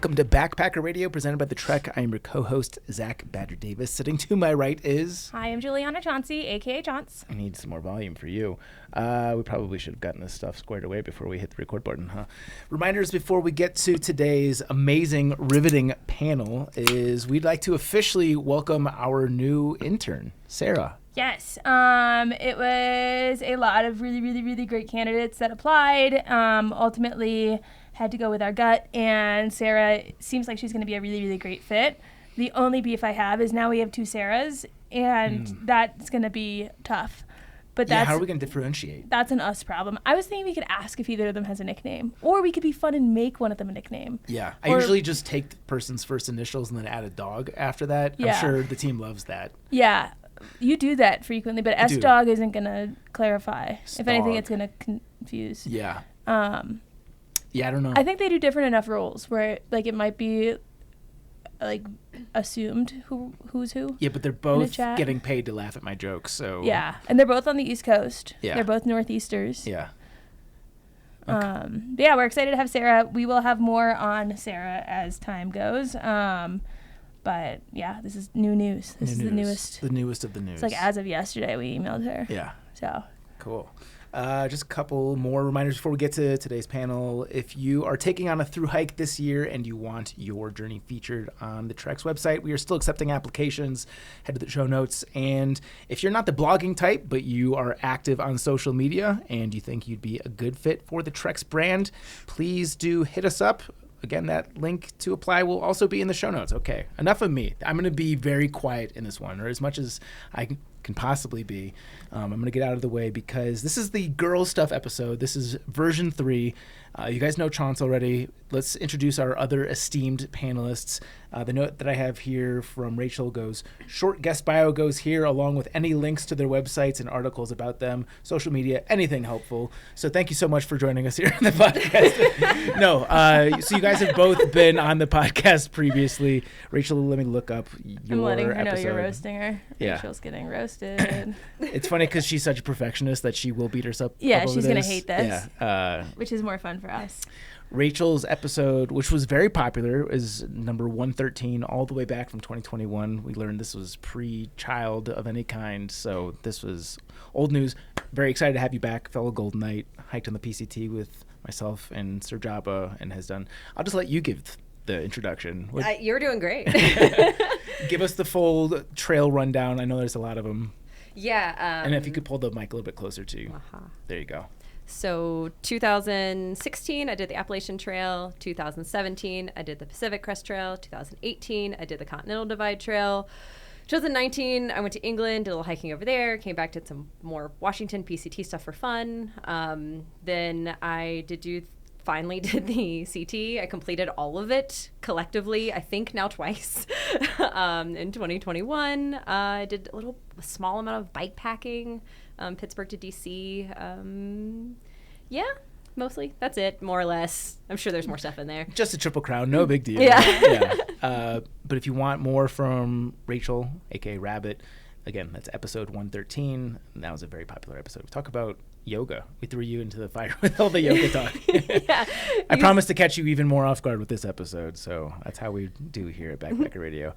Welcome to Backpacker Radio, presented by The Trek. I am your co-host, Zach Badger Davis. Sitting to my right is... Hi, I'm Juliana Chaunce, a.k.a. Chaunce. I need some more volume for you. We probably should have gotten this stuff squared away before we hit the record button, huh? Reminders before we get to today's amazing, riveting panel is we'd like to officially welcome our new intern, Sarah. Yes, it was a lot of really great candidates that applied. Ultimately, had to go with our gut, and Sarah seems like she's going to be a really great fit. The only beef I have is now we have two Sarahs, and that's going to be tough. But that's, how are we going to differentiate? That's an us problem. I was thinking we could ask if either of them has a nickname, or we could be fun and make one of them a nickname. Yeah, I usually just take the person's first initials and then add a dog after that. Yeah. I'm sure the team loves that. Yeah. You do that frequently, but S-Dog isn't going to clarify. Stog. If anything, it's going to confuse. Yeah. Yeah, I don't know. I think they do different enough roles where, like, it might be, like, assumed who's who. Yeah, but they're both getting paid to laugh at my jokes, so... Yeah, and they're both on the East Coast. Yeah. They're both Northeasters. Yeah. Okay. But yeah, we're excited to have Sarah. We will have more on Sarah as time goes. But yeah, this is new news. This is the newest. The newest of the news. It's like as of yesterday we emailed her. Yeah. So. Cool. Just a couple more reminders before we get to today's panel. If you are taking on a thru-hike this year and you want your journey featured on the Trek's website, we are still accepting applications. Head to the show notes. And if you're not the blogging type, but you are active on social media and you think you'd be a good fit for the Trek's brand, please do hit us up. Again, that link to apply will also be in the show notes. Okay, enough of me. I'm going to be very quiet in this one, or as much as I can possibly be. I'm going to get out of the way because this is the girl stuff episode. This is version 3. You guys know Chaunce already. Let's introduce our other esteemed panelists. The note that I have here from Rachael goes, short guest bio goes here along with any links to their websites and articles about them, social media, anything helpful. So thank you so much for joining us here on the podcast. So you guys have both been on the podcast previously. Rachael, let me look up your episode. I'm letting her know you're roasting her. Yeah. Rachel's getting roasted. It's funny because she's such a perfectionist that she will beat herself up. Yeah, she's going to hate this. Yeah. Which is more fun for us. Rachel's episode, which was very popular, is number 113 all the way back from 2021. We learned this was pre-child of any kind, so this was old news. Very excited to have you back, fellow Golden Knight. Hiked on the PCT with myself and Sir Jabba and has done. I'll just let you give the introduction. You're doing great. Give us the full trail rundown. I know there's a lot of them. Yeah. And if you could pull the mic a little bit closer to you. There you go. So 2016, I did the Appalachian Trail. 2017, I did the Pacific Crest Trail. 2018, I did the Continental Divide Trail. 2019, I went to England, did a little hiking over there, came back, did some more Washington PCT stuff for fun. Then I finally did the CT. I completed all of it collectively, I think now twice. In 2021, I did a small amount of bike packing. Pittsburgh to DC. Yeah, mostly. That's it, more or less. I'm sure there's more stuff in there. Just a triple crown, no big deal. Yeah. But if you want more from Rachael, aka Rabbit, again, that's episode 113. And that was a very popular episode. We talk about yoga. We threw you into the fire with all the yoga talk. Yeah. I promise to catch you even more off guard with this episode. So that's how we do here at Backpacker Radio.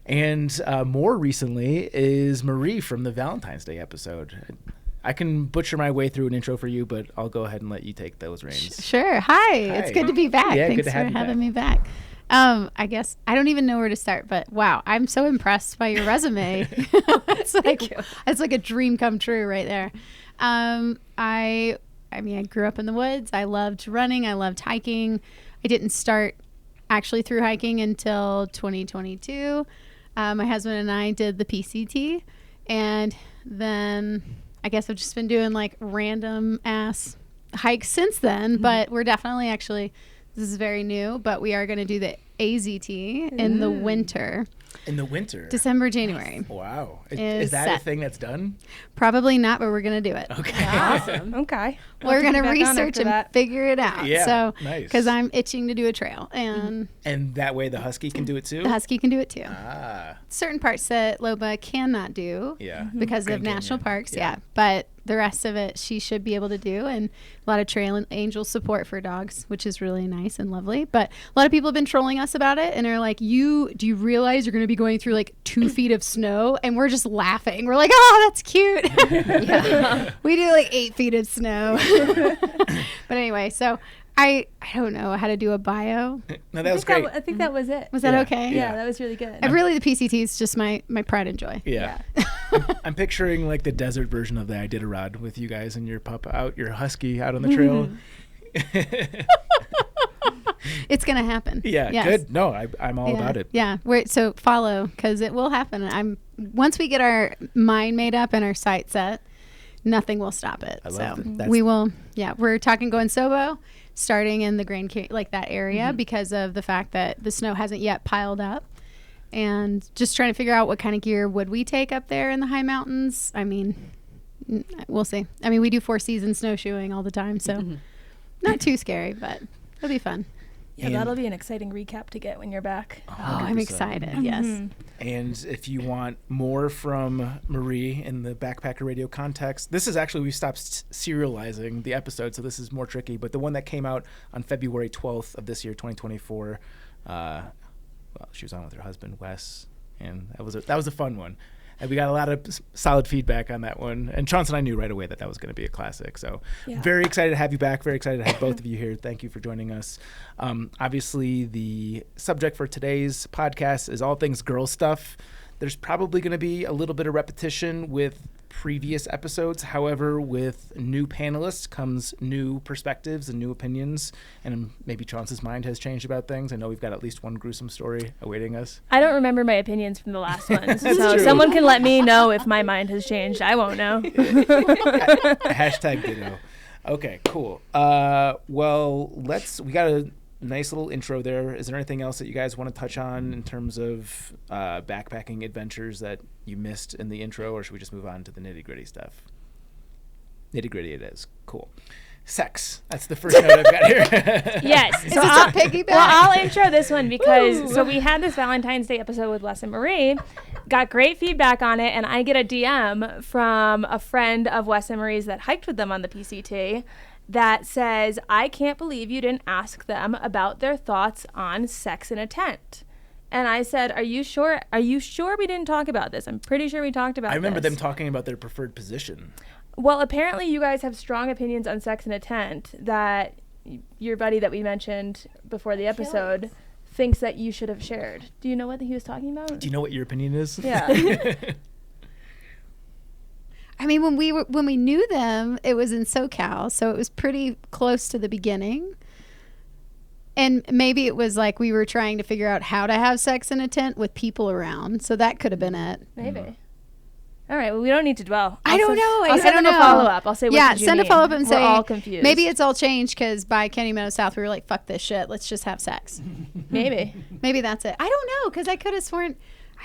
And more recently is Marie from the Valentine's Day episode. I can butcher my way through an intro for you, but I'll go ahead and let you take those reins. Sure. Hi. It's good to be back. Yeah, Thanks for having me back. I guess I don't even know where to start, but wow, I'm so impressed by your resume. It's like a dream come true right there. I grew up in the woods. I loved running. I loved hiking. I didn't start actually through hiking until 2022. My husband and I did the PCT, and then I guess I've just been doing like random ass hikes since then, but we're definitely this is very new, but we are going to do the AZT in the winter. In the winter? December, January. Wow. Is that a thing that's done? Probably not, but we're going to do it. Okay. Awesome. Okay. We're going to research and figure it out. Yeah, so, nice. Because I'm itching to do a trail. And that way the husky can do it too? The husky can do it too. Ah. Certain parts that Loba cannot do because of national parks. Yeah. But the rest of it she should be able to do, and a lot of trail angel support for dogs, which is really nice and lovely. But a lot of people have been trolling us about it and are like, do you realize you're going to be going through like 2 feet of snow? And we're just laughing. We're like, oh, that's cute. We do like 8 feet of snow. But anyway, so I don't know how to do a bio. No, that was great. I think that was it. Was that okay? Yeah, that was really good. Really, the PCT is just my pride and joy. Yeah. I'm picturing like the desert version of the Iditarod with you guys and your pup out, your husky out on the trail. It's gonna happen. Yeah, yes. Good. No, I'm all about it. Yeah, so follow, because it will happen. Once we get our mind made up and our sight set, nothing will stop it. I love that. We will. Yeah, we're talking going Sobo, starting in the like that area because of the fact that the snow hasn't yet piled up, and just trying to figure out what kind of gear would we take up there in the high mountains. I mean, we'll see. I mean, we do 4 season snowshoeing all the time, so not too scary, but it'll be fun. Yeah, that'll be an exciting recap to get when you're back. 100%. I'm excited. Yes. And if you want more from Marie in the Backpacker Radio context, this is actually, we stopped serializing the episode, so this is more tricky, but the one that came out on February 12th of this year, 2024, well, she was on with her husband, Wes, and that was a fun one. And we got a lot of solid feedback on that one. And Chaunce and I knew right away that was going to be a classic. So very excited to have you back. Very excited to have both of you here. Thank you for joining us. Obviously, the subject for today's podcast is all things girl stuff. There's probably going to be a little bit of repetition with previous episodes. However, with new panelists comes new perspectives and new opinions, and maybe Chaunce's mind has changed about things. I know we've got at least one gruesome story awaiting us. I don't remember my opinions from the last one, so someone can let me know if my mind has changed. I won't know. Hashtag ditto. Okay, cool. Well, we got a nice little intro there. Is there anything else that you guys want to touch on in terms of backpacking adventures that you missed in the intro, or should we just move on to the nitty-gritty stuff? Nitty-gritty it is. Cool. Sex. That's the first note I've got here. Yes. So I'll piggyback. Well, I'll intro this one because so we had this Valentine's Day episode with Wes and Marie, got great feedback on it, and I get a DM from a friend of Wes and Marie's that hiked with them on the PCT that says, I can't believe you didn't ask them about their thoughts on sex in a tent. And I said, are you sure? Are you sure we didn't talk about this? I'm pretty sure we talked about this. I remember them talking about their preferred position. Well, apparently you guys have strong opinions on sex in a tent that your buddy that we mentioned before the episode thinks that you should have shared. Do you know what he was talking about? Do you know what your opinion is? Yeah. I mean, when we knew them, it was in SoCal, so it was pretty close to the beginning. And maybe it was like we were trying to figure out how to have sex in a tent with people around, so that could have been it. Maybe. All right. Well, we don't need to dwell. I don't know. I'll send them a follow-up. I'll say, what did you send mean? a follow-up and We're say, all confused. maybe it's all changed because by Kenny Meadow South, we were like, fuck this shit. Let's just have sex. Maybe. Maybe that's it. I don't know, because I could have sworn...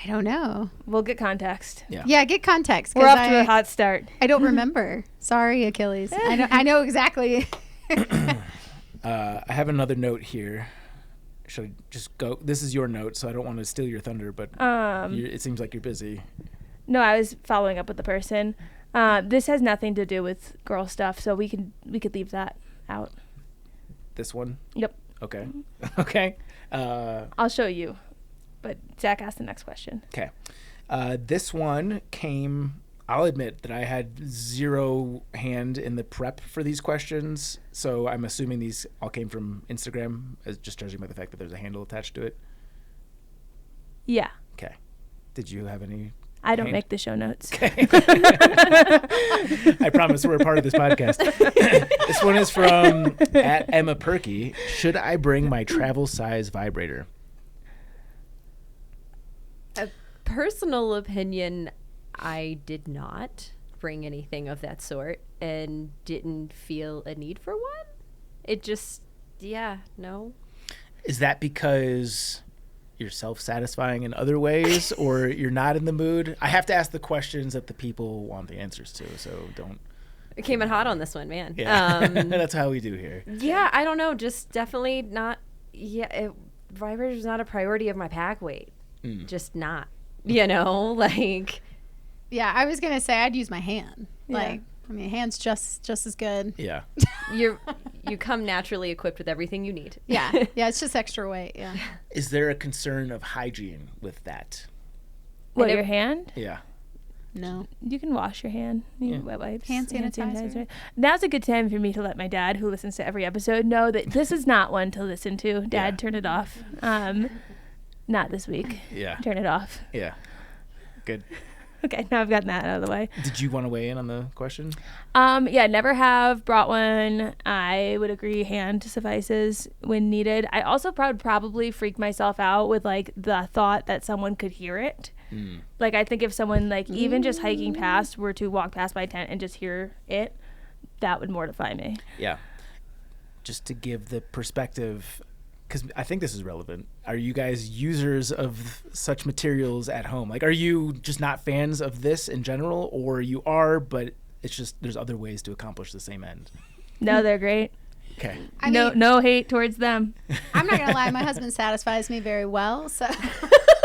I don't know. We'll get context. Yeah, get context. We're off to a hot start. I don't remember. Sorry, Achilles. I know exactly. I have another note here. Should I just go? This is your note, so I don't want to steal your thunder, but it seems like you're busy. No, I was following up with the person. This has nothing to do with girl stuff, so we could leave that out. This one? Yep. Okay. Okay. I'll show you. But Zach asked the next question. Okay. This one came, I'll admit that I had zero hand in the prep for these questions, so I'm assuming these all came from Instagram, just judging by the fact that there's a handle attached to it. Yeah. Okay. Did you have any? I don't make the show notes. Okay. I promise we're a part of this podcast. This one is from @EmmaPerky. Should I bring my travel size vibrator? Personal opinion, I did not bring anything of that sort and didn't feel a need for one. It just, no. Is that because you're self-satisfying in other ways or you're not in the mood? I have to ask the questions that the people want the answers to, so don't. It came in hot on this one, man. Yeah. That's how we do here. Yeah, I don't know. Just definitely not. Yeah, vibrator's not a priority of my pack weight. Just not. You know, like. Yeah, I was going to say I'd use my hand. Yeah. Like, I mean, hands just as good. Yeah. You come naturally equipped with everything you need. Yeah. Yeah, it's just extra weight. Yeah. Is there a concern of hygiene with that? What, your hand? Yeah. No. You can wash your hand. You Yeah. need wet wipes. Hand sanitizer. Now's a good time for me to let my dad, who listens to every episode, know that this is not one to listen to. Dad, Yeah. turn it off. Not this week. Yeah. Turn it off. Yeah. Good. Okay, now I've gotten that out of the way. Did you want to weigh in on the question? Yeah, never have brought one. I would agree hand suffices when needed. I also probably freak myself out with like the thought that someone could hear it. Like I think if someone like even just hiking past were to walk past my tent and just hear it, that would mortify me. Yeah. Just to give the perspective, because I think this is relevant. Are you guys users of such materials at home? Like, are you just not fans of this in general, or you are, but it's just there's other ways to accomplish the same end? No, they're great. Okay. No hate towards them. I'm not gonna lie, my husband satisfies me very well, so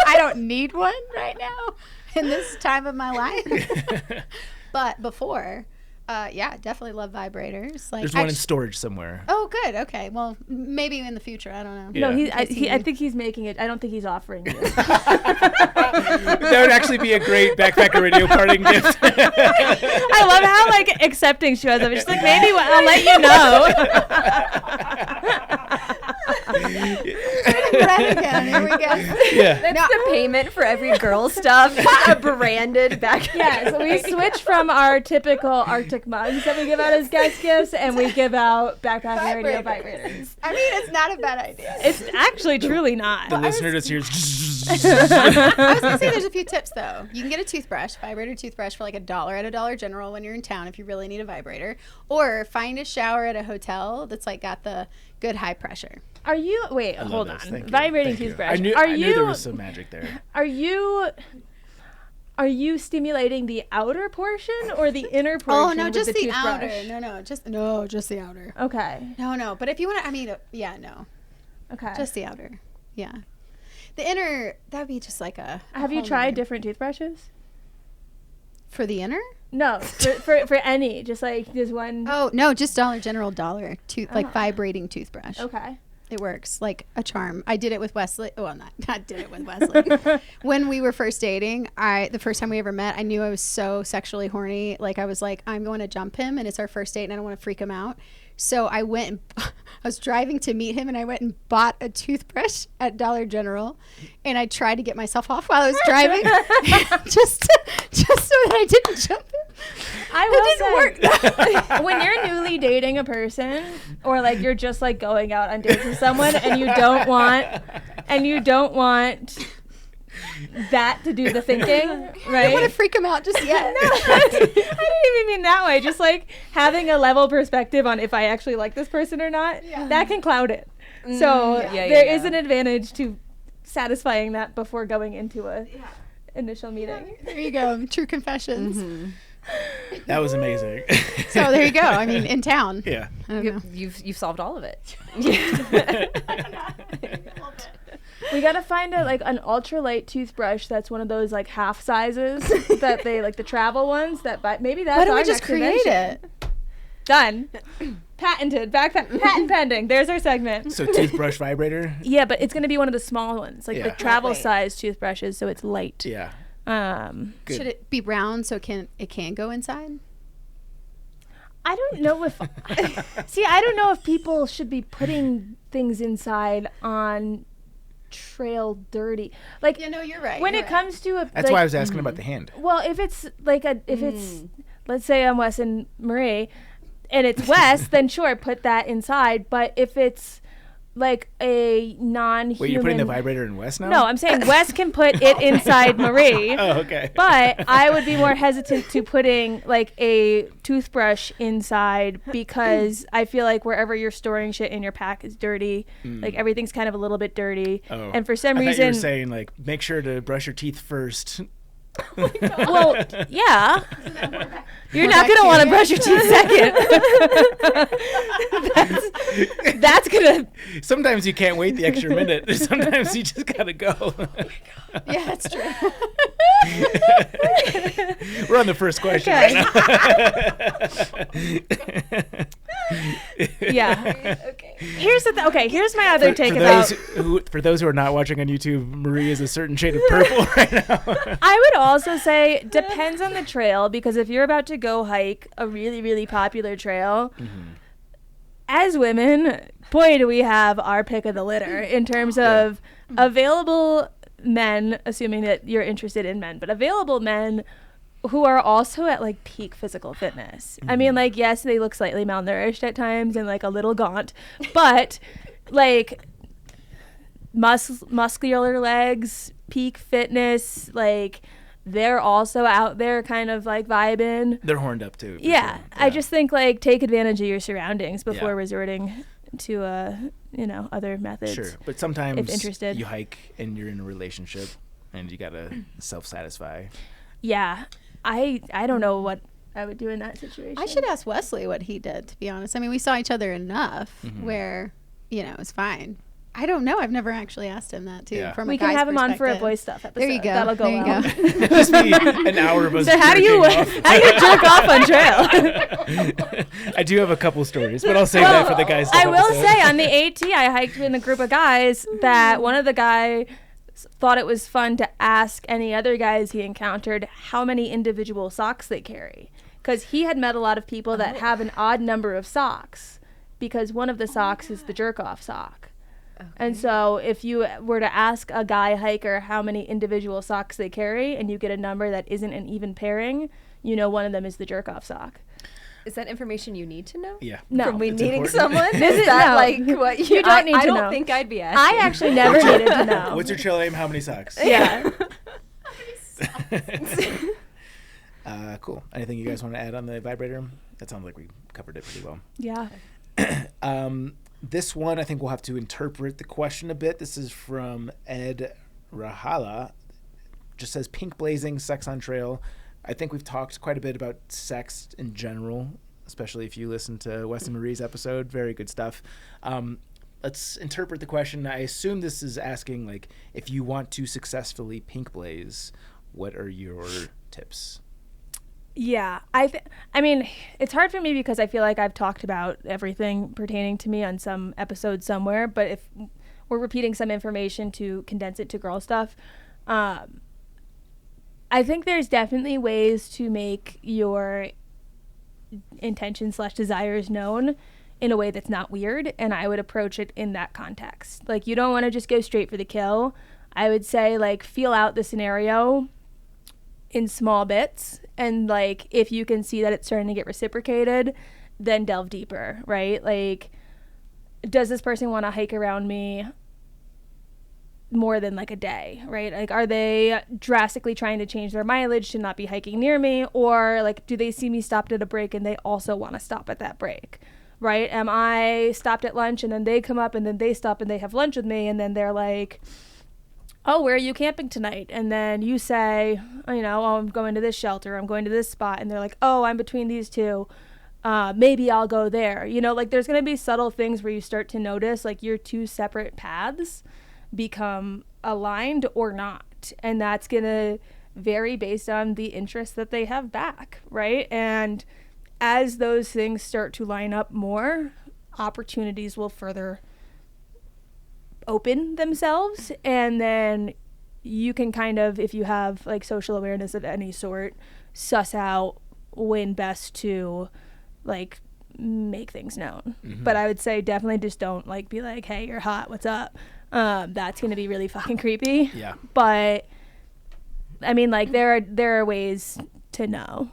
I don't need one right now in this time of my life. But before, yeah, definitely love vibrators. Like, There's one in storage somewhere. Oh, good. Okay. Well, maybe in the future. I don't know. Yeah. No, I think he's making it. I don't think he's offering you. That would actually be a great Backpacker Radio parting gift. I love how like accepting she was of it. She's like, maybe I'll let you know. Here we go. Yeah. That's the payment for every girl stuff. A branded back. Yeah, so we switch from our typical Arctic mugs that we give out as guest gifts, and we give out Backpacker Radio vibrators. I mean, it's not a bad idea. It's actually truly not. The listener just hears. I was gonna say there's a few tips though. You can get a toothbrush, vibrator toothbrush for like $1 at a Dollar General when you're in town if you really need a vibrator, or find a shower at a hotel that's like got the good high pressure. Are you wait? I love Hold this. on. Thank you. Vibrating Thank you. toothbrush. I knew there was some magic there. Are you stimulating the outer portion or the inner portion? Oh no, with just the toothbrush? outer. Just the outer. Okay. No. But if you want to, I mean, yeah, no, Okay. just the outer. Yeah, the inner that would be just like a. Have you whole tried nother- different toothbrushes? for the inner? No, for any, just like this one. Oh no, just Dollar General like vibrating toothbrush. Okay. It works like a charm. I did it with Wesley. Well, not did it with Wesley. When we were first dating, the first time we ever met, I knew I was so sexually horny. Like I was like, I'm going to jump him, and it's our first date, and I don't want to freak him out. So I went and I was driving to meet him, and I went and bought a toothbrush at Dollar General, and I tried to get myself off while I was driving, just so that I didn't jump him. It didn't work. When you're newly dating a person, or like you're just like going out on dates with someone, and you don't want that to do the thinking, right? I don't want to freak him out just yet. No, I didn't even mean that way. Just like having a level perspective on if I actually like this person or not, that can cloud it. So there is an advantage to satisfying that before going into a initial meeting. There you go. True confessions. Mm-hmm. That was amazing. So there you go. I mean, in town. Yeah. I don't know. You've solved all of it. We gotta find an ultralight toothbrush that's one of those like half sizes that they like the travel ones that maybe that's Why don't our we just next create invention. it? Done. Patented. Patent pending. There's our segment. So toothbrush vibrator. Yeah, but it's gonna be one of the small ones, like the Yeah. travel size toothbrushes, so it's light. Yeah. Good. Should it be brown so it can go inside? I don't know if I don't know if people should be putting things inside on trail dirty. Like No, you're right. when it comes to a That's why I was asking about the hand. well, if it's let's say I'm Wes and Marie and it's Wes, then sure, put that inside. But if it's like a non-human... Wait, you're putting the vibrator in Wes now? No, I'm saying Wes can put it inside Marie. Oh, okay. But I would be more hesitant to putting like a toothbrush inside because I feel like wherever you're storing shit in your pack is dirty. Like everything's kind of a little bit dirty. Oh. And for some I thought reason... you were saying like make sure to brush your teeth first. Well, yeah. You're not going to want to brush your teeth second. that's going to... Sometimes you can't wait the extra minute. Sometimes you just gotta go. Yeah, that's true. We're on the first question Okay. right now. Yeah. Okay. Here's my other take for about. for those who are not watching on YouTube, Marie is a certain shade of purple right now. I would also say depends on the trail, because if you're about to go hike a really, really popular trail, as women, boy, do we have our pick of the litter in terms of available men, assuming that you're interested in men, but available men who are also at like peak physical fitness. I mean, like, yes, they look slightly malnourished at times and like a little gaunt, but like muscular legs, peak fitness, like they're also out there kind of like vibing. They're horned up too. Yeah. Sure. I just think like take advantage of your surroundings before Yeah. resorting to other methods. Sure, but sometimes if interested. you hike and you're in a relationship and you gotta self-satisfy. Yeah. I don't know what I would do in that situation. I should ask Wesley what he did, to be honest. I mean, we saw each other enough where, it was fine. I don't know. I've never actually asked him that, too. Yeah. From We a can guy's have him on for a perspective. boy stuff episode. There you go. That'll go There you well. go. It'll just be an hour of us. So how do you jerk off on trail? I do have a couple stories, but I'll save that for the guys. I will say on the AT, I hiked with a group of guys that one of the guys thought it was fun to ask any other guys he encountered how many individual socks they carry, because he had met a lot of people that have an odd number of socks, because one of the socks is the jerk off sock. And so if you were to ask a guy hiker how many individual socks they carry and you get a number that isn't an even pairing, one of them is the jerk off sock. Is that information you need to know? Yeah. No. From me It's needing important. someone? This Is is- that no. like what You don't need to I know. don't think I'd be asking. I actually never needed to know. What's your trail name? How many socks? Yeah. Cool. Anything you guys want to add on the vibrator? That sounds like we covered it pretty well. Yeah. This one, I think we'll have to interpret the question a bit. This is from Ed Rahala. Just says pink blazing, sex on trail. I think we've talked quite a bit about sex in general, especially if you listen to Wes and Marie's episode. Very good stuff. Let's interpret the question. I assume this is asking, like, if you want to successfully pink blaze, what are your tips? Yeah, I mean, it's hard for me because I feel like I've talked about everything pertaining to me on some episode somewhere, but if we're repeating some information to condense it to girl stuff, I think there's definitely ways to make your intentions / desires known in a way that's not weird, and I would approach it in that context. Like, you don't want to just go straight for the kill. I would say, like, feel out the scenario in small bits, and like if you can see that it's starting to get reciprocated, then delve deeper, right? Like, does this person want to hike around me more than like a day, right? Like, are they drastically trying to change their mileage to not be hiking near me, or like do they see me stopped at a break and they also want to stop at that break, right? Am I stopped at lunch and then they come up and then they stop and they have lunch with me, and then they're like, oh, where are you camping tonight? And then you say, oh, I'm going to this shelter, I'm going to this spot. And they're like, oh, I'm between these two. Maybe I'll go there. Like, there's going to be subtle things where you start to notice, like, your two separate paths become aligned or not. And that's going to vary based on the interest that they have back, right? And as those things start to line up more, opportunities will further open themselves, and then you can kind of, if you have like social awareness of any sort, suss out when best to like make things known. But I would say definitely just don't like be like, hey, you're hot, what's up? That's gonna be really fucking creepy. Yeah. But I mean, like, there are ways to know.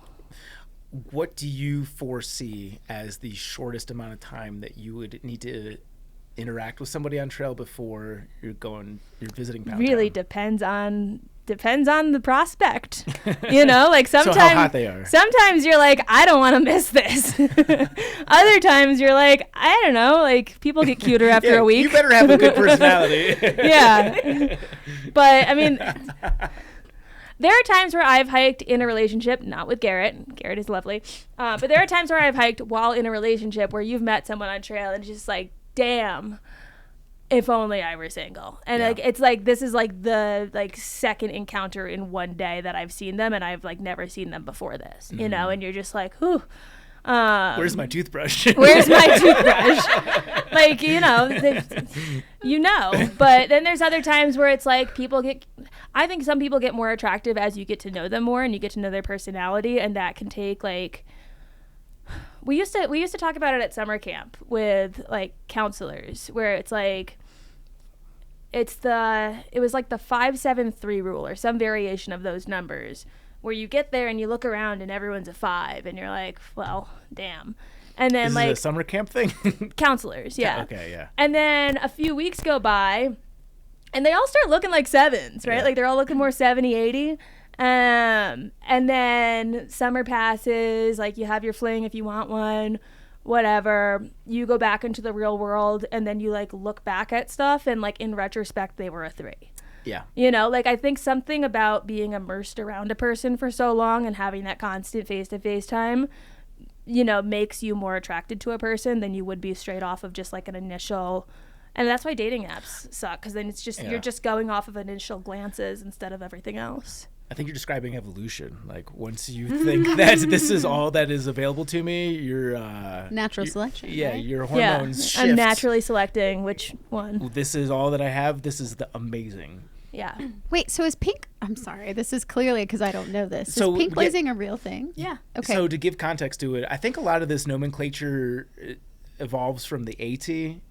What do you foresee as the shortest amount of time that you would need to interact with somebody on trail before you're visiting Pound Really Town? depends on the prospect. Like sometimes So how hot they are. Sometimes you're like, I don't want to miss this. Other times you're like, I don't know, like, people get cuter after a week. You better have a good personality. Yeah. But I mean, there are times where I've hiked in a relationship, not with Garrett. Garrett is lovely. But there are times where I've hiked while in a relationship where you've met someone on trail and it's just like, damn, if only I were single. And like it's like this is like the like second encounter in one day that I've seen them, and I've like never seen them before this, you know, and you're just like, whew. Where's my toothbrush? Where's my toothbrush? Like, you know, but then there's other times where it's like I think some people get more attractive as you get to know them more and you get to know their personality, and that can take like, we used to talk about it at summer camp with like counselors, where it's like it was like the 5-7-3 rule or some variation of those numbers, where you get there and you look around and everyone's a 5 and you're like, well, damn. And then Is like this a summer camp thing? counselors, yeah. Okay, yeah. And then a few weeks go by and they all start looking like 7s, right? Yeah. Like they're all looking more 70, 80. And then summer passes, like you have your fling if you want one, whatever. You go back into the real world and then you like look back at stuff and like in retrospect they were a 3. Yeah. You know, like I think something about being immersed around a person for so long and having that constant face-to-face time, you know, makes you more attracted to a person than you would be straight off of just like an initial. And that's why dating apps suck, because then it's just you're just going off of initial glances instead of everything else. I think you're describing evolution. Like once you think that this is all that is available to me, your natural selection. Yeah, right? your hormones shift. I'm naturally selecting which one. This is all that I have. This is the amazing. Yeah. Wait, so is pink? I'm sorry, this is clearly because I don't know this. So, is pink blazing a real thing? Yeah. Okay. So to give context to it, I think a lot of this nomenclature evolves from the AT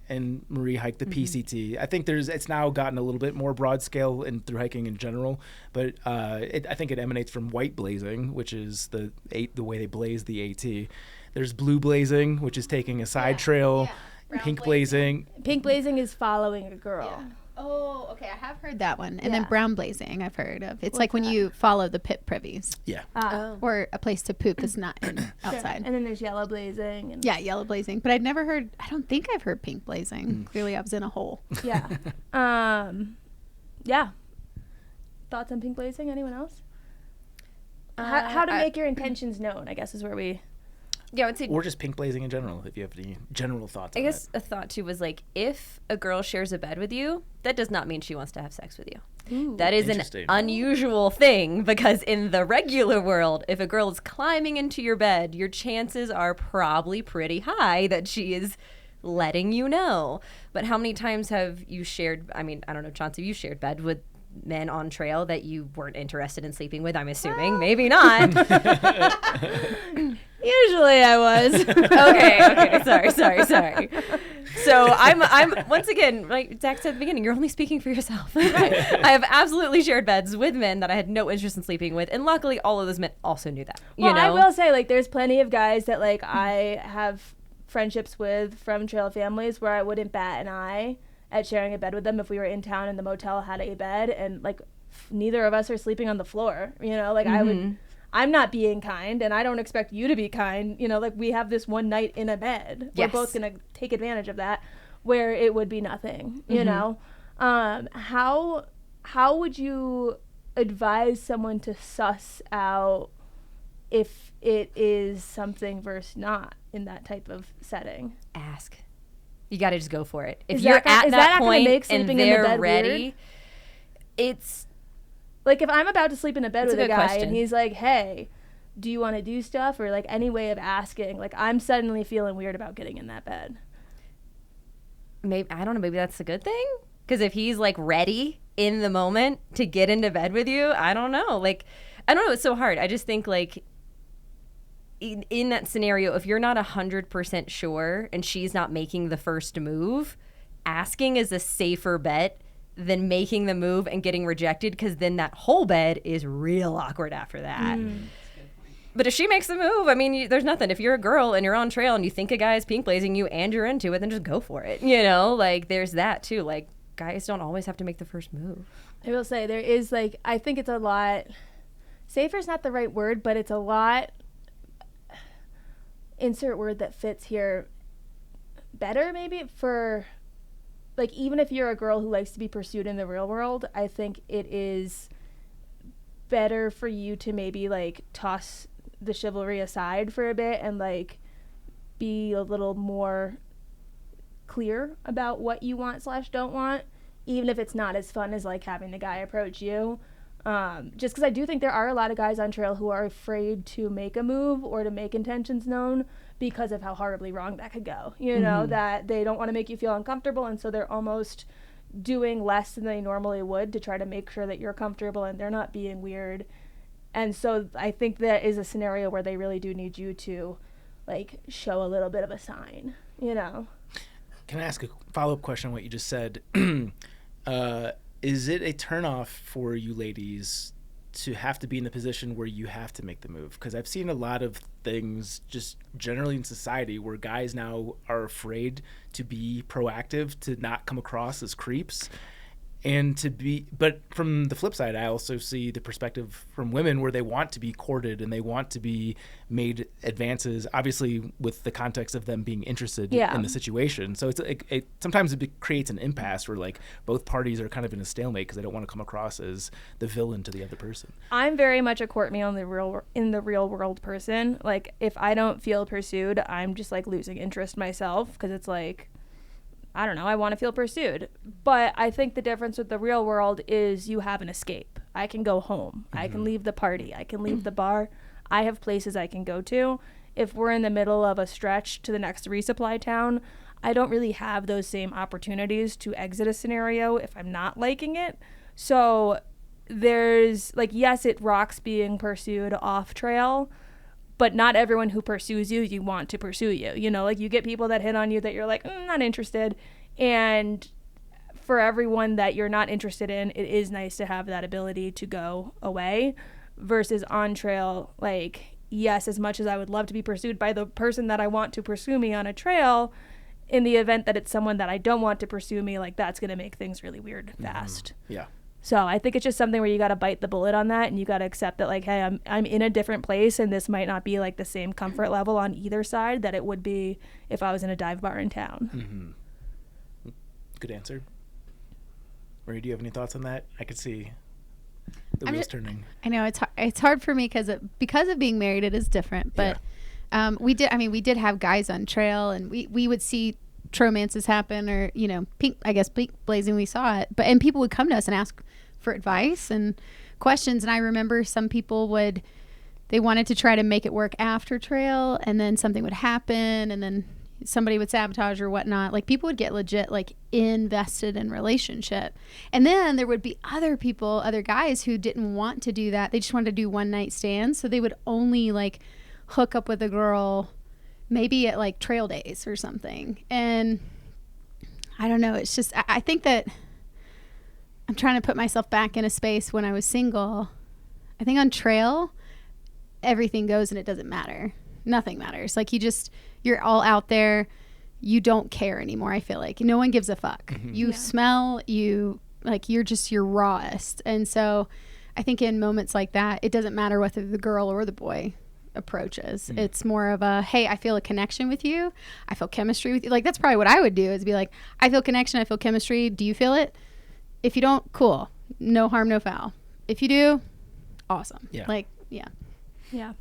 and Marie hike the PCT. I think it's now gotten a little bit more broad scale in through hiking in general, but I think it emanates from white blazing, which is the way they blaze the AT. There's blue blazing, which is taking a side trail. Yeah. Pink blazing. Pink blazing is following a girl. Yeah. Oh, okay. I have heard that one. And Yeah. then brown blazing I've heard of. It's What's like when that? you follow the pit privies Yeah. or a place to poop that's not outside. And then there's yellow blazing. And Yeah, yellow blazing. But I don't think I've heard pink blazing. Clearly I was in a hole. Yeah. Yeah. Thoughts on pink blazing? Anyone else? How to make your intentions known, I guess, is where we... Yeah, I would say. Or just pink blazing in general, if you have any general thoughts I on guess it. a thought too was like, if a girl shares a bed with you, that does not mean she wants to have sex with you. Ooh. That is an Interesting. unusual thing, because in the regular world, if a girl is climbing into your bed, your chances are probably pretty high that she is letting you know. But how many times have you shared, I mean, I don't know, Chaunce, have you shared bed with men on trail that you weren't interested in sleeping with? I'm assuming. Maybe not. Usually I was. Okay. Sorry. So I'm once again, like Zach said at the beginning, you're only speaking for yourself. I have absolutely shared beds with men that I had no interest in sleeping with, and luckily all of those men also knew that. Well, you know? I will say, like, there's plenty of guys that, like, I have friendships with from trail families where I wouldn't bat an eye at sharing a bed with them if we were in town and the motel had a bed and, like, neither of us are sleeping on the floor, you know? Like, I'm not being kind, and I don't expect you to be kind. You know, like, we have this one night in a bed. Yes. We're both going to take advantage of that, where it would be nothing, you know? How would you advise someone to suss out if it is something versus not in that type of setting? Ask. You got to just go for it. If Is you're that at not that gonna point make and sleeping in the they're bed ready, weird? it's... Like, if I'm about to sleep in a bed That's with a a good guy question. and he's like, hey, do you want to do stuff? Or, like, any way of asking. Like, I'm suddenly feeling weird about getting in that bed. Maybe, I don't know, maybe that's a good thing? Because if he's, like, ready in the moment to get into bed with you, I don't know. Like, I don't know. It's so hard. I just think, like, in that scenario, if you're not 100% sure and she's not making the first move, asking is a safer bet than making the move and getting rejected, because then that whole bed is real awkward after that. But if she makes the move, I mean, there's nothing. If you're a girl and you're on trail and you think a guy is pink blazing you and you're into it, then just go for it. You know, like, there's that too. Like, guys don't always have to make the first move. I will say there is, like, I think it's a lot, safer is not the right word, but it's a lot, insert word that fits here, better maybe for, like, even if you're a girl who likes to be pursued in the real world, I think it is better for you to maybe, like, toss the chivalry aside for a bit and, like, be a little more clear about what you want / don't want, even if it's not as fun as like having the guy approach you. Just because I do think there are a lot of guys on trail who are afraid to make a move or to make intentions known because of how horribly wrong that could go. You know, that they don't want to make you feel uncomfortable, and so they're almost doing less than they normally would to try to make sure that you're comfortable and they're not being weird. And so I think that is a scenario where they really do need you to like show a little bit of a sign, you know. Can I ask a follow-up question on what you just said? Is it a turnoff for you ladies to have to be in a position where you have to make the move? Because I've seen a lot of things just generally in society where guys now are afraid to be proactive, to not come across as creeps. And to be, but from the flip side, I also see the perspective from women where they want to be courted and they want to be made advances, obviously with the context of them being interested in the situation. So sometimes it creates an impasse where like both parties are kind of in a stalemate because they don't want to come across as the villain to the other person. I'm very much a court me in the real world person. Like if I don't feel pursued, I'm just like losing interest myself because it's like, I don't know, I want to feel pursued. But I think the difference with the real world is you have an escape. I can go home. I can leave the party. I can leave the bar. I have places I can go to. If we're in the middle of a stretch to the next resupply town, I don't really have those same opportunities to exit a scenario if I'm not liking it. So there's like, yes, it rocks being pursued off trail, but not everyone who pursues you, you want to pursue you. You know, like you get people that hit on you that you're like, not interested. And for everyone that you're not interested in, it is nice to have that ability to go away versus on trail. Like, yes, as much as I would love to be pursued by the person that I want to pursue me on a trail, in the event that it's someone that I don't want to pursue me, like that's going to make things really weird fast. Yeah. So I think it's just something where you got to bite the bullet on that, and you got to accept that like, hey, I'm in a different place, and this might not be like the same comfort level on either side that it would be if I was in a dive bar in town. Good answer. Marie, do you have any thoughts on that? I could see the wheels turning. I know it's hard for me because of being married, it is different. But we did have guys on trail, and we would see tromances happen, or pink blazing, we saw it, and people would come to us and ask for advice and questions. And I remember some people they wanted to try to make it work after trail, and then something would happen, and then somebody would sabotage or whatnot. Like people would get legit like invested in relationship, and then there would be other guys who didn't want to do that. They just wanted to do one night stands, so they would only like hook up with a girl maybe at like trail days or something. And I don't know, it's just I think that I'm trying to put myself back in a space when I was single. I think on trail everything goes and it doesn't matter. Nothing matters. Like you're all out there. You don't care anymore. I feel like no one gives a fuck. You smell, you're just your rawest. And so I think in moments like that, it doesn't matter whether the girl or the boy approaches. It's more of a, hey, I feel a connection with you. I feel chemistry with you. Like that's probably what I would do, is be like, I feel connection. I feel chemistry. Do you feel it? If you don't, cool. No harm, no foul. If you do, awesome. Yeah. Yeah.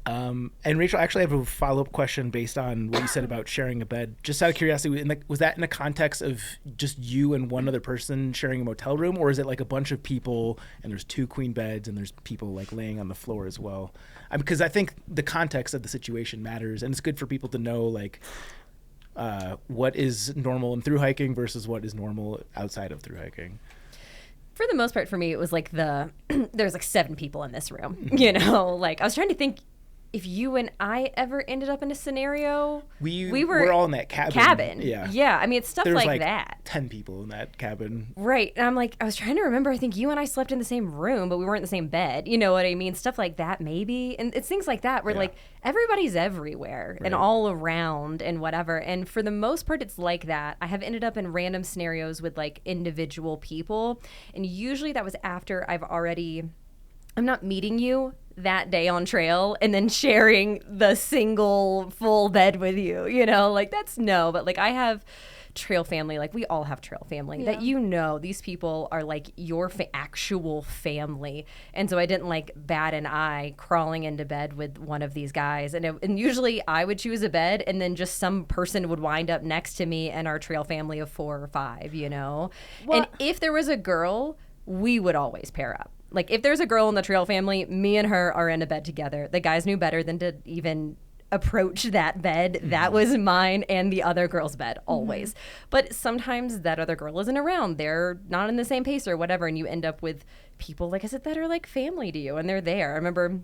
And Rachel, actually I have a follow-up question based on what you said about sharing a bed. Just out of curiosity, was that in the context of just you and one other person sharing a motel room, or is it like a bunch of people and there's 2 queen beds and there's people like laying on the floor as well? Because I think the context of the situation matters, and it's good for people to know like what is normal in thru hiking versus what is normal outside of thru hiking. For the most part, for me, it was like there's like 7 people in this room. Like I was trying to think if you and I ever ended up in a scenario. We're all in that cabin. Yeah. I mean, it's stuff like that. 10 people in that cabin. Right. And I'm like, I was trying to remember, I think you and I slept in the same room, but we weren't in the same bed. You know what I mean? Stuff like that, maybe. And it's things like that where like everybody's everywhere and all around and whatever. And for the most part, it's like that. I have ended up in random scenarios with like individual people. And usually that was after I'm not meeting you that day on trail and then sharing the single full bed with you, like that's no. But like I have trail family, like we all have trail family, that these people are like your actual family. And so I didn't like bat an eye crawling into bed with one of these guys. And usually I would choose a bed, and then just some person would wind up next to me and our trail family of 4 or 5, Well, and if there was a girl, we would always pair up. Like if there's a girl in the trail family, me and her are in a bed together. The guys knew better than to even approach that bed. That was mine and the other girl's bed always. But sometimes that other girl isn't around. They're not in the same pace or whatever, and you end up with people, like I said, that are like family to you, and they're there. I remember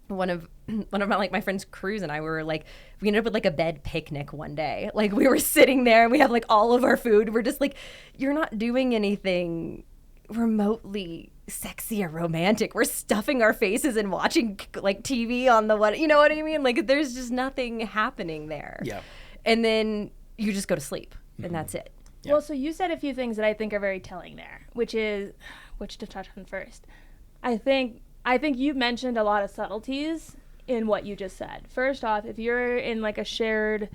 one of my friends Cruz and I were like, we ended up with like a bed picnic one day. Like we were sitting there and we had like all of our food. We're just like, you're not doing anything remotely sexy or romantic. We're stuffing our faces and watching like TV on the what, you know what I mean? Like there's just nothing happening there. Yeah. And then you just go to sleep and that's it. Yeah. Well, so you said a few things that I think are very telling there, which to touch on first. I think you mentioned a lot of subtleties in what you just said. First off, if you're in like a shared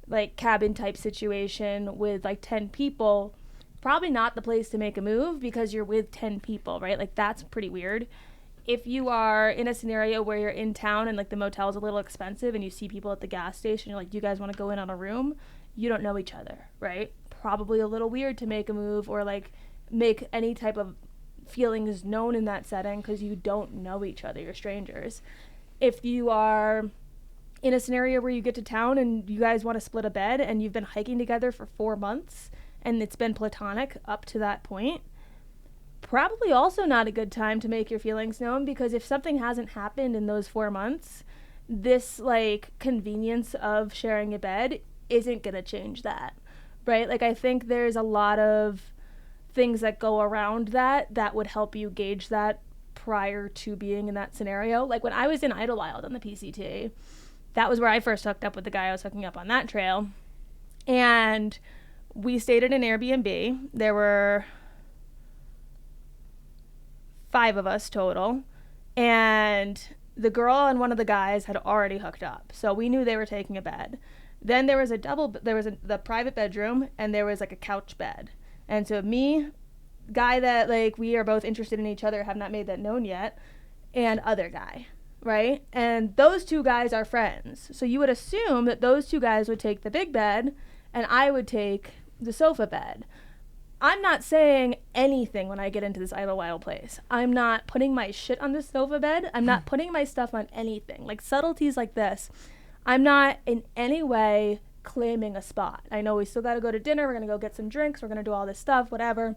like cabin type situation with like 10 people, probably not the place to make a move because you're with 10 people, right? Like that's pretty weird. If you are in a scenario where you're in town and like the motel's a little expensive and you see people at the gas station, you're like, do you guys want to go in on a room? You don't know each other, right? Probably a little weird to make a move or like make any type of feelings known in that setting because you don't know each other. You're strangers. If you are in a scenario where you get to town and you guys want to split a bed and you've been hiking together for 4 months and it's been platonic up to that point, probably also not a good time to make your feelings known, because if something hasn't happened in those 4 months, this like convenience of sharing a bed isn't going to change that, right? Like I think there's a lot of things that go around that would help you gauge that prior to being in that scenario. Like when I was in Idlewild on the PCT, that was where I first hooked up with the guy I was hooking up on that trail. And we stayed at an Airbnb. There were 5 of us total. And the girl and one of the guys had already hooked up. So we knew they were taking a bed. Then there was the private bedroom, and there was like a couch bed. And so me, guy that like we are both interested in each other, have not made that known yet, and other guy, right? And those 2 guys are friends. So you would assume that those 2 guys would take the big bed and I would take the sofa bed. I'm not saying anything when I get into this Idlewild place. I'm not putting my shit on the sofa bed. I'm not putting my stuff on anything. Like subtleties like this, I'm not in any way claiming a spot. I know we still got to go to dinner. We're going to go get some drinks. We're going to do all this stuff, whatever.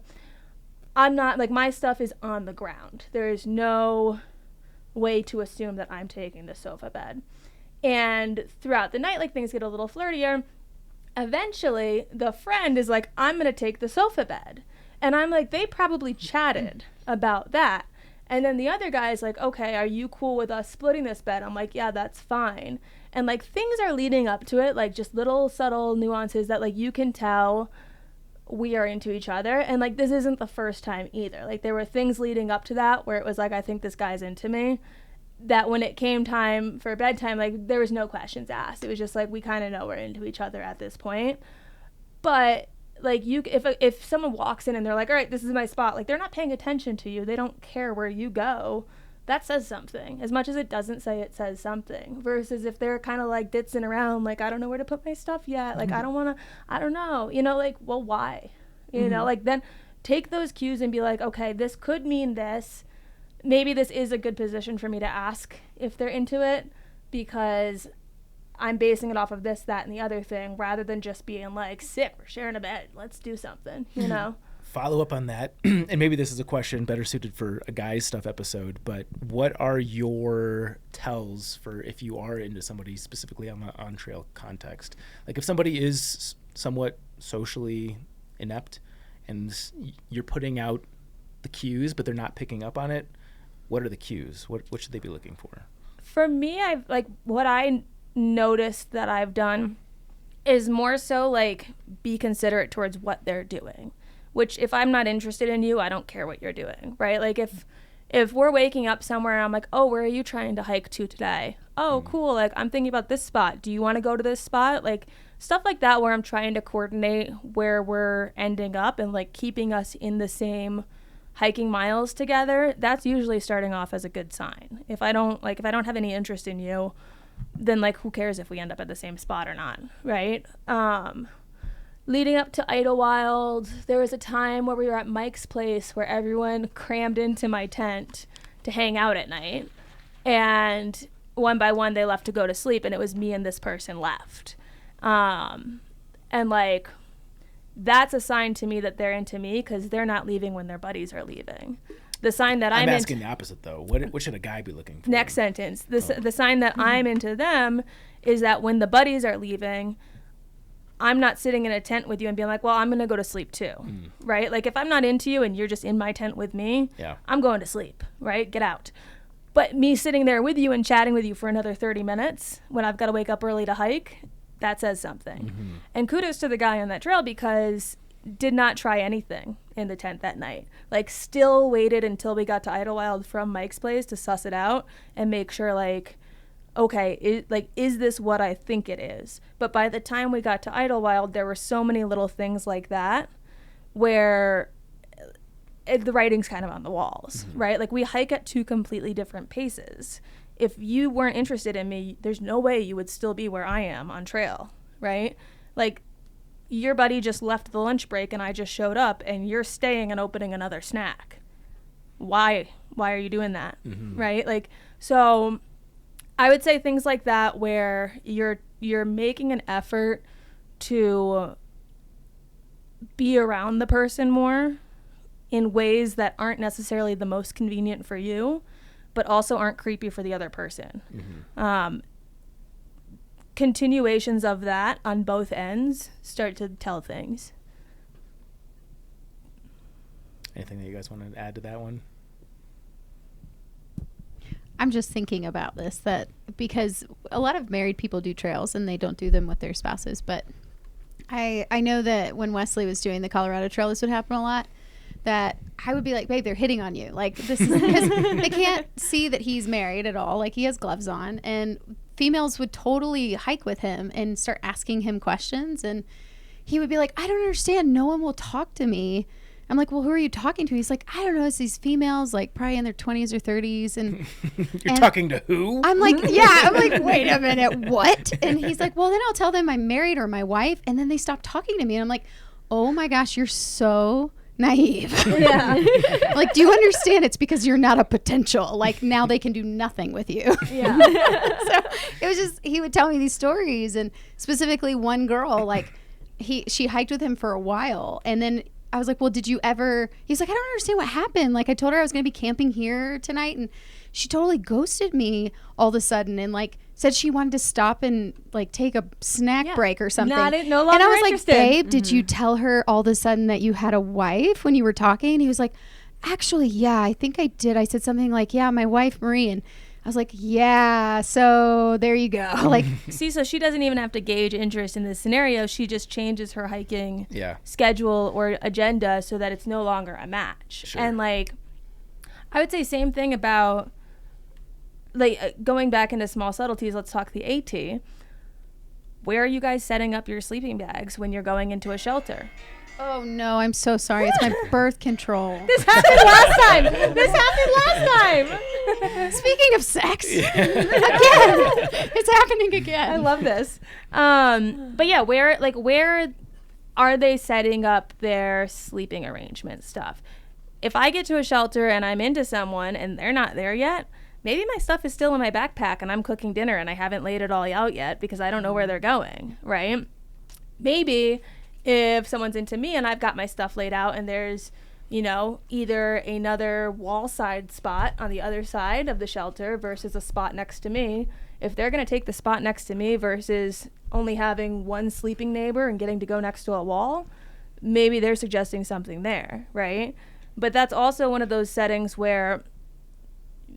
I'm not, like, my stuff is on the ground. There is no way to assume that I'm taking the sofa bed. And throughout the night, like, things get a little flirtier. Eventually, the friend is like, I'm going to take the sofa bed. And I'm like, they probably chatted about that. And then the other guy's like, okay, are you cool with us splitting this bed? I'm like, yeah, that's fine. And like things are leading up to it, like just little subtle nuances that like you can tell we are into each other. And like this isn't the first time either. Like there were things leading up to that where it was like, I think this guy's into me. That when it came time for bedtime, like there was no questions asked. It was just like we kind of know we're into each other at this point. But like if someone walks in and they're like, all right, this is my spot, like they're not paying attention to you. They don't care where you go. That says something. As much as it doesn't say, it says something. Versus if they're kind of like ditzing around, like, I don't know where to put my stuff yet. Like, I don't want to, I don't know. You know, like, well, why? You know, like then take those cues and be like, okay, this could mean this. Maybe this is a good position for me to ask if they're into it, because I'm basing it off of this, that, and the other thing, rather than just being like, sick, we're sharing a bed, let's do something, you know? Follow up on that, and maybe this is a question better suited for a guys stuff episode, but what are your tells for if you are into somebody specifically on the on-trail context? Like if somebody is somewhat socially inept and you're putting out the cues, but they're not picking up on it, what are the cues? What should they be looking for? For me, I've like what I noticed that I've done is more so like be considerate towards what they're doing. Which if I'm not interested in you, I don't care what you're doing, right? Like if if we're waking up somewhere and I'm like, oh, where are you trying to hike to today? Oh, cool. Like, I'm thinking about this spot. Do you want to go to this spot? Like, stuff like that where I'm trying to coordinate where we're ending up and, like, keeping us in the same hiking miles together. That's usually starting off as a good sign. If I don't have any interest in you, then, like, who cares if we end up at the same spot or not, right? Leading up to Idlewild, there was a time where we were at Mike's place where everyone crammed into my tent to hang out at night. And one by one, they left to go to sleep, and it was me and this person left. And, like, that's a sign to me that they're into me because they're not leaving when their buddies are leaving. The sign that I'm asking the opposite, though. What should a guy be looking for? Next sentence. The sign that I'm into them is that when the buddies are leaving, I'm not sitting in a tent with you and being like, well, I'm going to go to sleep too, right? Like, if I'm not into you and you're just in my tent with me, I'm going to sleep, right? Get out. But me sitting there with you and chatting with you for another 30 minutes when I've got to wake up early to hike, that says something. And kudos to the guy on that trail because did not try anything in the tent that night. Like, still waited until we got to Idlewild from Mike's place to suss it out and make sure, like, okay, is this what I think it is? But by the time we got to Idlewild, there were so many little things like that where the writing's kind of on the walls, right? Like, we hike at two completely different paces. If you weren't interested in me, there's no way you would still be where I am on trail, right? Like, your buddy just left the lunch break and I just showed up and you're staying and opening another snack. Why are you doing that, right? Like, so I would say things like that where you're making an effort to be around the person more in ways that aren't necessarily the most convenient for you, but also aren't creepy for the other person. Continuations of that on both ends start to tell things. Anything that you guys want to add to that one? I'm just thinking about this, that because a lot of married people do trails and they don't do them with their spouses, but I know that when Wesley was doing the Colorado Trail, this would happen a lot, that I would be like, babe, they're hitting on you. Like, this is because they can't see that he's married at all. Like, he has gloves on, and females would totally hike with him and start asking him questions, and he would be like, I don't understand. No one will talk to me. I'm like, well, who are you talking to? He's like, I don't know. It's these females, like, probably in their 20s or 30s. And you're talking to who? I'm like, yeah. I'm like, wait a minute, what? And he's like, well, then I'll tell them I'm married or my wife. And then they stop talking to me. And I'm like, oh my gosh, you're so naive. Yeah. Like, do you understand? It's because you're not a potential. Like, now they can do nothing with you. Yeah. So it was just, he would tell me these stories, and specifically one girl, like, she hiked with him for a while, and then I was like, well, did you ever, he's like, I don't understand what happened. Like, I told her I was going to be camping here tonight, and she totally ghosted me all of a sudden, and, like, said she wanted to stop and, like, take a snack break or something. No longer and I was interested. like, babe, did you tell her all of a sudden that you had a wife when you were talking? And he was like, actually, yeah, I think I did. I said something like, yeah, my wife, Marie. And I was like, yeah, so there you go. Like, see, so she doesn't even have to gauge interest in this scenario. She just changes her hiking schedule or agenda so that it's no longer a match. Sure. And, like, I would say same thing about, like, going back into small subtleties. Let's talk the AT. Where are you guys setting up your sleeping bags when you're going into a shelter? oh no, I'm so sorry. It's my birth control. This happened last time. Speaking of sex, again, it's happening again. I love this. But yeah, where are they setting up their sleeping arrangement stuff? If I get to a shelter and I'm into someone and they're not there yet, maybe my stuff is still in my backpack and I'm cooking dinner and I haven't laid it all out yet because I don't know where they're going, right? Maybe if someone's into me and I've got my stuff laid out and there's, either another wall side spot on the other side of the shelter versus a spot next to me, if they're going to take the spot next to me versus only having one sleeping neighbor and getting to go next to a wall, maybe they're suggesting something there, right? But that's also one of those settings where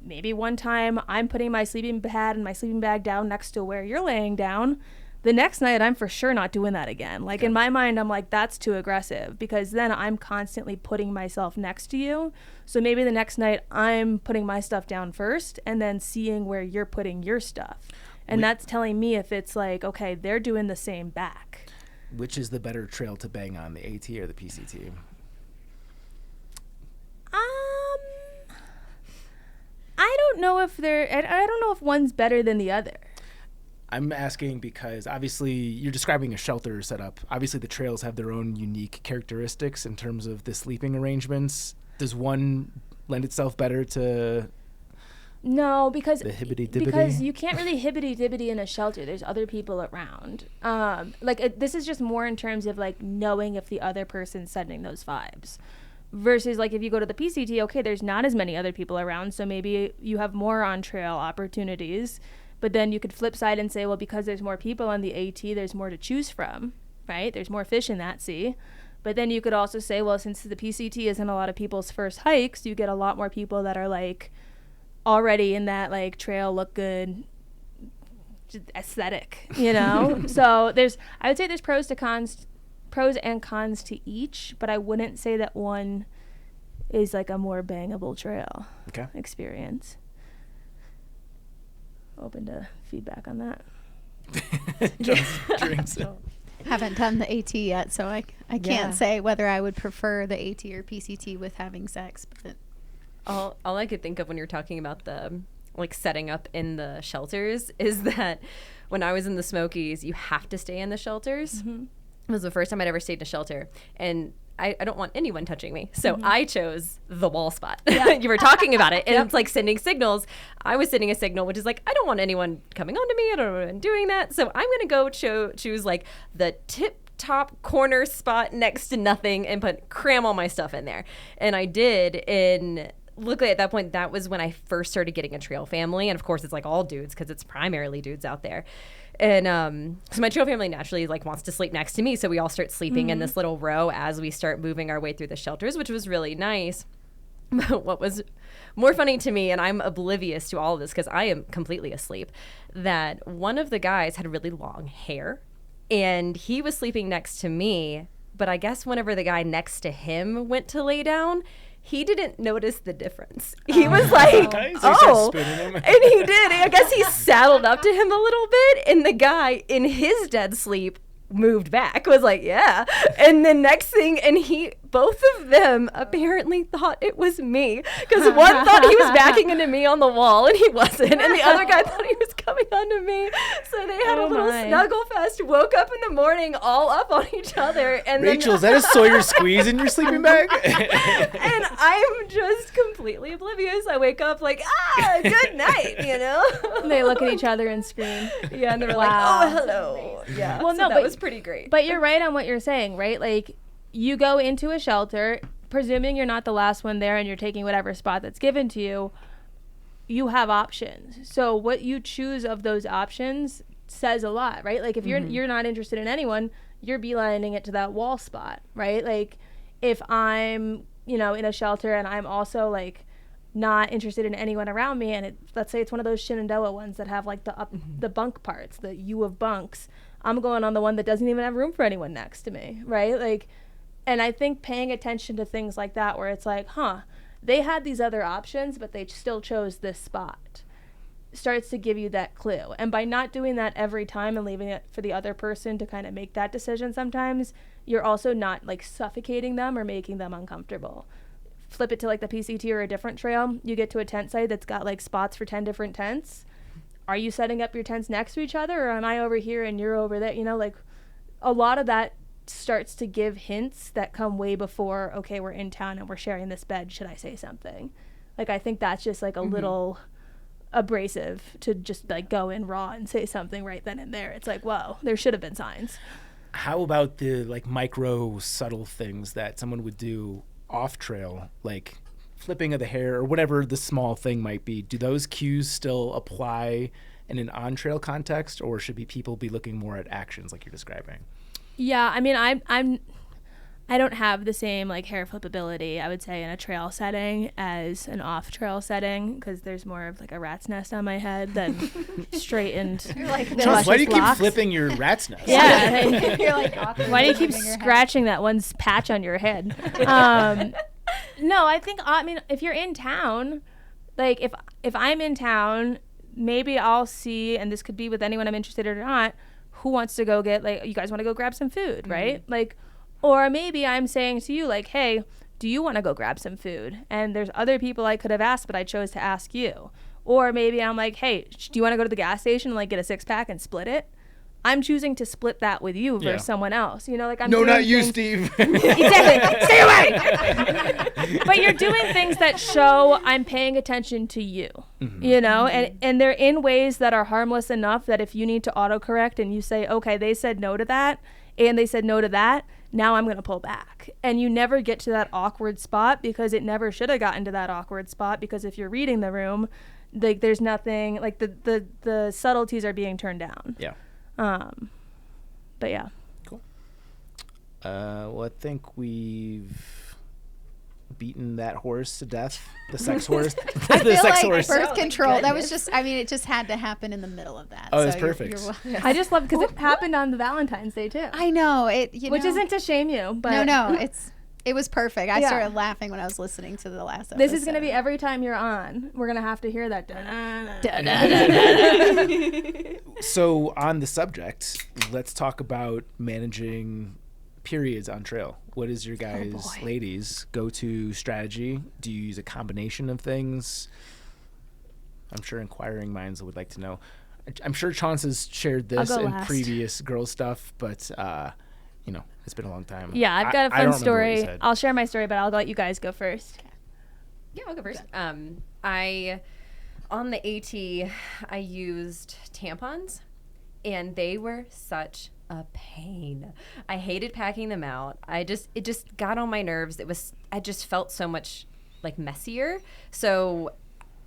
maybe one time I'm putting my sleeping pad and my sleeping bag down next to where you're laying down. the next night I'm for sure not doing that again. Like in my mind, I'm like, that's too aggressive, because then I'm constantly putting myself next to you. So maybe the next night I'm putting my stuff down first and then seeing where you're putting your stuff. And that's telling me if it's like, okay, they're doing the same back. Which is the better trail to bang on, the AT or the PCT? I don't know if I don't know if one's better than the other. I'm asking because obviously you're describing a shelter setup. Obviously the trails have their own unique characteristics in terms of the sleeping arrangements. Does one lend itself better to No, because the hibbity-dibbity? Because you can't really hibbity-dibbity in a shelter. There's other people around. This is just more in terms of like knowing if the other person's sending those vibes. Versus like if you go to the PCT, okay, there's not as many other people around, so maybe you have more on-trail opportunities. But then you could flip side and say, well, because there's more people on the AT, there's more to choose from, right? There's more fish in that sea. But then you could also say, well, since the PCT isn't a lot of people's first hikes, you get a lot more people that are like already in that like trail look good aesthetic, you know? So I would say there's pros and cons to each, but I wouldn't say that one is like a more bangable trail experience. Open to feedback on that. Drinks. Haven't done the AT yet, so I can't say whether I would prefer the AT or PCT with having sex. But all I could think of when you're talking about the like setting up in the shelters is that when I was in the Smokies, you have to stay in the shelters. Mm-hmm. It was the first time I'd ever stayed in a shelter, and I don't want anyone touching me. So I chose the wall spot. Yeah. You were talking about it, and it's like sending signals. I was sending a signal, which is like, I don't want anyone coming onto me. I don't want anyone doing that. So I'm going to go choose like the tip-top corner spot next to nothing and cram all my stuff in there. And I did. And luckily at that point, that was when I first started getting a trail family. And of course, it's like all dudes because it's primarily dudes out there. And so my trail family naturally like wants to sleep next to me. So we all start sleeping in this little row as we start moving our way through the shelters, which was really nice. But what was more funny to me, and I'm oblivious to all of this because I am completely asleep, that one of the guys had really long hair and he was sleeping next to me. But I guess whenever the guy next to him went to lay down, he didn't notice the difference. He was like, oh. And he did. I guess he saddled up to him a little bit. And the guy in his dead sleep moved back, was like, yeah. And the next thing, both of them apparently thought it was me. Because one thought he was backing into me on the wall and he wasn't. And the other guy thought he was coming onto me. So they had a little snuggle fest, woke up in the morning all up on each other. And Rachel, is that a Sawyer squeeze in your sleeping bag? And I'm just completely oblivious. I wake up like, good night, you know? And they look at each other and scream. Yeah, and they're like, oh, hello. Yeah, well, so that was pretty great. But you're right on what you're saying, right? Like, you go into a shelter, presuming you're not the last one there and you're taking whatever spot that's given to you, you have options. So what you choose of those options says a lot, right? Like if you're not interested in anyone, you're beelining it to that wall spot, right? Like if I'm, in a shelter and I'm also like not interested in anyone around me, and let's say it's one of those Shenandoah ones that have like the bunk parts, the U of bunks, I'm going on the one that doesn't even have room for anyone next to me, right? Like, and I think paying attention to things like that where it's like, they had these other options, but they still chose this spot, starts to give you that clue. And by not doing that every time and leaving it for the other person to kind of make that decision sometimes, you're also not like suffocating them or making them uncomfortable. Flip it to like the PCT or a different trail. You get to a tent site that's got like spots for 10 different tents. Are you setting up your tents next to each other, or am I over here and you're over there? Like a lot of that starts to give hints that come way before, okay, we're in town and we're sharing this bed. Should I say something? Like, I think that's just like a little abrasive to just like go in raw and say something right then and there. It's like, whoa, there should have been signs. How about the like micro subtle things that someone would do off trail, like flipping of the hair or whatever the small thing might be? Do those cues still apply in an on-trail context, or should people be looking more at actions like you're describing? Yeah, I mean, I don't have the same like hair flippability, I would say, in a trail setting as an off trail setting, because there's more of like a rat's nest on my head than straightened. You're like, Chaunce, why do you keep locks. flipping your rat's nest? Yeah. you're like awkward Why do you keep moving your head. scratching that one patch on your head? No, I mean, if you're in town, like if I'm in town, maybe I'll see, and this could be with anyone I'm interested in or not, who wants to go get, like, you guys want to go grab some food, right? Like, or maybe I'm saying to you, like, hey, do you want to go grab some food? And there's other people I could have asked, but I chose to ask you. Or maybe I'm like, hey, do you want to go to the gas station and like get a 6-pack and split it? I'm choosing to split that with you versus someone else. You know, like I'm No, doing not you, things- Steve. Exactly. Stay away. But you're doing things that show I'm paying attention to you. You know, and they're in ways that are harmless enough that if you need to autocorrect and you say, okay, they said no to that and they said no to that, now I'm going to pull back. And you never get to that awkward spot, because it never should have gotten to that awkward spot, because if you're reading the room, like there's nothing, like the subtleties are being turned down. Yeah. But yeah. Cool. Well, I think we've beaten that horse to death. The sex horse. I The feel sex like horse. birth Oh, control. That was goodness. just. I mean, it just had to happen in the middle of that. Oh, that's you're- perfect. you're I just love, because it happened on the Valentine's Day too. I know it. Which isn't to shame you, but No. It was perfect. I Yeah. started laughing when I was listening to the last episode. this is going to be every time you're on. We're going to have to hear that. So on the subject, let's talk about managing periods on trail. What is your guys, ladies, go-to strategy? Do you use a combination of things? I'm sure inquiring minds would like to know. I'm sure Chaunce has shared this I'll go in last. previous girl stuff, but you know, it's been a long time. Yeah, I've got a I don't fun remember what you story. said. I'll share my story, but I'll let you guys go first. Yeah, I'll go first. On the AT, I used tampons, and they were such a pain. I hated packing them out. It just got on my nerves. I just felt so much like messier. So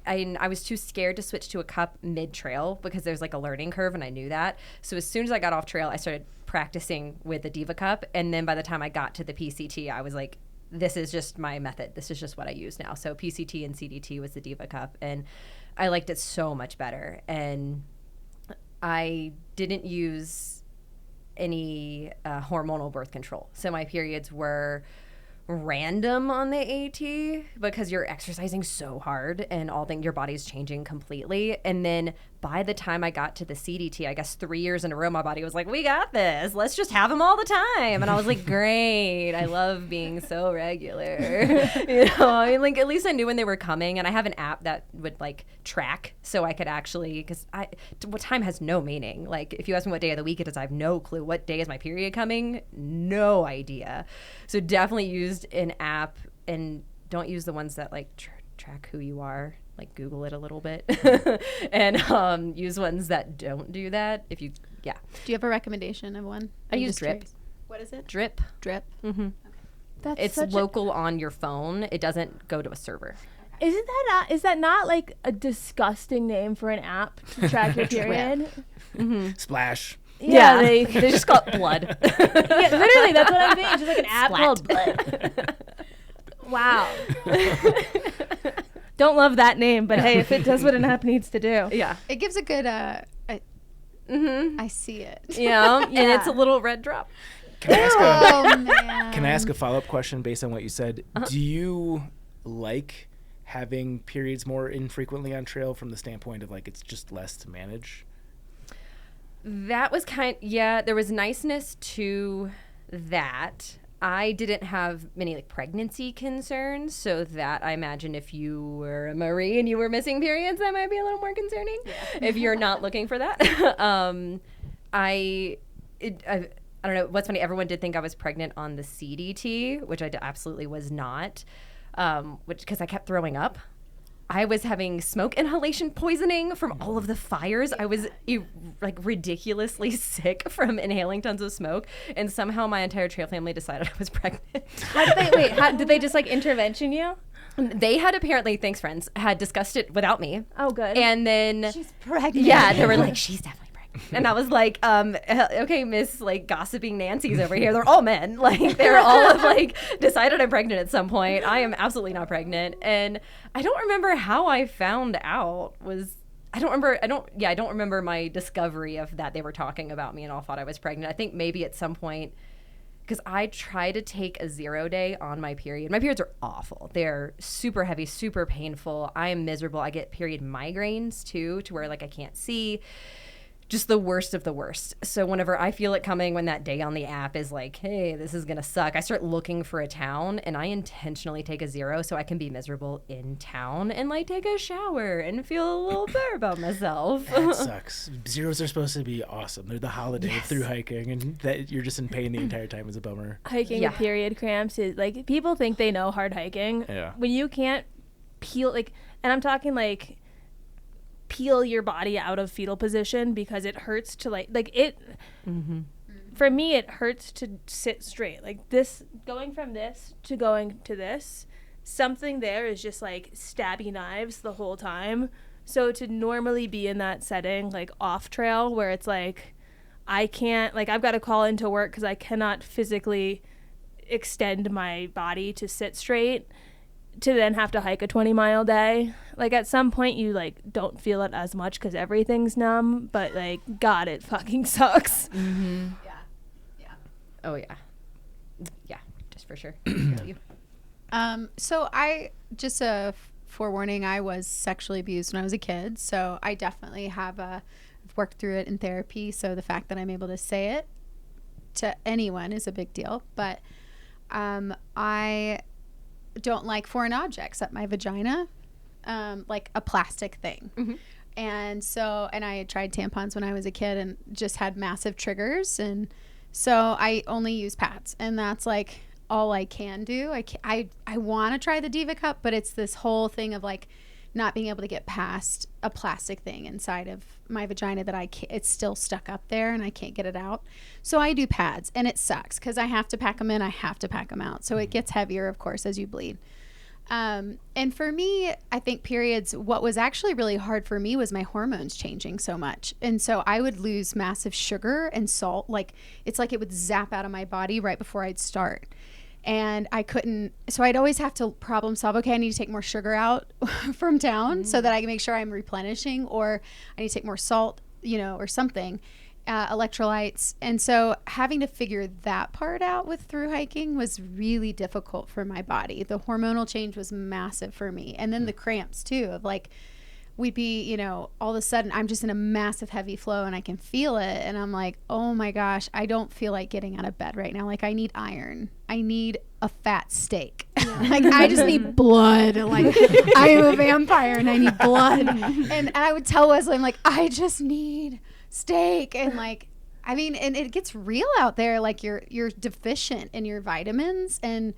I was too scared to switch to a cup mid-trail, because there's like a learning curve, and I knew that. So as soon as I got off trail, I started practicing with the Diva cup, and then by the time I got to the PCT, I was like, this is just my method. This is just what I use now. So PCT and CDT was the Diva cup, and I liked it so much better. And I didn't use any hormonal birth control. So my periods were random on the AT, because you're exercising so hard and your body's changing completely. And then by the time I got to the CDT, I guess 3 years in a row, my body was like, we got this. Let's just have them all the time. And I was like, great. I love being so regular. You know, I mean, like, at least I knew when they were coming. And I have an app that would like track, so I could actually, because what time has no meaning. Like, if you ask me what day of the week it is, I have no clue. What day is my period coming? No idea. So definitely used an app, and don't use the ones that like track who you are. Like, Google it a little bit. And use ones that don't do that. Do you have a recommendation of one? I I'm use just Drip. curious. What is it? Drip. Drip. Mm-hmm. That's It's such local on your phone. It doesn't go to a server. is that not like a disgusting name for an app to track your period? Splash. Yeah, they just call it blood. yeah, literally, that's what I'm saying. Just like an app Splat. called Blood. Wow. Don't love that name, but hey, if it does what an app needs to do. Yeah. It gives a good. Mm-hmm. I see it. Yeah. And Yeah. it's a little red drop. Can I ask Oh man. Can I ask a follow-up question based on what you said? Do you like having periods more infrequently on trail from the standpoint of like it's just less to manage? That was there was niceness to that. I didn't have many like pregnancy concerns, so that I imagine if you were a Marie and you were missing periods, that might be a little more concerning. If you're not looking for that. I don't know. What's funny, everyone did think I was pregnant on the CDT, which I absolutely was not, because I kept throwing up. I was having smoke inhalation poisoning from all of the fires. I was like ridiculously sick from inhaling tons of smoke, and somehow my entire trail family decided I was pregnant. Did they just like intervention you? They had apparently, thanks friends, had discussed it without me. Oh, good. And then She's pregnant. yeah, they were like, she's definitely pregnant. And I was like, okay, Miss like gossiping Nancy's over here. They're all men. Like they're all like decided I'm pregnant at some point. I am absolutely not pregnant. And I don't remember how I found out I don't remember my discovery of that they were talking about me and all thought I was pregnant. I think maybe at some point, because I try to take a 0 day on my period. My periods are awful. They're super heavy, super painful. I am miserable. I get period migraines too, to where like I can't see. Just the worst of the worst. So whenever I feel it coming, when that day on the app is like, hey, this is going to suck, I start looking for a town, and I intentionally take a 0 so I can be miserable in town and like take a shower and feel a little better about myself. That sucks. 0s are supposed to be awesome. They're the holiday of through hiking, and that you're just in pain the entire time is a bummer. Hiking with period cramps is like, people think they know hard hiking. Yeah. When you can't peel, like, and I'm talking like, peel your body out of fetal position because it hurts to like it for me it hurts to sit straight, like this, going from this to going to this, something there is just like stabby knives the whole time. So to normally be in that setting, like off trail, where it's like I can't, like I've got to call into work because I cannot physically extend my body to sit straight, to then have to hike a 20-mile day. Like at some point you like don't feel it as much because everything's numb, but like God, it fucking sucks. Yeah. Oh yeah, just for sure. So I just a forewarning, I was sexually abused when I was a kid, so I definitely have worked through it in therapy, so the fact that I'm able to say it to anyone is a big deal. But I don't like foreign objects up my vagina, like a plastic thing. And I had tried tampons when I was a kid and just had massive triggers, and so I only use pads, and that's like all I can do. I want to try the Diva Cup, but it's this whole thing of like not being able to get past a plastic thing inside of my vagina that it's still stuck up there and I can't get it out. So I do pads, and it sucks because I have to pack them in, I have to pack them out. So it gets heavier, of course, as you bleed. And for me, I think periods, what was actually really hard for me was my hormones changing so much. And so I would lose massive sugar and salt. Like it's like it would zap out of my body right before I'd start. And I couldn't, so I'd always have to problem solve. Okay, I need to take more sugar out from town so that I can make sure I'm replenishing, or I need to take more salt, or something, electrolytes. And so having to figure that part out with through hiking was really difficult for my body. The hormonal change was massive for me. And then the cramps too, of like, we'd be, all of a sudden I'm just in a massive heavy flow and I can feel it. And I'm like, oh my gosh, I don't feel like getting out of bed right now. Like I need iron. I need a fat steak. Like I just need blood. Like I am a vampire and I need blood. And I would tell Wesley, I'm like, I just need steak. And like, I mean, and it gets real out there. Like you're deficient in your vitamins, and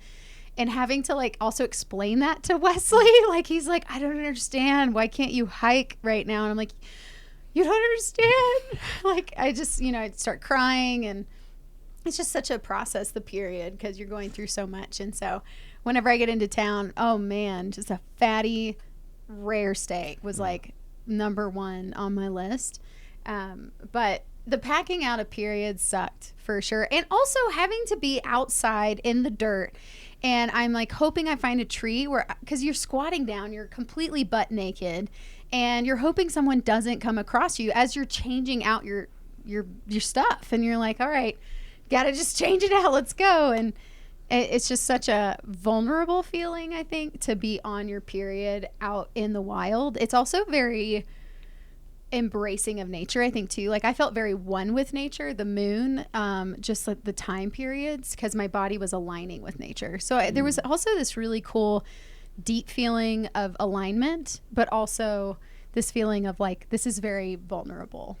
having to like also explain that to Wesley, like he's like, I don't understand, why can't you hike right now? And I'm like, you don't understand. Like I just, I'd start crying, and it's just such a process, the period, because you're going through so much. And so whenever I get into town, oh man, just a fatty rare steak was like number one on my list. But the packing out of periods sucked for sure. And also having to be outside in the dirt. And I'm like hoping I find a tree because you're squatting down, you're completely butt naked, and you're hoping someone doesn't come across you as you're changing out your stuff. And you're like, all right, gotta just change it out, let's go. And it's just such a vulnerable feeling, I think, to be on your period out in the wild. It's also very embracing of nature, I think, too. Like I felt very one with nature, the moon, just like the time periods, because my body was aligning with nature. So there was also this really cool deep feeling of alignment, but also this feeling of like, this is very vulnerable.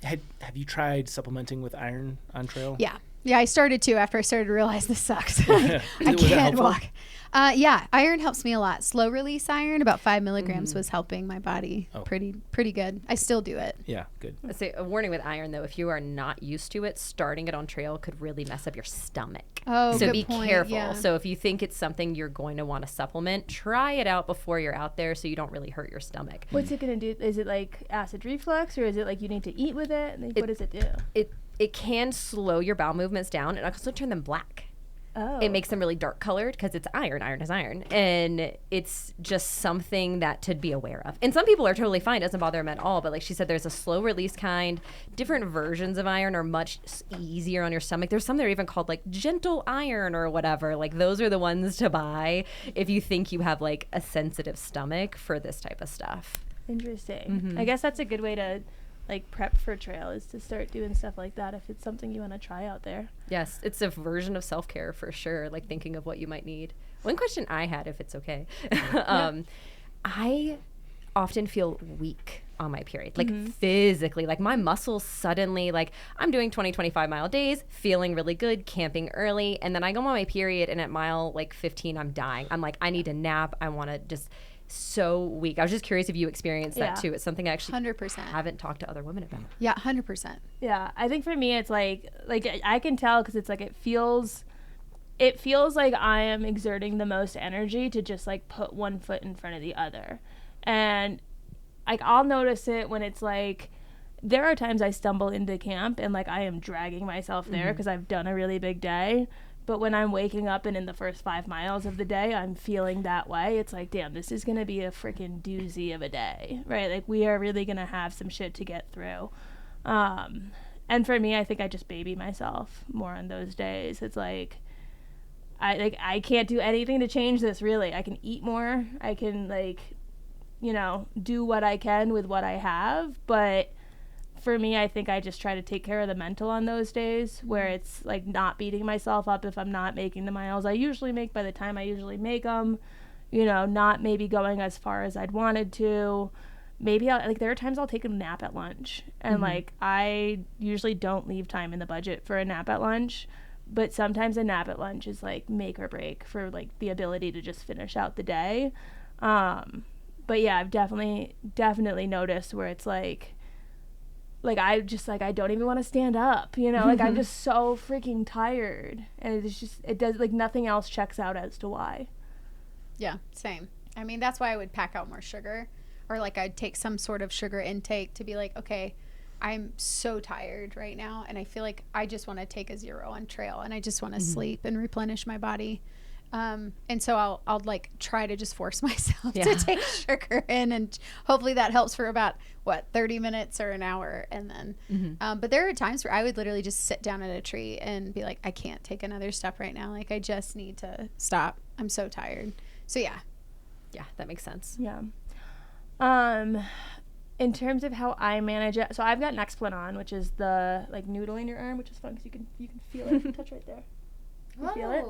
Have you tried supplementing with iron on trail? Yeah, I started to after I started to realize this sucks. I Was it can't helpful? walk. Yeah, iron helps me a lot. Slow release iron, about 5 milligrams was helping my body pretty good. I still do it. Yeah, good. I'd say a warning with iron, though, if you are not used to it, starting it on trail could really mess up your stomach. Oh, so good be point. careful. Yeah. So if you think it's something you're going to want to supplement, try it out before you're out there so you don't really hurt your stomach. What's it going to do? Is it like acid reflux, or is it like you need to eat with it? Like, what does it do? It can slow your bowel movements down and also turn them black. Oh. It makes them really dark colored because it's iron. Iron is iron. And it's just something that to be aware of. And some people are totally fine. It doesn't bother them at all. But like she said, there's a slow release kind. Different versions of iron are much easier on your stomach. There's some that are even called like gentle iron or whatever. Like those are the ones to buy if you think you have like a sensitive stomach for this type of stuff. Interesting. I guess that's a good way to like prep for trail, is to start doing stuff like that if it's something you want to try out there. Yes, it's a version of self-care for sure, like thinking of what you might need. One question I had, if it's okay, I often feel weak on my period, like physically, like my muscles suddenly, like I'm doing 25 mile days, feeling really good, camping early, and then I go on my period and at mile like 15 I'm dying. I'm like, I need a nap. I want to just so weak. I was just curious if you experienced that too. It's something I actually 100%. haven't talked to other women about. Yeah, 100%. Yeah, I think for me it's like I can tell because it's like it feels like I am exerting the most energy to just like put one foot in front of the other. And like I'll notice it when it's like there are times I stumble into camp and like I am dragging myself there because I've done a really big day. But when I'm waking up and in the first 5 miles of the day, I'm feeling that way. It's like, damn, this is going to be a freaking doozy of a day, right? Like, we are really going to have some shit to get through. And for me, I think I just baby myself more on those days. It's like, I can't do anything to change this, really. I can eat more. I can, like, do what I can with what I have. But for me, I think I just try to take care of the mental on those days where it's like not beating myself up if I'm not making the miles I usually make by the time I usually make them, not maybe going as far as I'd wanted to. Maybe there are times I'll take a nap at lunch, and like I usually don't leave time in the budget for a nap at lunch, but sometimes a nap at lunch is like make or break for like the ability to just finish out the day. But yeah, I've definitely noticed where it's like I just like I don't even want to stand up, like I'm just so freaking tired, and it's just it does like nothing else checks out as to why. Yeah, same. I mean, that's why I would pack out more sugar, or like I'd take some sort of sugar intake to be like, okay, I'm so tired right now and I feel like I just want to take a 0 on trail and I just want to sleep and replenish my body. And so I'll like try to just force myself to take sugar in, and hopefully that helps for about 30 minutes or an hour. And then, but there are times where I would literally just sit down at a tree and be like, I can't take another step right now. Like I just need to stop. I'm so tired. So yeah, that makes sense. Yeah. In terms of how I manage it, so I've got Nexplanon on, which is the like noodle in your arm, which is fun because you can feel it. Touch right there. You feel it?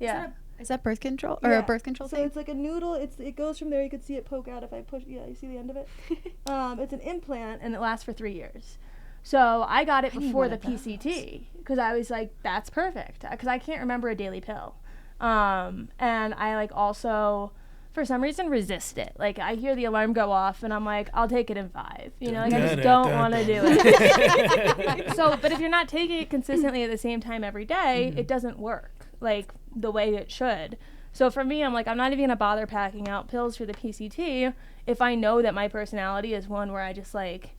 Yeah. Is that birth control or a birth control thing? So it's like a noodle. It goes from there. You can see it poke out if I push. Yeah, you see the end of it. It's an implant and it lasts for 3 years. So I got it before the PCT because I was like, that's perfect because I can't remember a daily pill. And I like also for some reason resist it. Like I hear the alarm go off and I'm like, I'll take it in 5. I just don't want to do it. So, but if you're not taking it consistently at the same time every day, it doesn't work like the way it should. So for me, I'm like, I'm not even gonna bother packing out pills for the PCT if I know that my personality is one where I just like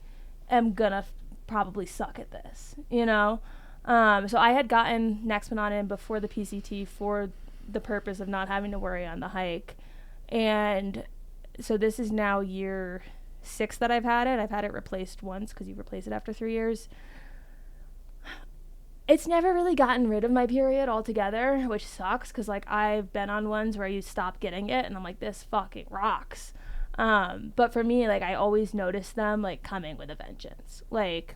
am gonna probably suck at this, So I had gotten Nexplanon in before the PCT for the purpose of not having to worry on the hike. And so this is now year 6 that I've had it. I've had it replaced once because you replace it after 3 years. It's never really gotten rid of my period altogether, which sucks because like I've been on ones where you stop getting it and I'm like, this fucking rocks. But for me, like I always notice them like coming with a vengeance. Like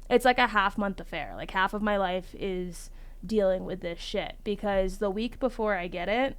it's like a half-month affair. Like half of my life is dealing with this shit because the week before I get it,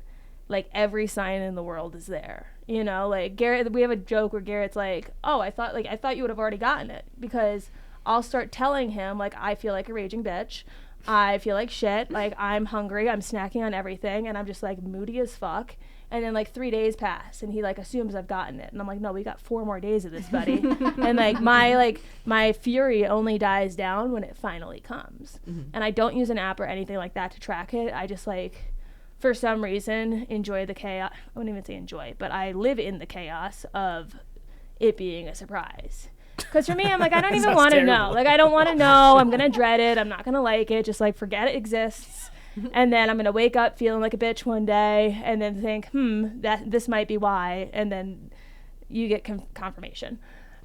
like every sign in the world is there. Like Garrett, we have a joke where Garrett's like, oh, I thought you would have already gotten it, because I'll start telling him like I feel like a raging bitch, I feel like shit. Like, I'm hungry. I'm snacking on everything. And I'm just, like, moody as fuck. And then, like, 3 days pass. And he, like, assumes I've gotten it. And I'm like, no, we got 4 more days of this, buddy. And, like, my fury only dies down when it finally comes. And I don't use an app or anything like that to track it. I just, like, for some reason, enjoy the chaos. I wouldn't even say enjoy, but I live in the chaos of it being a surprise. Because for me, I'm like, I don't even want to know. Like, I don't want to know. I'm going to dread it. I'm not going to like it. Just, like, forget it exists. And then I'm going to wake up feeling like a bitch one day and then think, that this might be why. And then you get confirmation.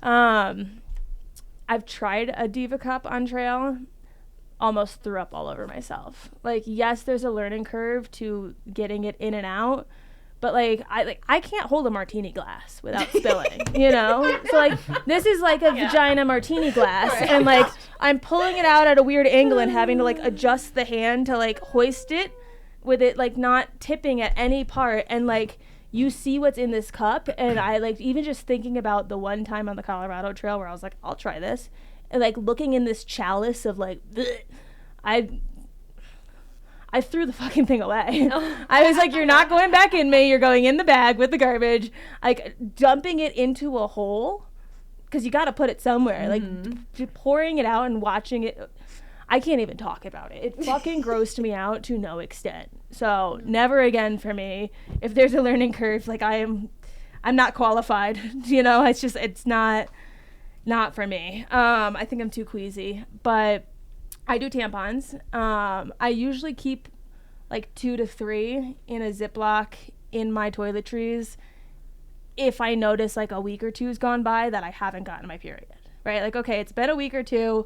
I've tried a Diva Cup on trail. Almost threw up all over myself. Like, yes, there's a learning curve to getting it in and out. But, like, I can't hold a martini glass without spilling, you know? So, like, this is like a vagina martini glass. Right. And, like, I'm pulling it out at a weird angle and having to, like, adjust the hand to, like, hoist it with it, like, not tipping at any part. And, like, you see what's in this cup. And I, like, even just thinking about the one time on the Colorado Trail where I was like, I'll try this. And, like, looking in this chalice of, like, bleh, I threw the fucking thing away. I was like, you're not going back in me. You're going in the bag with the garbage. Like, dumping it into a hole, because you got to put it somewhere. Like, pouring it out and watching it. I can't even talk about it. It fucking grossed me out to no extent. So, never again for me. If there's a learning curve, like, I'm not qualified. You know, it's not for me. I think I'm too queasy. But I do tampons. I usually keep like 2 to 3 in a Ziploc in my toiletries if I notice like a week or two's gone by that I haven't gotten my period, right? Like, okay, it's been a week or two.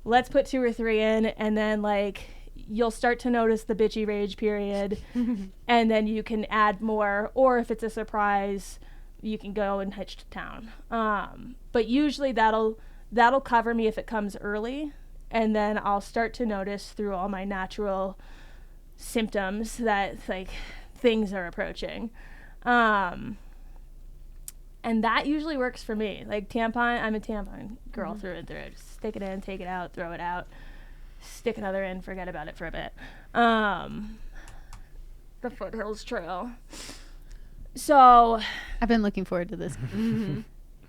Let's put 2 or 3 in, and then like you'll start to notice the bitchy rage period, and then you can add more. Or if it's a surprise, you can go and hitch to town. But usually that'll cover me if it comes early. And then I'll start to notice through all my natural symptoms that like things are approaching. And that usually works for me. Like tampon, I'm a tampon girl through and through. Just stick it in, take it out, throw it out, stick another in, forget about it for a bit. The Foothills Trail. So I've been looking forward to this.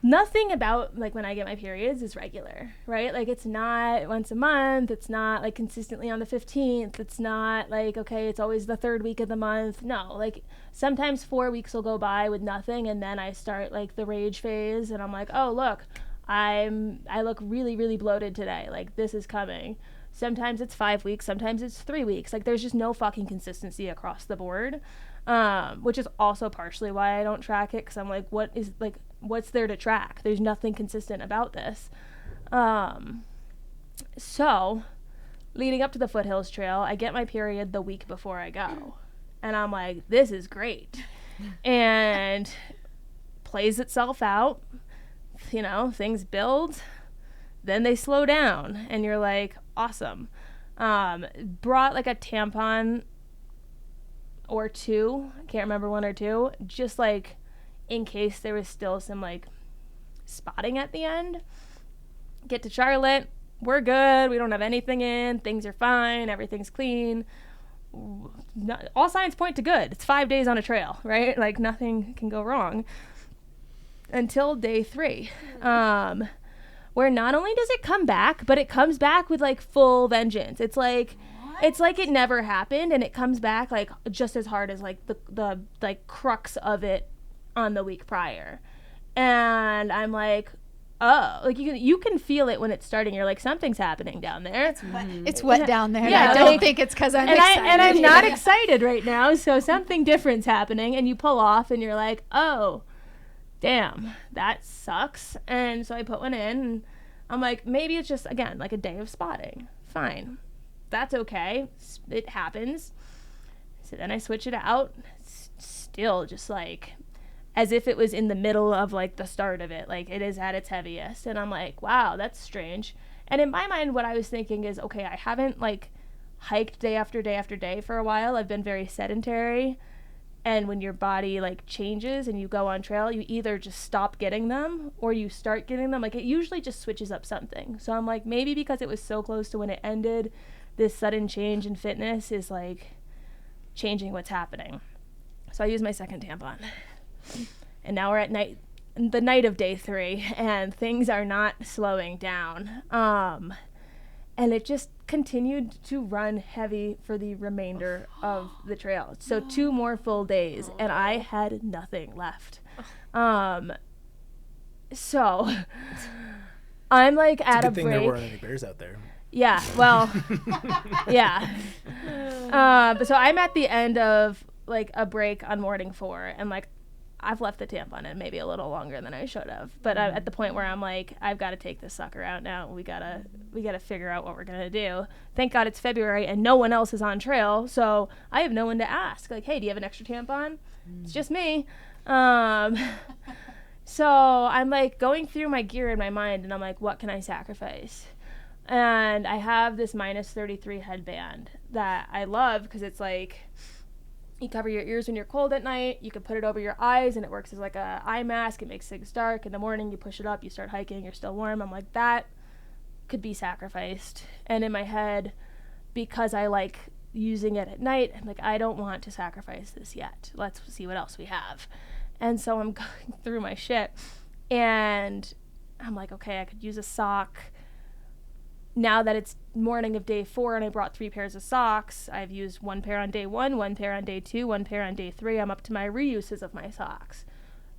Nothing about like when I get my periods is regular, right? Like it's not once a month. It's not like consistently on the 15th. It's not like, okay, it's always the 3rd week of the month. No, like sometimes 4 weeks will go by with nothing. And then I start like the rage phase and I'm like, oh, look, I look really, really bloated today. Like this is coming. Sometimes it's 5 weeks. Sometimes it's 3 weeks. Like there's just no fucking consistency across the board. Which is also partially why I don't track it. Cause I'm like, what's there to track? There's nothing consistent about this. So leading up to the Foothills Trail, I get my period the week before I go. And I'm like, this is great. And plays itself out. You know, things build, then they slow down. And you're like, awesome. Brought like a tampon or 2. I can't remember 1 or 2. Just like in case there was still some like spotting at the end. Get to Charlotte, we're good, we don't have anything in, things are fine, everything's clean. All signs point to good. It's 5 days on a trail, right? Like nothing can go wrong until day 3, where not only does it come back, but it comes back with like full vengeance. It's like it never happened, and it comes back like just as hard as like the like crux of it on the week prior. And I'm like, oh, like you can feel it when it's starting. You're like, something's happening down there. It's wet down there. Yeah, I don't think it's because I'm excited. And I'm not excited right now, so something different's happening. And you pull off, and you're like, oh, damn, that sucks. And so I put one in, and I'm like, maybe it's just, again, like a day of spotting. Fine. That's okay. It happens. So then I switch it out. It's still just like as if it was in the middle of like the start of it. Like it is at its heaviest. And I'm like, wow, that's strange. And in my mind, what I was thinking is, okay, I haven't like hiked day after day after day for a while. I've been very sedentary. And when your body like changes and you go on trail, you either just stop getting them or you start getting them. Like it usually just switches up something. So I'm like, maybe because it was so close to when it ended, this sudden change in fitness is like changing what's happening. So I use my second tampon. And now we're at the night of day 3, and things are not slowing down. And it just continued to run heavy for the remainder of the trail. So 2 more full days, and I had nothing left. So I'm like at a break. It's a good thing there weren't any bears out there. Yeah, well, yeah. But so I'm at the end of like a break on morning 4, and like I've left the tampon in maybe a little longer than I should have. But I'm at the point where I'm like, I've got to take this sucker out now. We gotta figure out what we're gonna do. Thank God it's February and no one else is on trail, so I have no one to ask. Like, hey, do you have an extra tampon? It's just me. So I'm like going through my gear in my mind, and I'm like, what can I sacrifice? And I have this -33 headband that I love because it's like, you cover your ears when you're cold at night. You can put it over your eyes, and it works as like a eye mask. It makes things dark. In the morning, you push it up, you start hiking, you're still warm. I'm like, that could be sacrificed. And in my head, because I like using it at night, I'm like, I don't want to sacrifice this yet. Let's see what else we have. And so I'm going through my shit, and I'm like, okay, I could use a sock. Now that it's morning of day 4 and I brought 3 pairs of socks, I've used 1 pair on day 1, 1 pair on day 2, 1 pair on day 3. I'm up to my reuses of my socks.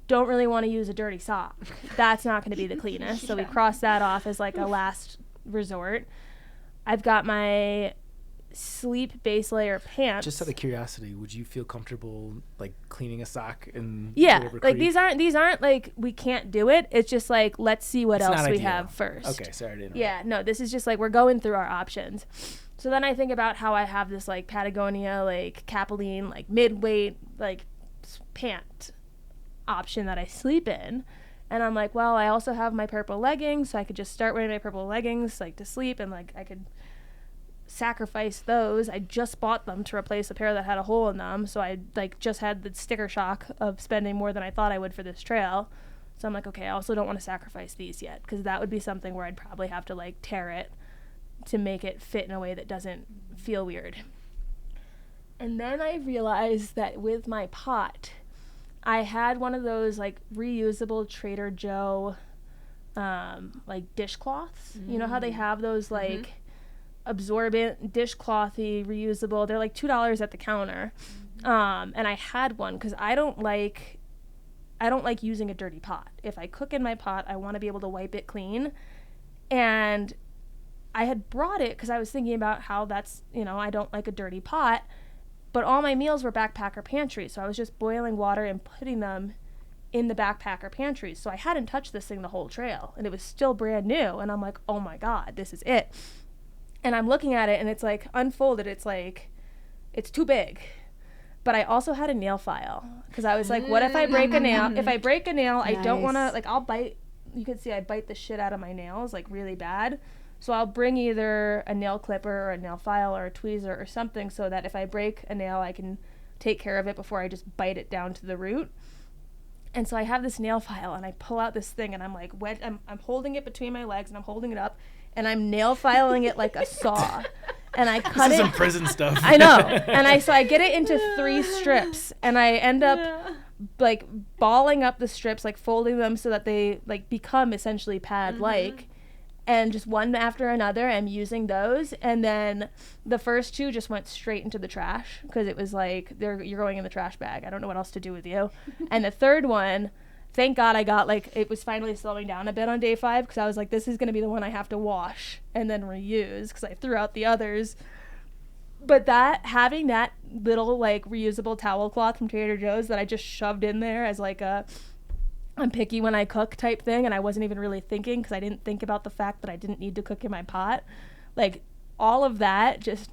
Don't really want to use a dirty sock. That's not going to be the cleanest. So we cross that off as like a last resort. I've got my sleep base layer pants. Just out of curiosity, would you feel comfortable like cleaning a sock in like these aren't like we can't do it. It's just like, let's see what else we have first. Okay, sorry, I didn't know. Yeah, no, this is just like we're going through our options. So then I think about how I have this like Patagonia like Capeline like mid-weight like pant option that I sleep in, and I'm like, well, I also have my purple leggings, so I could just start wearing my purple leggings like to sleep, and like I could sacrifice those. I just bought them to replace a pair that had a hole in them, so I like just had the sticker shock of spending more than I thought I would for this trail. So I'm like, okay, I also don't want to sacrifice these yet, because that would be something where I'd probably have to like tear it to make it fit in a way that doesn't feel weird. And then I realized that with my pot, I had one of those like reusable Trader Joe like dishcloths. You know how they have those like absorbent dishclothy reusable, they're like $2 at the counter, and I had one because I don't like using a dirty pot. If I cook in my pot, I want to be able to wipe it clean, and I had brought it because I was thinking about how that's, you know, I don't like a dirty pot, but all my meals were backpacker pantry, so I was just boiling water and putting them in the backpacker pantry. So I hadn't touched this thing the whole trail, and it was still brand new, and I'm like, oh my God, this is it. And I'm looking at it, and it's like unfolded. It's like, it's too big. But I also had a nail file because I was like, what if I break a nail? If I break a nail, I don't want to, like, I'll bite. You can see I bite the shit out of my nails, like really bad. So I'll bring either a nail clipper or a nail file or a tweezer or something so that if I break a nail, I can take care of it before I just bite it down to the root. And so I have this nail file, and I pull out this thing, and I'm like, I'm holding it between my legs, and I'm holding it up, and I'm nail filing it like a saw, and I cut it. This is some prison stuff. I know, and I get it into 3 strips, and I end up like balling up the strips, like folding them so that they like become essentially pad-like, and just one after another, I'm using those, and then the first 2 just went straight into the trash because it was like you're going in the trash bag. I don't know what else to do with you, and the third one. Thank God I got, like, it was finally slowing down a bit on day 5 because I was like, this is going to be the one I have to wash and then reuse because I threw out the others. But having that little, like, reusable towel cloth from Trader Joe's that I just shoved in there as, like, I'm picky when I cook type thing, and I wasn't even really thinking because I didn't think about the fact that I didn't need to cook in my pot. Like, all of that just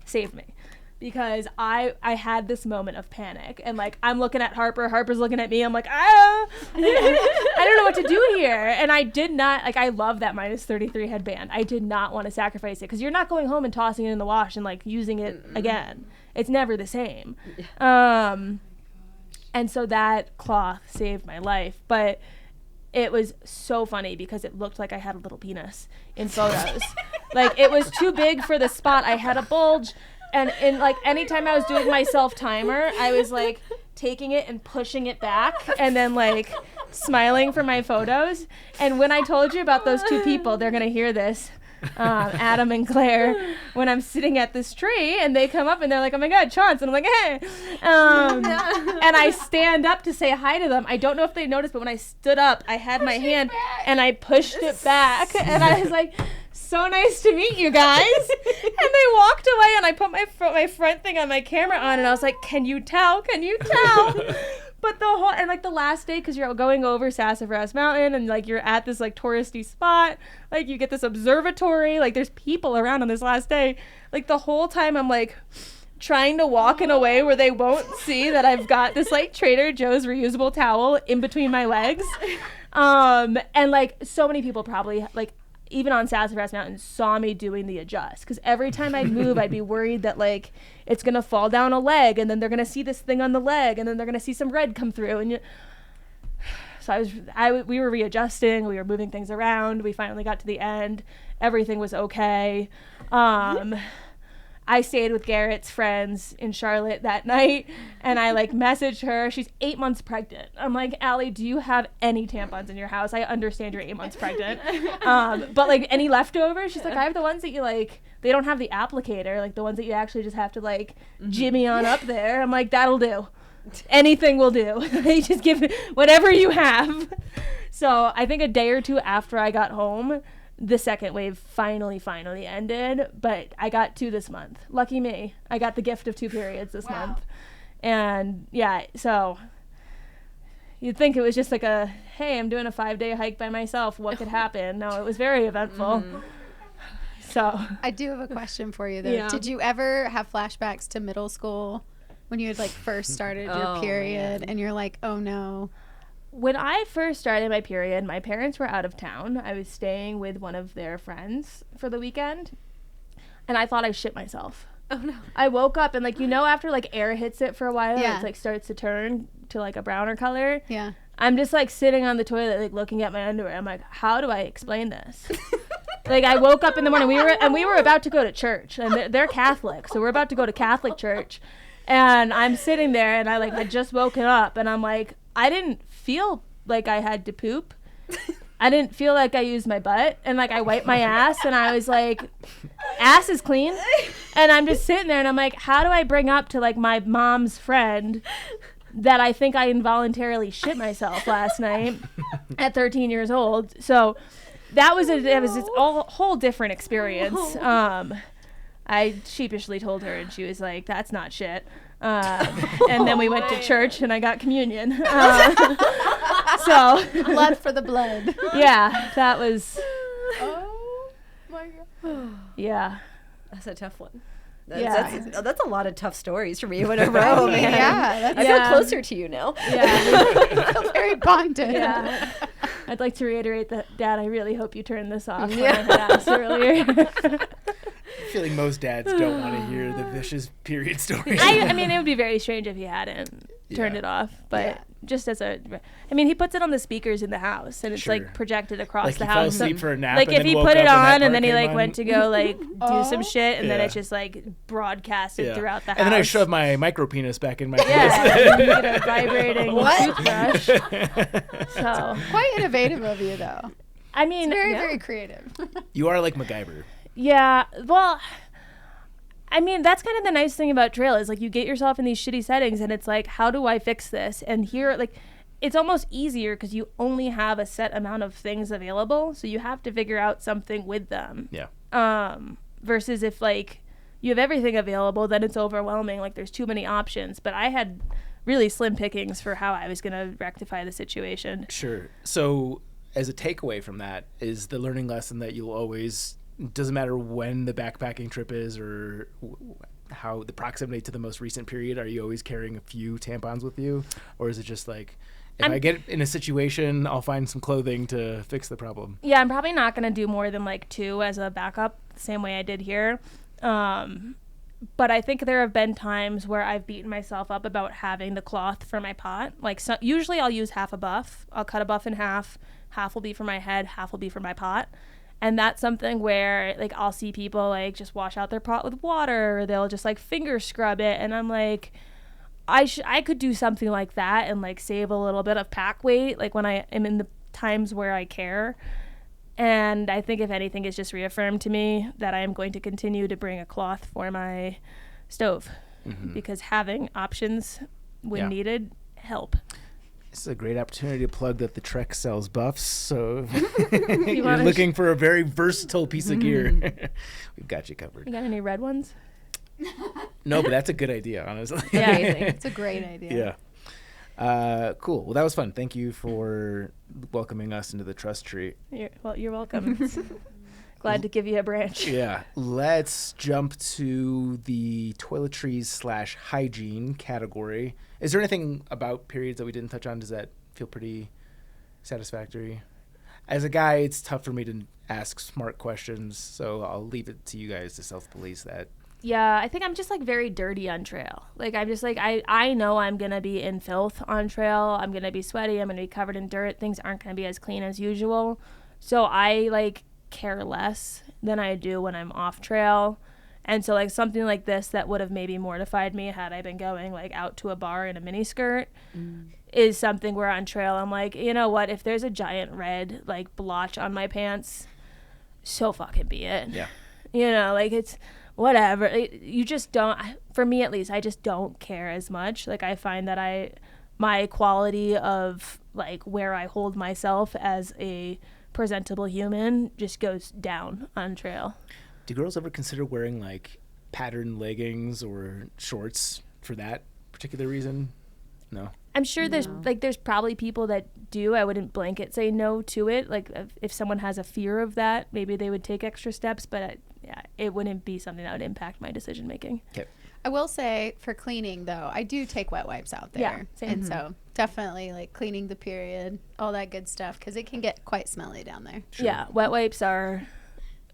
saved me. Because I had this moment of panic, and like I'm looking at Harper's looking at me, I'm like, I don't know what to do here. And I did not, like, I love that -33 headband. I did not want to sacrifice it because you're not going home and tossing it in the wash and like using it again. It's never the same. And so that cloth saved my life, but it was so funny because it looked like I had a little penis in photos. Like, it was too big for the spot. I had a bulge. And in like anytime I was doing my self-timer, I was like taking it and pushing it back and then like smiling for my photos. And when I told you about those two people, they're going to hear this. Adam and Claire, when I'm sitting at this tree and they come up and they're like, oh my God, Chaunce. And I'm like, hey. And I stand up to say hi to them. I don't know if they noticed, but when I stood up, I had my hand and I pushed it back. And I was like, so nice to meet you guys. And they walked away and I put my front thing on my camera on and I was like, can you tell? Can you tell? But the whole, and like the last day, because you're going over Sassafras Mountain and like you're at this like touristy spot, like you get this observatory, like there's people around on this last day. Like the whole time I'm like trying to walk in a way where they won't see that I've got this like Trader Joe's reusable towel in between my legs. And like so many people probably like even on Sassafras Mountain saw me doing the adjust, because every time I'd move I'd be worried that like it's gonna fall down a leg and then they're gonna see this thing on the leg and then they're gonna see some red come through and so we were readjusting, we were moving things around, we finally got to the end, everything was okay. I stayed with Garrett's friends in Charlotte that night and I like messaged her. She's 8 months pregnant. I'm like, Allie, do you have any tampons in your house? I understand you're 8 months pregnant. But like any leftovers? She's like, I have the ones that you like, they don't have the applicator, like the ones that you actually just have to like jimmy on up there. I'm like, that'll do. Anything will do. You just give me whatever you have. So I think a day or two after I got home, the second wave finally ended, but I got 2 this month. Lucky me. I got the gift of 2 periods this month. And yeah, so you'd think it was just like a, hey, I'm doing a 5-day hike by myself. What could happen? No, it was very eventful. So I do have a question for you though. Yeah. Did you ever have flashbacks to middle school when you had like first started your period and you're like, oh no? When I first started my period, my parents were out of town. I was staying with one of their friends for the weekend, and I thought I shit myself. Oh, no. I woke up, and, like, you know, after, like, air hits it for a while, Yeah. it, like, starts to turn to, like, a browner color. Yeah. I'm just, like, sitting on the toilet, like, looking at my underwear. I'm like, how do I explain this? Like, I woke up in the morning. We were about to go to church, and they're Catholic, so we're about to go to Catholic church. And I'm sitting there, and I, like, had just woken up, and I'm like, I didn't feel like I had to poop. I didn't feel like I used my butt, and like I wiped my ass and I was like, ass is clean. And I'm just sitting there and I'm like, how do I bring up to like my mom's friend that I think I involuntarily shit myself last night at 13 years old? So it was its whole different experience. I sheepishly told her and she was like, that's not shit. And then we went to church and I got communion. So Blood for the blood. yeah, that was, Oh my God. Yeah. That's a tough one. Yeah. That's a lot of tough stories for me in a row, man. Yeah, I feel closer to you now. yeah, I feel very bonded. yeah. I'd like to reiterate that, Dad, I really hope you turned this off when I had asked earlier. I feel like most dads don't want to hear the vicious period stories. I mean, it would be very strange if he hadn't turned it off, but just as I mean, he puts it on the speakers in the house, and it's like projected across like the he house. fell asleep for a nap, like and if then he woke put it up and that on, and then part he came like on. went to go like do some shit, and then Yeah. it's just like broadcasted throughout the house. And then I shove my micro penis back in my yeah, penis. and you get a vibrating toothbrush. So Quite innovative of you, though. I mean, Very, very creative. You are like MacGyver. yeah. Well, I mean, that's kind of the nice thing about trail is like you get yourself in these shitty settings and it's like, how do I fix this? And here, like, it's almost easier because you only have a set amount of things available. So you have to figure out something with them. Yeah. Versus if like you have everything available, then it's overwhelming. Like there's too many options. But I had really slim pickings for how I was going to rectify the situation. Sure. So as a takeaway from that is the learning lesson that you'll always, doesn't matter when the backpacking trip is or how the proximity to the most recent period, are you always carrying a few tampons with you? Or is it just like, if I get in a situation, I'll find some clothing to fix the problem? Yeah, I'm probably not going to do more than like 2 as a backup, the same way I did here. But I think there have been times where I've beaten myself up about having the cloth for my pot. Like usually I'll use half a buff. I'll cut a buff in half. Half will be for my head, half will be for my pot. And that's something where like I'll see people like just wash out their pot with water, or they'll just like finger scrub it, and I'm like, I could do something like that and like save a little bit of pack weight like when I am in the times where I care. And I think if anything, it's just reaffirmed to me that I am going to continue to bring a cloth for my stove, because having options when needed help. This is a great opportunity to plug that the Trek sells buffs. So if you're looking for a very versatile piece of gear, we've got you covered. You got any red ones? No, but that's a good idea, honestly. Yeah, It's a great idea. Yeah. Cool. Well, that was fun. Thank you for welcoming us into the trust tree. You're welcome. Glad to give you a branch. Yeah. Let's jump to the toiletries / hygiene category. Is there anything about periods that we didn't touch on? Does that feel pretty satisfactory? As a guy, it's tough for me to ask smart questions, so I'll leave it to you guys to self-police that. Yeah, I think I'm just like very dirty on trail. Like I'm just like, I know I'm going to be in filth on trail. I'm going to be sweaty. I'm going to be covered in dirt. Things aren't going to be as clean as usual. So I like care less than I do when I'm off trail. And so like something like this that would have maybe mortified me had I been going like out to a bar in a mini skirt is something where on trail I'm like, you know what, if there's a giant red like blotch on my pants, so fucking be it. Yeah. You know, like it's whatever. You just don't, for me at least, I just don't care as much. Like I find that my quality of like where I hold myself as a presentable human just goes down on trail. Do girls ever consider wearing like patterned leggings or shorts for that particular reason? No. I'm sure there's probably people that do. I wouldn't blanket say no to it. Like if someone has a fear of that, maybe they would take extra steps, but it wouldn't be something that would impact my decision making. Okay. I will say for cleaning though, I do take wet wipes out there. Yeah, same. And so definitely like cleaning the period, all that good stuff, because it can get quite smelly down there. Sure. Yeah, wet wipes are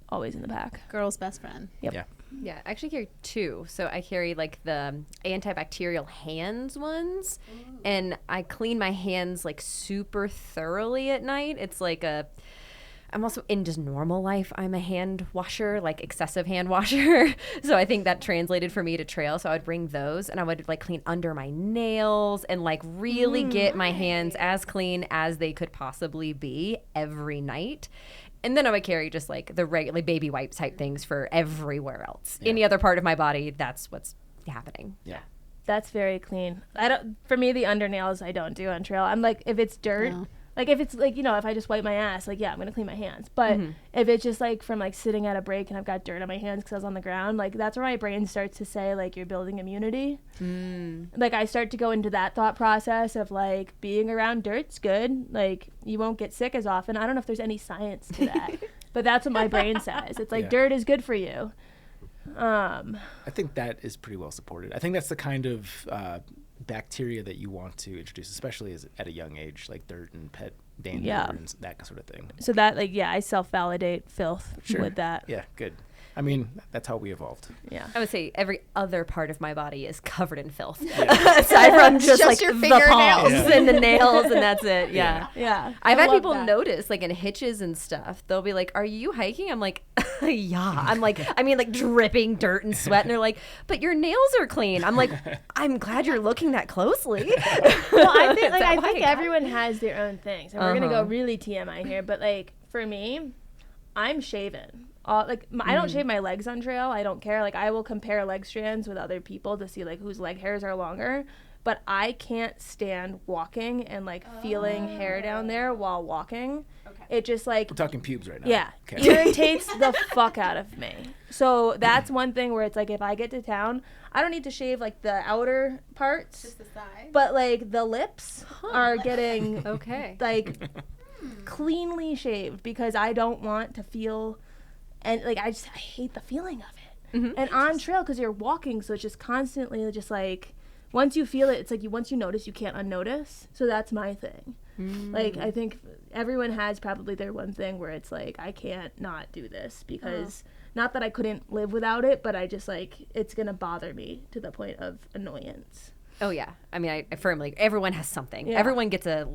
always in the pack. Girl's best friend. Yep. Yeah. Yeah, I actually carry two. So I carry like the antibacterial hands ones, and I clean my hands like super thoroughly at night. It's like I'm also in just normal life, I'm a hand washer, like excessive hand washer. So I think that translated for me to trail. So I would bring those, and I would like clean under my nails and like really get my hands as clean as they could possibly be every night. And then I would carry just like the regular baby wipe type things for everywhere else. Yeah. Any other part of my body, that's what's happening. Yeah. That's very clean. For me, the undernails I don't do on trail. I'm like, if it's dirt, like if it's like, you know, if I just wipe my ass, like, yeah, I'm going to clean my hands. But if it's just like from like sitting at a break and I've got dirt on my hands because I was on the ground, like that's where my brain starts to say like you're building immunity. Like I start to go into that thought process of like being around dirt's good. Like you won't get sick as often. I don't know if there's any science to that, but that's what my brain says. It's like dirt is good for you. I think that is pretty well supported. I think that's the kind of bacteria that you want to introduce, especially at a young age, like dirt and pet dander and that sort of thing. So that like, I self-validate filth with that. Yeah, good. I mean, that's how we evolved. Yeah. I would say every other part of my body is covered in filth. Yeah. Aside from just like your the palms fingernails. and the nails, and that's it. Yeah. Yeah. I've I had love people that. notice, like in hitches and stuff, they'll be like, "Are you hiking?" I'm like, "Yeah." I'm like, I mean, like dripping dirt and sweat, and they're like, "But your nails are clean." I'm like, "I'm glad you're looking that closely." Well, I think everyone has their own things, and we're gonna go really TMI here. But like for me, I'm shaven. I don't shave my legs on trail. I don't care. Like I will compare leg strands with other people to see like whose leg hairs are longer. But I can't stand walking and like feeling hair down there while walking. Okay. It just like We're talking pubes right now. Yeah, Okay. irritates the fuck out of me. So that's one thing where it's like if I get to town, I don't need to shave like the outer parts, Just the side. but like the lips are getting Okay. like cleanly shaved because I don't want to feel, and like I hate the feeling of it. And on trail, because you're walking, so it's just constantly just like once you feel it, it's like once you notice, you can't unnotice. So that's my thing. Like I think everyone has probably their one thing where it's like I can't not do this because not that I couldn't live without it, but I just like it's gonna bother me to the point of annoyance. Oh yeah. I mean, I firmly, everyone has something. Yeah. Everyone gets a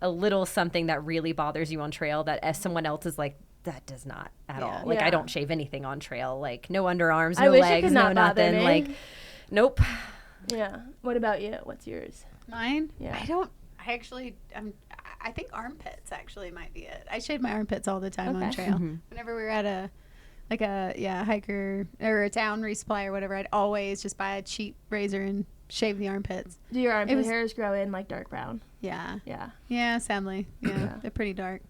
little something that really bothers you on trail that as someone else is like, that does not at Yeah. all. Like, Yeah. I don't shave anything on trail. Like, no underarms, I no wish it legs, could no not bother nothing. me. Like, nope. Yeah. What about you? What's yours? Mine? Yeah. I think armpits actually might be it. I shave my armpits all the time on Okay. trail. Whenever we were at a hiker or a town resupply or whatever, I'd always just buy a cheap razor and shave the armpits. Do your armpit was- hairs grow in like dark brown? Yeah. Yeah. Yeah, sadly. Yeah, they're pretty dark.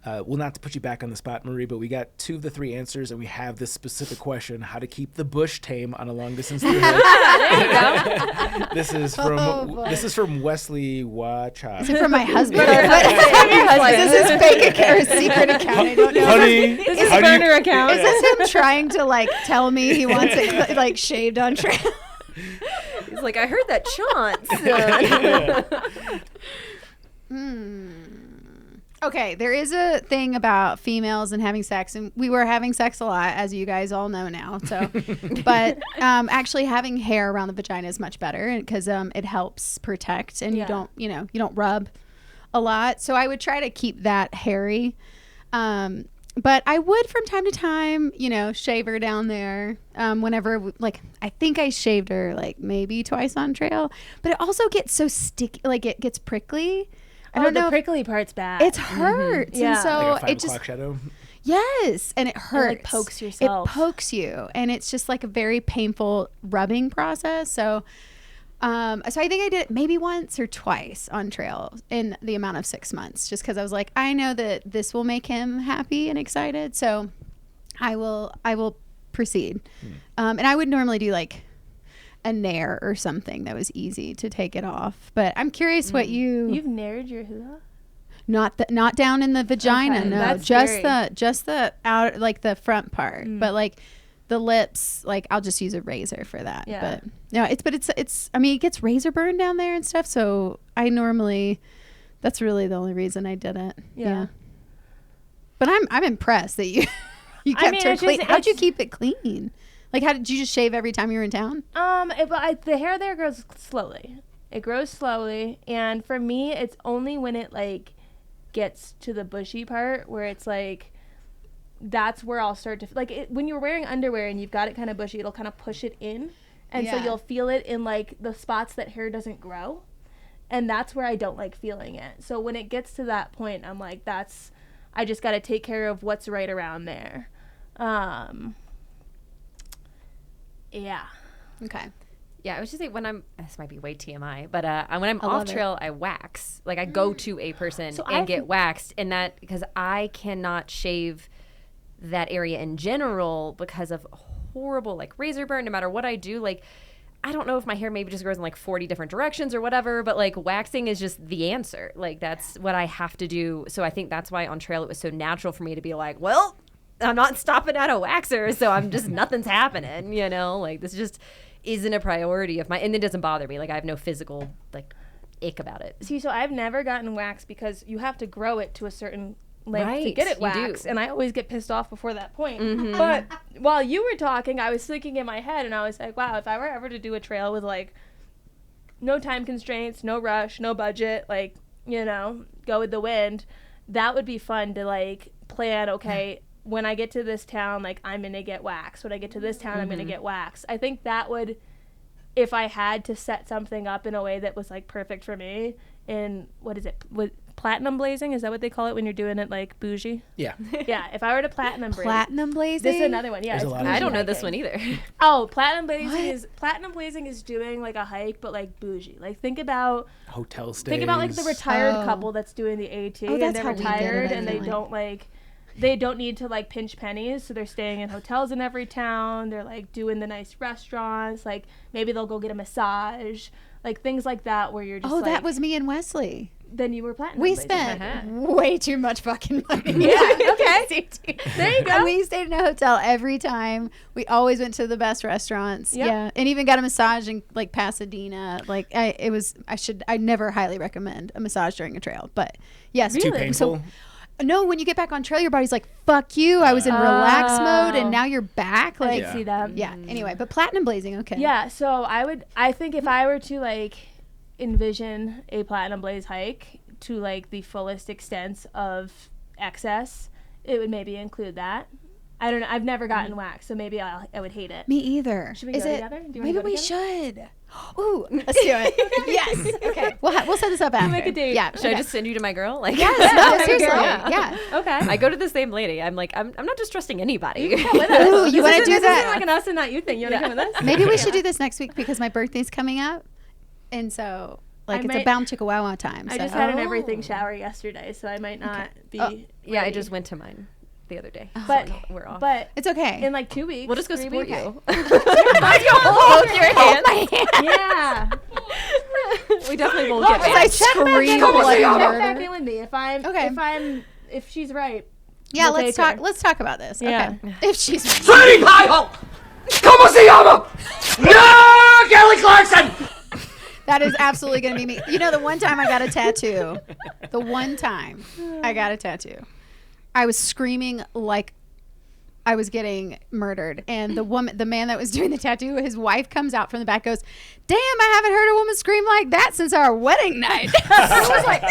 Well, not to put you back on the spot, Marie, but we got 2 of the 3 answers, and we have this specific question: how to keep the bush tame on a long distance thru hike. This is from Wesley Wacha. Is it from my husband? Or what? Is this his fake account or secret account? I don't know. Honey, This is a burner account. Is this him trying to like tell me he wants it like shaved on trail? He's like, I heard that Chaunce. Okay, there is a thing about females and having sex, and we were having sex a lot, as you guys all know now. So, but actually having hair around the vagina is much better because it helps protect, and you don't rub a lot. So I would try to keep that hairy. But I would from time to time, shave her down there. Whenever, I think I shaved her maybe twice on trail, but it also gets so sticky, it gets prickly. I don't know. The prickly part's bad. It hurts. Yeah. And so Like a 5 it just, o'clock shadow. yes. And it hurts. pokes yourself. It pokes you. And it's just like a very painful rubbing process. So, so I think I did it maybe once or twice on trail in the amount of 6 months, just because I was like, I know that this will make him happy and excited. So I will proceed. And I would normally do a nair or something that was easy to take it off. But I'm curious what You've nared your hoo-ha? not down in the vagina, Okay, no, that's just scary. the outer, the front part, but the lips, I'll just use a razor for that. Yeah. But no, it's I mean, it gets razor burn down there and stuff, so that's really the only reason I did it. Yeah. But I'm impressed that you kept her it's clean. just- How'd you it's- keep it clean? How did you just shave every time you were in town? The hair there grows slowly. It grows slowly, and for me, it's only when it gets to the bushy part where it's that's where I'll start to when you're wearing underwear and you've got it kind of bushy, it'll kind of push it in, and so Yeah. you'll feel it in the spots that hair doesn't grow, and that's where I don't like feeling it. So when it gets to that point, I'm like, I just got to take care of what's right around there. Yeah. Okay. Yeah, I was just saying this might be way TMI, but when I'm I love off trail, I wax. I go to a person So and get waxed, and that because I cannot shave that area in general because of horrible razor burn. No matter what I do, I don't know if my hair maybe just grows in 40 different directions or whatever, but waxing is just the answer. That's what I have to do. So I think that's why on trail it was so natural for me to be well, I'm not stopping at a waxer, so I'm just nothing's happening. This just isn't a priority of mine, and it doesn't bother me. I have no physical ick about it. See, so I've never gotten waxed because you have to grow it to a certain length to Right, get it you do. waxed, and I always get pissed off before that point. Mm-hmm. But while you were talking, I was thinking in my head, and I was like, wow, if I were ever to do a trail with no time constraints, no rush, no budget, go with the wind, that would be fun to plan, okay, when I get to this town, I'm going to get waxed. When I get to this town, I'm going to get waxed. I think that would, if I had to set something up in a way that was perfect for me, in, what is it, with platinum blazing? Is that what they call it when you're doing it bougie? Yeah. Yeah, if I were to platinum blaze. Platinum blazing? This is another one. Yeah, There's a it's lot of bougie I don't know hiking. this one either. Oh, platinum blazing is doing a hike, but bougie. Think about Hotel stays. Think about the retired Oh. couple that's doing the AT, Oh, and that's they're how we did it, retired I and feel they don't need to pinch pennies, so they're staying in hotels in every town. They're doing the nice restaurants. Maybe they'll go get a massage, things like that, where you're just that was me and Wesley. then you were platinum. We blazing. spent Uh-huh. way too much fucking money. Yeah, okay. There you go. And we stayed in a hotel every time. We always went to the best restaurants. Yep. Yeah. And even got a massage in Pasadena. I never highly recommend a massage during a trail. But yes. Too Really? painful. So, no, when you get back on trail, your body's like, fuck you. I was in relax mode and Oh. now you're back. I Yeah. can see that. Yeah. Anyway, but platinum blazing, okay. Yeah, so I think if I were to envision a platinum blaze hike to the fullest extent of excess it would maybe include that. I don't know. I've never gotten waxed, so maybe I would hate it. Me either. Should we go together? Do you wanna Maybe go we together? should. Ooh, let's do it. Yes. Okay. We'll set this up after. Make a date. Yeah. Should I just send you to my girl? Like, Yes. No, seriously. Yeah. Okay. I go to the same lady. I'm like, I'm not just trusting anybody. Come with us. Ooh, you want to do This that? isn't like an us and not you thing. You want to come with us? Maybe we should do this next week because my birthday's coming up, and so like it's a bound chicka wow wow time. I so. just had an everything shower yesterday, so I might not be. Oh, Yeah, I ready. just went to mine the other day. But So we're off. but It's okay. in like 2 weeks, We'll just go 3 support weeks. you. Let's go hold both your hands. Yeah. We definitely won't get I back. scream Check bloody back murder. in with me if she's right. Yeah, We'll let's take her. talk. Let's talk about this. Yeah. Okay. If she's Sweetie Pie! ¿Cómo se llama? No, Kelly Clarkson! that is absolutely gonna be me. You know, the one time I got a tattoo, I was screaming like I was getting murdered, and the man that was doing the tattoo, his wife comes out from the back, goes, "Damn, I haven't heard a woman scream like that since our wedding night." I was like,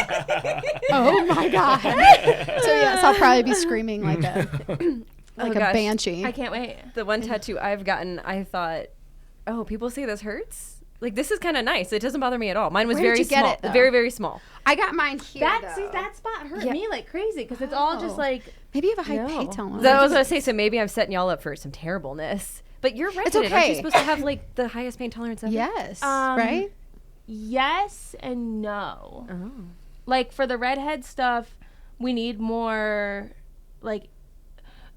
"Oh my god!" So yes, I'll probably be screaming like a gosh. banshee. I can't wait. The one tattoo I've gotten, I thought, oh, people say this hurts? Like, this is kind of nice. It doesn't bother me at all. Mine was Where did very you get small. it, though? Very, very small. I got mine here. That spot hurt me like crazy because it's all just like Maybe you have a high No. pay tolerance. So I was going to say, so maybe I'm setting y'all up for some terribleness. But you're right. It's Aren't okay. you supposed to have, like, the highest pain tolerance ever? Yes. Um, right? yes and no. Oh. Like for the redhead stuff, we need more like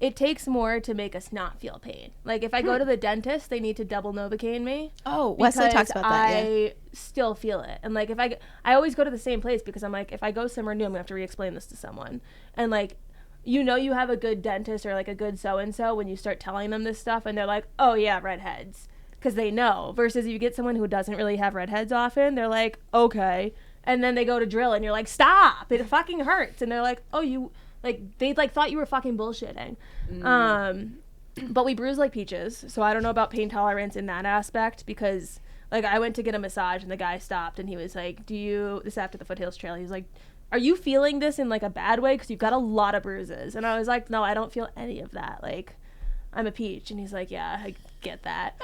it takes more to make us not feel pain. Like if I go to the dentist, they need to double Novocaine me. Oh, Wesley talks about that. Yeah. I still feel it. And like if I always go to the same place because I'm like, if I go somewhere new, I'm gonna have to re-explain this to someone. And like, you know, you have a good dentist or like a good so-and-so when you start telling them this stuff and they're like, oh yeah, redheads. Because they know. Versus if you get someone who doesn't really have redheads often, they're like, okay. And then they go to drill and you're like, stop, it fucking hurts. And they're like, oh, you, like, they like thought you were fucking bullshitting. But we bruise like peaches. So I don't know about pain tolerance in that aspect because like I went to get a massage and the guy stopped and he was like, this after the Foothills Trail, he was like, are you feeling this in like a bad way? Because you've got a lot of bruises. And I was like, no, I don't feel any of that. Like, I'm a peach. And he's like, yeah, I get that.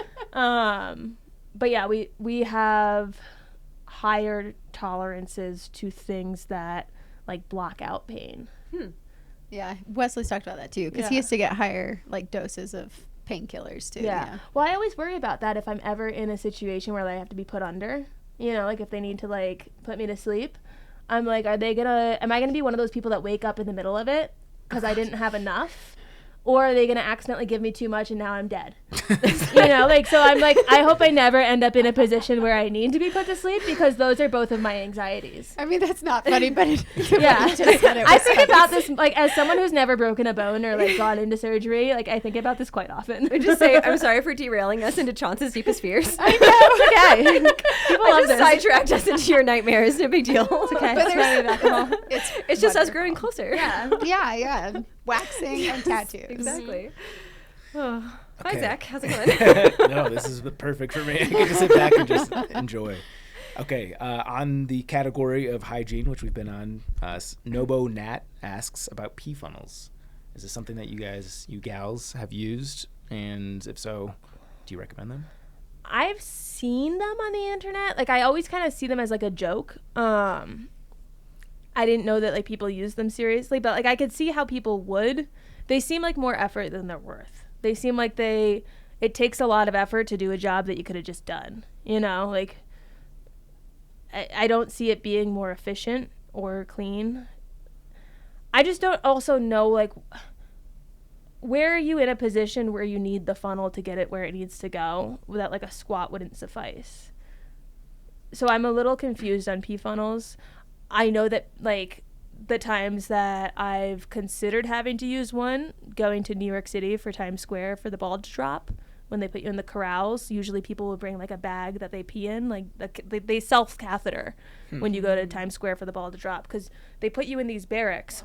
But yeah, we have higher tolerances to things that like block out pain. Yeah, Wesley's talked about that too because he Yeah. has to get higher like doses of painkillers too. Yeah. Well, I always worry about that if I'm ever in a situation where I have to be put under. You know, like if they need to like put me to sleep, I'm like, am I gonna be one of those people that wake up in the middle of it because I didn't have enough? Or are they going to accidentally give me too much and now I'm dead? You know, like, so I'm like, I hope I never end up in a position where I need to be put to sleep because those are both of my anxieties. I mean, that's not funny, but Yeah. just said it I was think funny. about this, like, as someone who's never broken a bone or, like, gone into surgery, like, I think about this quite often. I just say, I'm sorry for derailing us into Chaunce's deepest fears. I know, it's okay. People I love just this. sidetracked us into your nightmares. No big deal. It's okay. But It's there's- not alcohol. It's just us growing closer. Yeah. Yeah. Waxing and tattoos. Exactly. Oh. Hi, Okay. Zach. How's it going? No, this is perfect for me. I get to sit back and just enjoy. Okay, on the category of hygiene, which we've been on, Nobo Nat asks about pee funnels. Is this something that you gals have used? And if so, do you recommend them? I've seen them on the internet. Like, I always kind of see them as, like, a joke. I didn't know that, like, people use them seriously. But, like, I could see how people would. They seem like more effort than they're worth. They seem like it takes a lot of effort to do a job that you could have just done. You know, like, I don't see it being more efficient or clean. I just don't also know, like, where are you in a position where you need the funnel to get it where it needs to go that, like, a squat wouldn't suffice? So I'm a little confused on pee funnels. I know that, like, the times that I've considered having to use one, going to New York City for Times Square for the ball to drop, when they put you in the corrals, usually people will bring like a bag that they pee in, like they self-catheter when you go to Times Square for the ball to drop, because they put you in these barracks.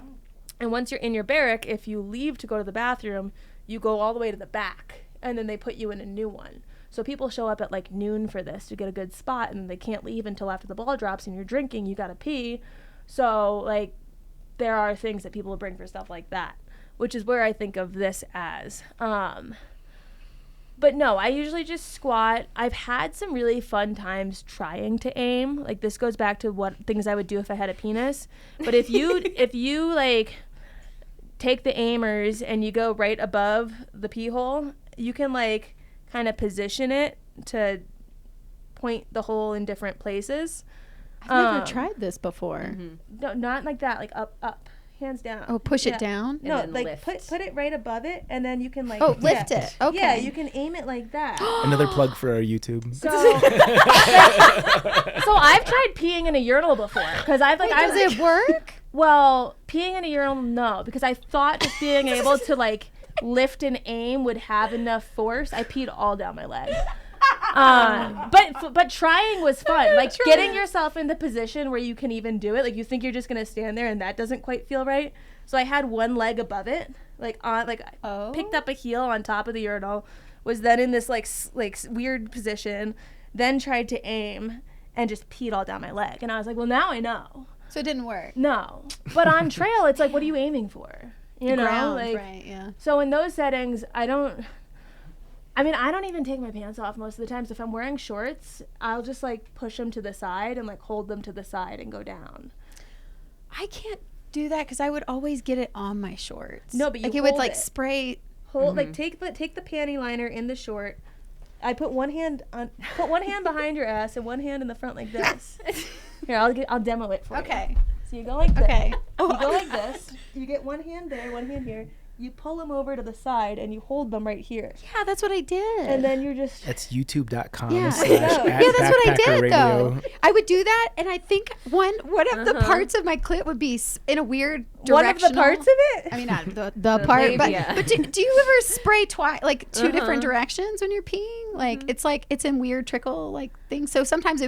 And once you're in your barrack, if you leave to go to the bathroom, you go all the way to the back, and then they put you in a new one. So people show up at like noon for this to get a good spot, and they can't leave until after the ball drops, and you're drinking, you gotta pee. So, like, there are things that people will bring for stuff like that. which is where I think of this as. But no, I usually just squat. I've had some really fun times trying to aim. Like, this goes back to what things I would do if I had a penis. But if you like take the aimers and you go right above the pee hole, you can like kind of position it to point the hole in different places. I've never tried this before. No, not like that. Like up. Hands down. Oh, push it down? No, then like lift. put it right above it, and then you can like lift it. Okay. Yeah, you can aim it like that. Another plug for our YouTube. So, so I've tried peeing in a urinal before because Does it work? Well, peeing in a urinal, no, because I thought just being able to like lift and aim would have enough force. I peed all down my leg. But trying was fun. Like getting yourself in the position where you can even do it. Like you think you're just gonna stand there and that doesn't quite feel right. So I had one leg above it, picked up a heel on top of the urinal, was then in this like weird position, then tried to aim and just peed all down my leg. And I was like, well, now I know. So it didn't work. No, but on trail, it's like, what are you aiming for? You know, ground, like, right? Yeah. So in those settings, I don't even take my pants off most of the time. So if I'm wearing shorts, I'll just like push them to the side and like hold them to the side and go down. I can't do that because I would always get it on my shorts. No, but you like it would hold like it. Hold Like take the panty liner in the short. I put one hand behind your ass and one hand in the front like this. Here, I'll demo it for you. Okay. So you go like this. Okay. You go like this. You get one hand there, one hand here. You pull them over to the side and you hold them right here. Yeah, that's what I did. And then you're just... That's youtube.com/. Yeah, / that's what I did though. Radio. I would do that, and I think one of the parts of my clit would be in a weird direction. One of the parts of it? I mean, not the part, maybe, but yeah. but do you ever spray twice, like two different directions when you're peeing? Like it's in weird trickle like things. So sometimes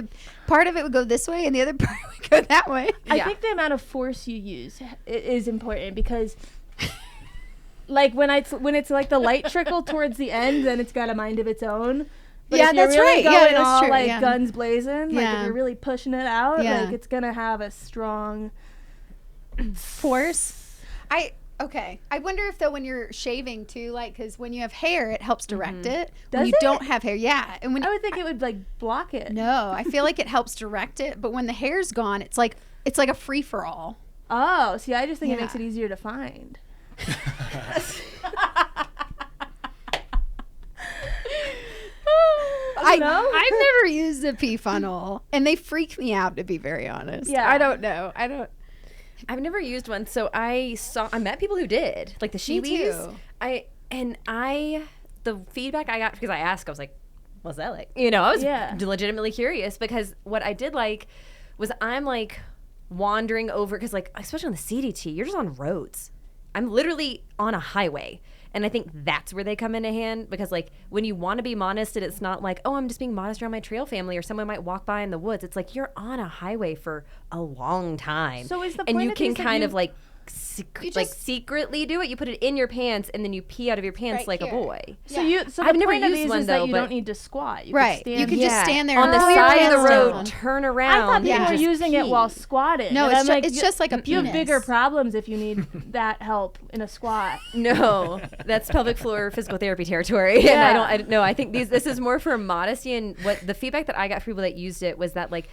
part of it would go this way, and the other part would go that way. I think the amount of force you use is important because... Like when it's like the light trickle towards the end, then it's got a mind of its own. But Yeah, if you're that's really right. Yeah, going that's all true. like Yeah. guns blazing, like Yeah. if you're really pushing it out, Yeah. like it's gonna have a strong Force. I wonder if though when you're shaving too, like because when you have hair, it helps direct it. When Does you it? don't have hair, yeah. And when I would think it would like block it. no, I feel like it helps direct it. But when the hair's gone, it's like a free for all. Oh, see, I just think it Yeah. makes it easier to find. I know. I've never used a pee funnel, and they freak me out to be very honest. Yeah. I don't know. I don't. I've never used one, so I met people who did, like the Sheebies. too. The feedback I got, because I asked, I was like, what's that like? You know, I was Yeah. legitimately curious, because what I did like was I'm like wandering over, because like, especially on the CDT, you're just on roads. I'm literally on a highway. And I think that's where they come into hand, because like when you want to be modest, and it's not like, oh, I'm just being modest around my trail family, or someone might walk by in the woods. It's like you're on a highway for a long time. So is the and point you of can these that kind you- of like secretly do it. You put it in your pants and then you pee out of your pants Right like here. a boy. So the I've never point of used these one, is that though, you but- don't need to squat. You Right. Could You stand could just stand there on the and pull your side of the pants road, down. turn I around. thought people and were just using it pee. while squatting. No, And it's I'm it's just like a you have penis. bigger problems if you need that help in a squat. No, that's pelvic floor physical therapy territory. And Yeah. I don't know. I think this is more for modesty. And what the feedback that I got from people that used it was that like,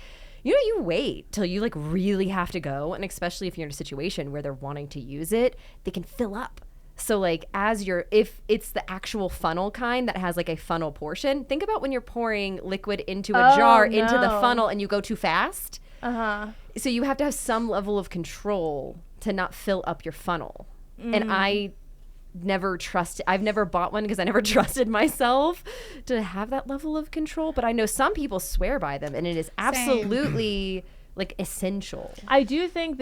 you wait till you like really have to go. And especially if you're in a situation where they're wanting to use it, they can fill up. So like if it's the actual funnel kind that has like a funnel portion, think about when you're pouring liquid into a jar into the no. funnel and you go too fast. Uh-huh. So you have to have some level of control to not fill up your funnel. And I've never bought one because I never trusted myself to have that level of control. But I know some people swear by them, and it is absolutely like essential. I do think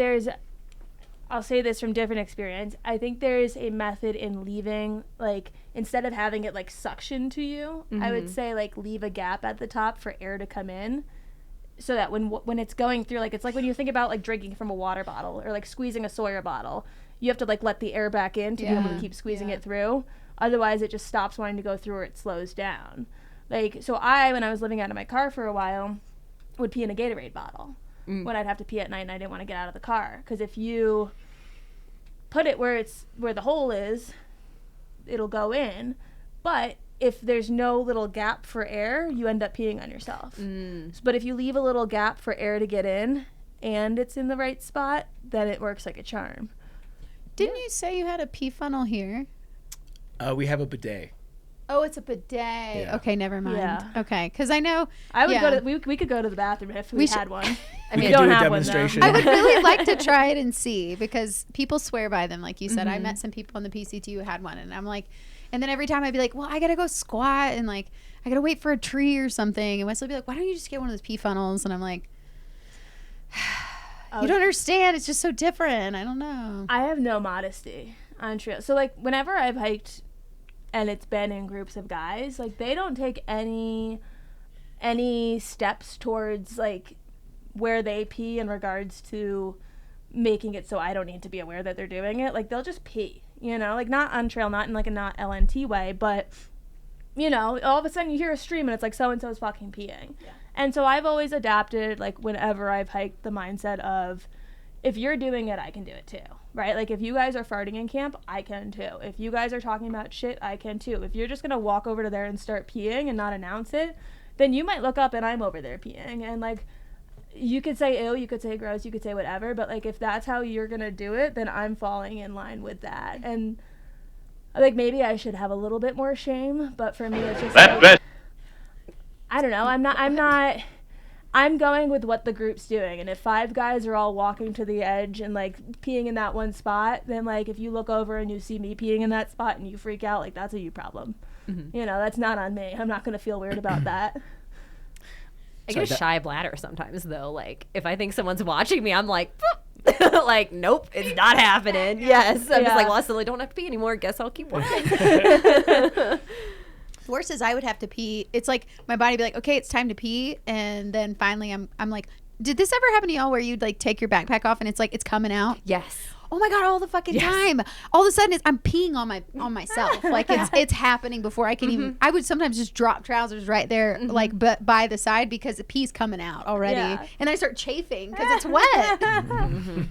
I'll say this from different experience. I think there's a method in leaving, like, instead of having it like suction to you, I would say like leave a gap at the top for air to come in. So that when it's going through, like, it's like when you think about like drinking from a water bottle or like squeezing a Sawyer bottle, you have to like let the air back in to be able to keep squeezing it through. Otherwise, it just stops wanting to go through or it slows down. Like, so when I was living out of my car for a while, would pee in a Gatorade bottle when I'd have to pee at night and I didn't want to get out of the car. Because if you put it where the hole is, it'll go in. But if there's no little gap for air, you end up peeing on yourself. But if you leave a little gap for air to get in and it's in the right spot, then it works like a charm. Didn't you say you had a pee funnel here? We have a bidet. Oh, it's a bidet. Yeah. Okay, never mind. Yeah. Okay, because I know I would go to. We could go to the bathroom if we had one. I mean, we don't do a have demonstration. one I would really like to try it and see, because people swear by them. Like you said, I met some people on the PCT who had one, and I'm like, and then every time I'd be like, well, I gotta go squat, and like I gotta wait for a tree or something, and Wesley would be like, why don't you just get one of those pee funnels? And I'm like, you don't understand. It's just so different. I don't know. I have no modesty on trail. So like whenever I've hiked and it's been in groups of guys, like they don't take any steps towards like where they pee in regards to making it so I don't need to be aware that they're doing it. Like they'll just pee, you know, like not on trail, not in like a not LNT way, but you know, all of a sudden you hear a stream and it's like so-and-so's fucking peeing. Yeah. And so I've always adapted, like whenever I've hiked, the mindset of if you're doing it, I can do it too, right? Like if you guys are farting in camp, I can too. If you guys are talking about shit, I can too. If you're just going to walk over to there and start peeing and not announce it, then you might look up and I'm over there peeing. And like, you could say ew, you could say gross, you could say whatever, but like if that's how you're going to do it, then I'm falling in line with that. And like maybe I should have a little bit more shame, but for me it's just like, I don't know, I'm going with what the group's doing, and if 5 guys are all walking to the edge and like peeing in that one spot, then like if you look over and you see me peeing in that spot and you freak out, like that's a you problem. You know, that's not on me. I'm not going to feel weird about that. I get a shy bladder sometimes though. Like if I think someone's watching me, I'm like like nope, it's not happening. Yes, I'm just like, well, I still don't have to pee anymore. Guess I'll keep walking. Worse is I would have to pee. It's like my body would be like, okay, it's time to pee, and then finally I'm like, did this ever happen to y'all where you'd like take your backpack off and it's like it's coming out? Yes. Oh my god, all the fucking time. All of a sudden I'm peeing on myself. Like it's happening before I can even. I would sometimes just drop trousers right there, like but by the side, because the pee's coming out already, and I start chafing because it's wet.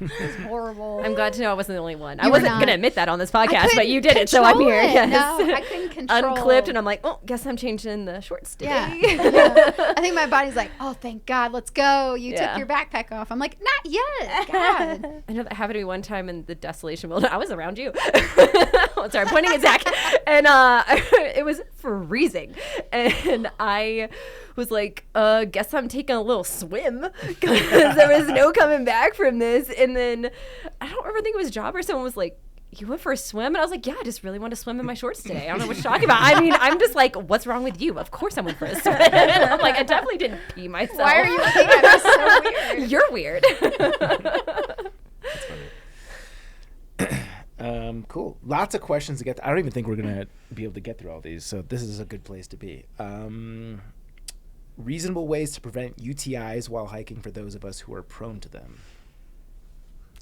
It's horrible. I'm glad to know I wasn't the only one. I wasn't gonna admit that on this podcast, but you did it, so control I'm here. it. Yes. No, I couldn't control. Unclipped, and I'm like, oh, guess I'm changing the shorts today. Yeah. I think my body's like, oh, thank God, let's go. You took your backpack off. I'm like, not yet. God. I know that happened to me one time in the desolation. I was around you. Sorry, I'm pointing at Zach. And it was freezing. And I was like, guess I'm taking a little swim because there was no coming back from this. And then I don't remember, I think it was Job or someone was like, you went for a swim? And I was like, yeah, I just really want to swim in my shorts today. I don't know what you're talking about. I mean, I'm just like, what's wrong with you? Of course I went for a swim. And I'm like, I definitely didn't pee myself. Why are you looking at me so weird? You're weird. That's funny. Cool. Lots of questions to get to. I don't even think we're going to be able to get through all these, so this is a good place to be. Reasonable ways to prevent UTIs while hiking for those of us who are prone to them.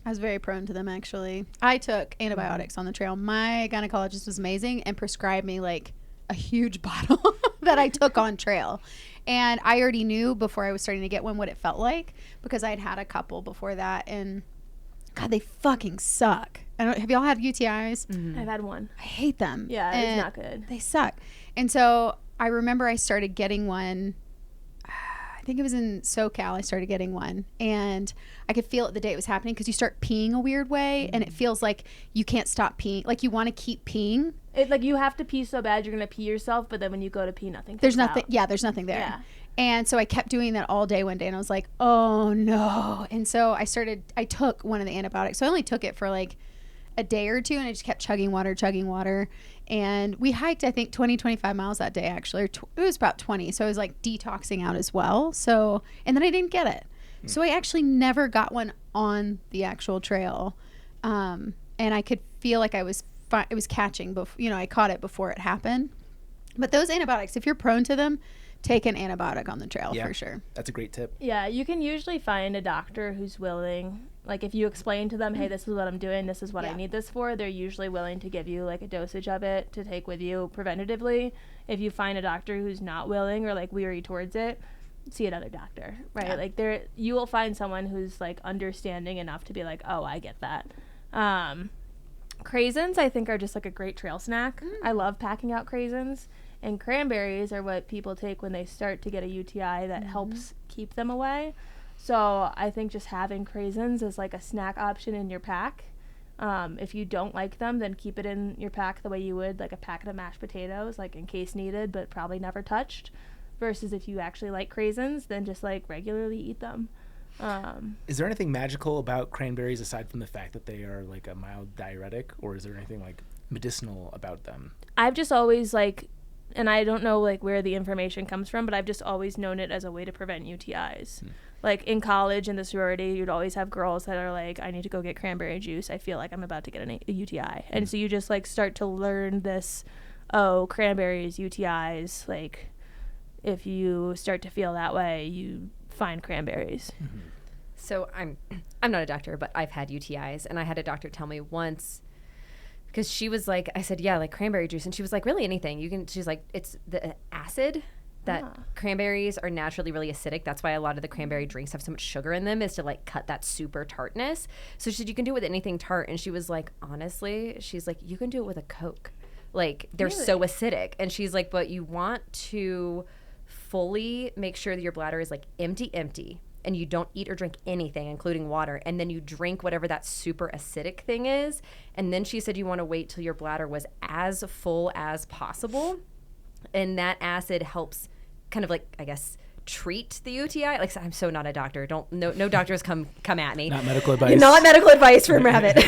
I was very prone to them, actually. I took antibiotics on the trail. My gynecologist was amazing and prescribed me like a huge bottle that I took on trail. And I already knew before I was starting to get one what it felt like, because I'd had a couple before that, and God, they fucking suck. Have y'all had UTIs? I've had one. I hate them. Yeah, it's not good. They suck. And so I remember I started getting one. I think it was in SoCal. I started getting one, and I could feel it the day it was happening, because you start peeing a weird way, and it feels like you can't stop peeing. Like you want to keep peeing. It like you have to pee so bad you're gonna pee yourself, but then when you go to pee, nothing. There's nothing. Out. Yeah, there's nothing there. Yeah. And so I kept doing that all day one day, and I was like, oh no. And so I took one of the antibiotics. So I only took it for like a day or two, and I just kept chugging water. And we hiked, I think 25 miles that day, actually. It was about 20. So I was like detoxing out as well. So, and then I didn't get it. So I actually never got one on the actual trail. And I could feel like it was catching, I caught it before it happened. But those antibiotics, if you're prone to them, take an antibiotic on the trail for sure. That's a great tip. Yeah, you can usually find a doctor who's willing. Like if you explain to them, hey, this is what I'm doing, this is what I need this for, they're usually willing to give you like a dosage of it to take with you preventatively. If you find a doctor who's not willing or like weary towards it, see another doctor, right? Yeah. Like you will find someone who's like understanding enough to be like, oh, I get that. Craisins, I think, are just like a great trail snack. I love packing out craisins. And cranberries are what people take when they start to get a UTI that helps keep them away. So I think just having craisins is like a snack option in your pack. If you don't like them, then keep it in your pack the way you would like a packet of mashed potatoes, like in case needed, but probably never touched. Versus if you actually like craisins, then just like regularly eat them. Is there anything magical about cranberries aside from the fact that they are like a mild diuretic, or is there anything like medicinal about them? I've just always like, and I don't know like where the information comes from, but I've just always known it as a way to prevent UTIs. Like in college in the sorority, you'd always have girls that are like, I need to go get cranberry juice. I feel like I'm about to get a UTI. And so you just like start to learn this, cranberries, UTIs. Like if you start to feel that way, you find cranberries. So I'm not a doctor, but I've had UTIs, and I had a doctor tell me once, because she was like, I said, yeah, like cranberry juice. And she was like, really anything. You can, she's like, it's the acid that cranberries are naturally really acidic. That's why a lot of the cranberry drinks have so much sugar in them, is to like cut that super tartness. So she said, you can do it with anything tart. And she was like, honestly, she's like, you can do it with a Coke. Like they're so acidic. And she's like, but you want to fully make sure that your bladder is like empty. And you don't eat or drink anything, including water, and then you drink whatever that super acidic thing is. And then she said you want to wait till your bladder was as full as possible, and that acid helps kind of like, I guess, treat the UTI. Like, I'm so not a doctor. No doctors come at me. Not medical advice. Not medical advice from Rabbit.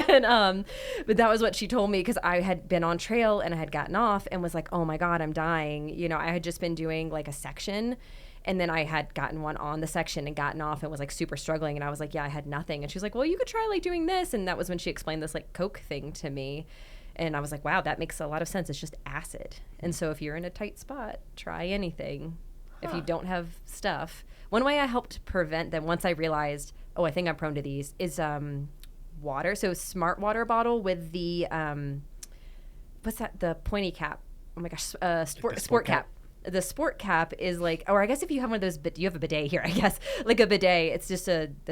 And but that was what she told me, because I had been on trail and I had gotten off and was like, oh my God, I'm dying. You know, I had just been doing like a section. And then I had gotten one on the section and gotten off and was like super struggling. And I was like, yeah, I had nothing. And she was like, well, you could try like doing this. And that was when she explained this like Coke thing to me. And I was like, wow, that makes a lot of sense. It's just acid. And so if you're in a tight spot, try anything. If you don't have stuff. One way I helped prevent them, once I realized, oh, I think I'm prone to these, is water. So smart water bottle with the, what's that? The pointy cap. Oh my gosh, sport cap. The sport cap is like, or I guess if you have one of those, you have a bidet here, I guess, like a bidet. That's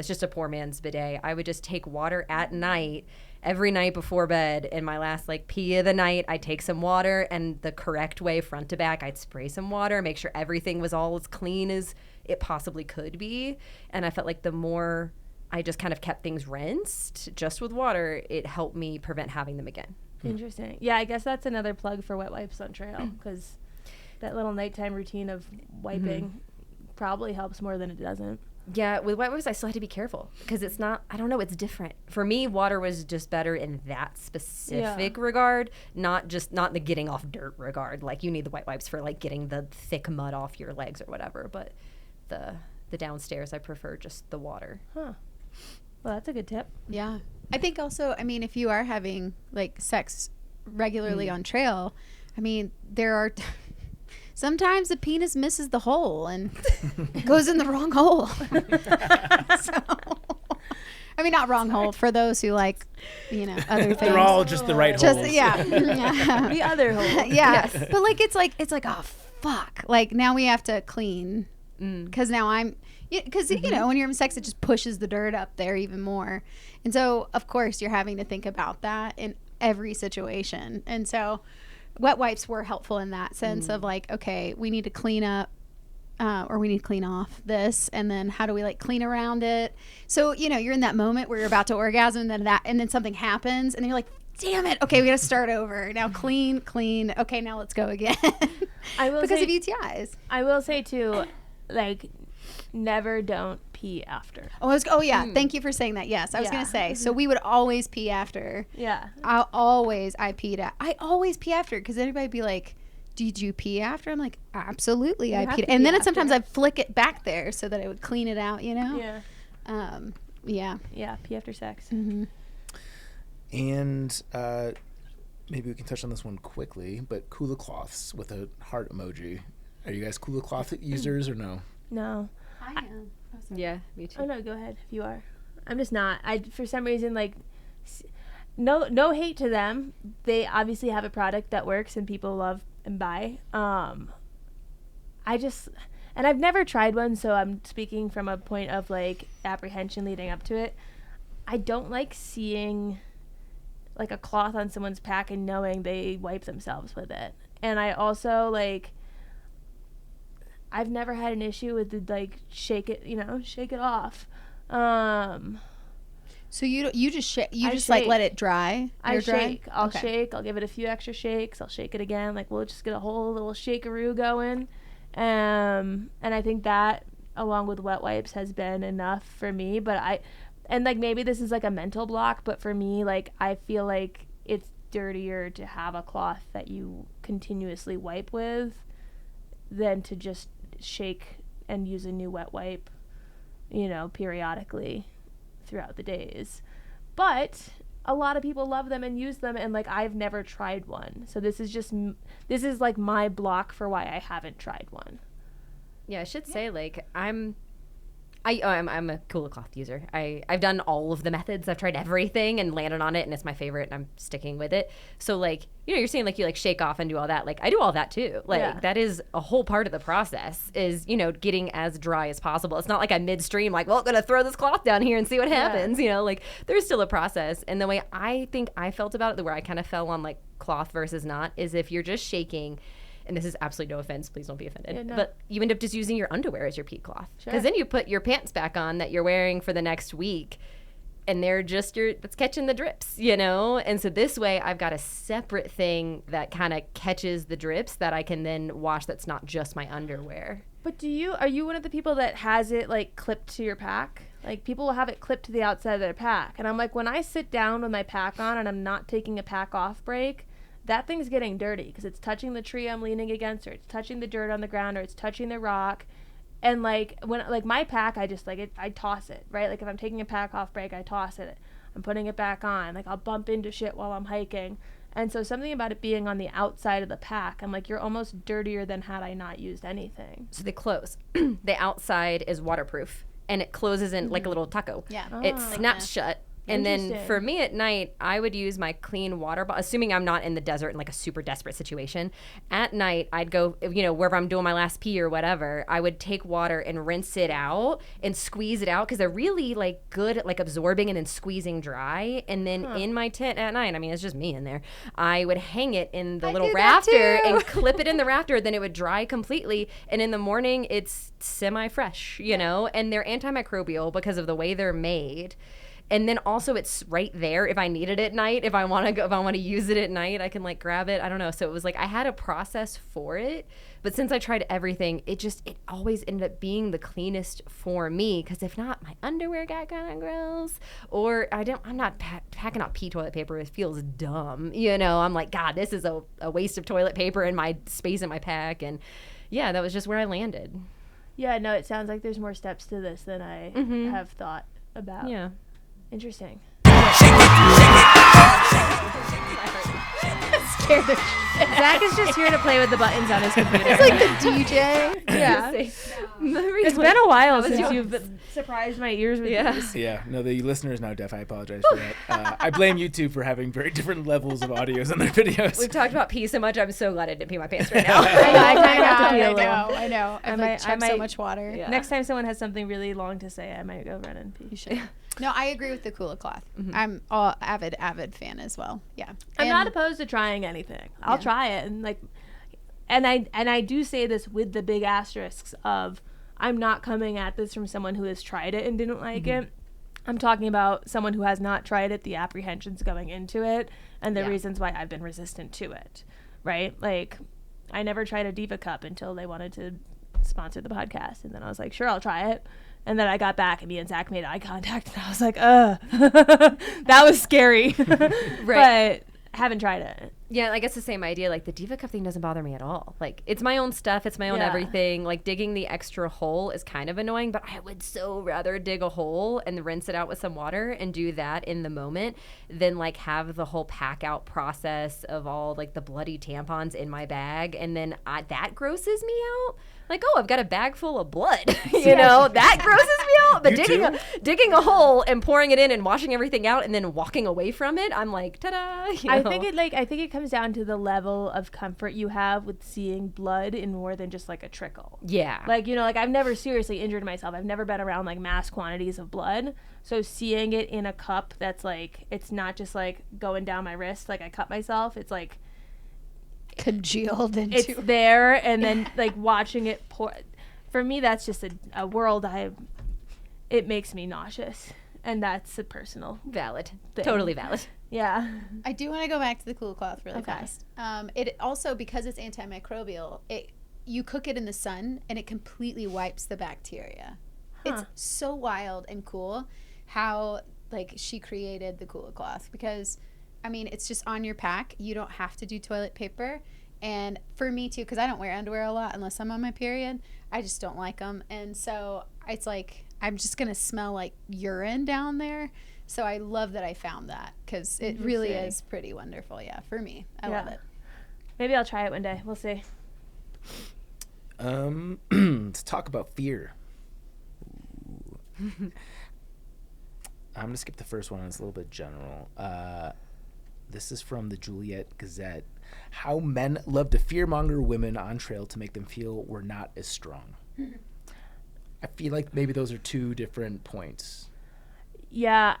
just a poor man's bidet. I would just take water at night, every night before bed. In my last like pee of the night, I'd take some water, and the correct way, front to back, I'd spray some water, make sure everything was all as clean as it possibly could be. And I felt like the more I just kind of kept things rinsed just with water, it helped me prevent having them again. Interesting. Yeah, I guess that's another plug for wet wipes on trail, because that little nighttime routine of wiping probably helps more than it doesn't. Yeah, with wet wipes, I still had to be careful, because it's not, I don't know, it's different. For me, water was just better in that specific regard, not the getting off dirt regard. Like, you need the wet wipes for, like, getting the thick mud off your legs or whatever. But the downstairs, I prefer just the water. Huh. Well, that's a good tip. Yeah. I think also, I mean, if you are having, like, sex regularly on trail, I mean, there are... sometimes the penis misses the hole and goes in the wrong hole. So, I mean, not wrong hole for those who like, you know, other things. They're all just the right holes. Yeah. The other hole. Yeah. Yes. But like, it's like, oh, fuck. Like, now we have to clean. Because now because, you know, when you're having sex, it just pushes the dirt up there even more. And so, of course, you're having to think about that in every situation. And so... wet wipes were helpful in that sense of like, okay, we need to clean up or we need to clean off this, and then how do we like clean around it? So, you know, you're in that moment where you're about to orgasm, and then something happens, and then you're like, damn it, okay, we gotta start over now. Clean, okay, now let's go again. Because of UTIs. I will say too, like, never don't pee after. Thank you for saying that. Yes, I was gonna say, so we would always pee after. I always pee after, because everybody would be like, did you pee after? I'm like, absolutely, I peed. And then sometimes I'd flick it back there so that it would clean it out, you know? Pee after sex. And maybe we can touch on this one quickly, but Kula Cloths with a heart emoji. Are you guys Kula Cloth users or no? No. I am. Yeah, me too. Oh no, go ahead if you are. I'm just not. For some reason, like, no hate to them. They obviously have a product that works and people love and buy. And I've never tried one, so I'm speaking from a point of like apprehension leading up to it. I don't like seeing like a cloth on someone's pack and knowing they wipe themselves with it. And I also like, I've never had an issue with the like shake it off. So you just I like shake. let it dry? I Air dry? shake. I'll Okay. shake. I'll give it a few extra shakes. I'll shake it again. Like we'll just get a whole little shakeroo going. And I think that along with wet wipes has been enough for me. But like maybe this is like a mental block, but for me, like I feel like it's dirtier to have a cloth that you continuously wipe with than to just shake and use a new wet wipe, periodically throughout the days. But a lot of people love them and use them, and like I've never tried one, so this is like my block for why I haven't tried one. Yeah, I should say like I'm a Kula Cloth user. I've done all of the methods. I've tried everything and landed on it, and it's my favorite, and I'm sticking with it. So like, you're saying like you like shake off and do all that. Like I do all that too. Like that is a whole part of the process is, getting as dry as possible. It's not like I'm midstream like, well, I'm going to throw this cloth down here and see what happens. Like there's still a process. And the way I think I felt about it, where I kind of fell on like cloth versus not, is if you're just shaking, and this is absolutely no offense, please don't be offended, Yeah, no. but you end up just using your underwear as your pee cloth. Sure. Because then you put your pants back on that you're wearing for the next week, and they're just that's catching the drips, And so this way I've got a separate thing that kind of catches the drips that I can then wash that's not just my underwear. But are you one of the people that has it like clipped to your pack? Like people will have it clipped to the outside of their pack. And I'm like, when I sit down with my pack on and I'm not taking a pack off break, that thing's getting dirty because it's touching the tree I'm leaning against, or it's touching the dirt on the ground, or it's touching the rock. And like when like my pack, I just like it, I toss it, right? Like if I'm taking a pack off break, I toss it. I'm putting it back on. Like I'll bump into shit while I'm hiking. And so something about it being on the outside of the pack, I'm like, you're almost dirtier than had I not used anything. So they close. The outside is waterproof, and it closes in like a little taco. Yeah. It snaps shut. And then Interesting. for me at night, I would use my clean water bottle, assuming I'm not in the desert in like a super desperate situation. At night, I'd go, wherever I'm doing my last pee or whatever, I would take water and rinse it out and squeeze it out because they're really like good at like absorbing and then squeezing dry. And then in my tent at night, I mean, it's just me in there, I would hang it in the little do that rafter too. and clip it in the rafter. Then it would dry completely. And in the morning, it's semi-fresh, and they're antimicrobial because of the way they're made. And then also it's right there if I need it at night. If I want to use it at night, I can like grab it. I don't know. So it was like I had a process for it. But since I tried everything, it always ended up being the cleanest for me. Because if not, my underwear got kind of gross. Or I'm not packing out pee toilet paper. It feels dumb. I'm like, God, this is a waste of toilet paper and my space in my pack. And yeah, that was just where I landed. Yeah, no, it sounds like there's more steps to this than I have thought about. Yeah. Interesting. Scared the Zach is just here to play with the buttons on his computer. It's like the DJ. Yeah. It's been a while since you've surprised my ears with these. Yeah, no, the listener is now deaf. I apologize for that. I blame YouTube for having very different levels of audios in their videos. We've talked about pee so much. I'm so glad I didn't pee my pants right now. I kind of have to pee a little. I know. I've like chugged so much water. Yeah. Next time someone has something really long to say, I might go run and pee. You should. No, I agree with the Kula Cloth. I'm all avid fan as well. Yeah. I'm not opposed to trying anything. I'll try it and I do say this with the big asterisks of I'm not coming at this from someone who has tried it and didn't like it. I'm talking about someone who has not tried it, the apprehensions going into it, and the reasons why I've been resistant to it, right? Like, I never tried a Diva Cup until they wanted to sponsor the podcast, and then I was like, sure, I'll try it. And then I got back, and me and Zach made eye contact, and I was like, that was scary. Right. But haven't tried it. Yeah, I guess the same idea. Like the Diva Cup thing doesn't bother me at all. Like it's my own stuff. It's my own everything. Like digging the extra hole is kind of annoying, but I would so rather dig a hole and rinse it out with some water and do that in the moment than like have the whole pack out process of all like the bloody tampons in my bag. And then that grosses me out. Like, oh, I've got a bag full of blood. That grosses me out. But digging a hole and pouring it in and washing everything out and then walking away from it, I'm like, ta-da. I think it comes comes down to the level of comfort you have with seeing blood in more than just like a trickle. Yeah. Like, you know, like I've never seriously injured myself. I've never been around like mass quantities of blood. So seeing it in a cup that's like, it's not just like going down my wrist like I cut myself. It's like congealed into it's there, and then like watching it pour. For me, that's just a world it makes me nauseous. And that's a personal Valid. thing. Totally valid. Yeah. I do want to go back to the Kula Cloth really Okay. fast. It also, because it's antimicrobial, you cook it in the sun and it completely wipes the bacteria. It's so wild and cool how like she created the Kula Cloth, because I mean it's just on your pack. You don't have to do toilet paper. And for me too, because I don't wear underwear a lot unless I'm on my period. I just don't like them, and so it's like I'm just gonna smell like urine down there. So I love that I found that, because it really is pretty wonderful. Yeah, for me, I love it. Maybe I'll try it one day. We'll see. Let's talk about fear. I'm gonna skip the first one. It's a little bit general. This is from the Juliet Gazette. How men love to fearmonger women on trail to make them feel we're not as strong. I feel like maybe those are two different points. Yeah.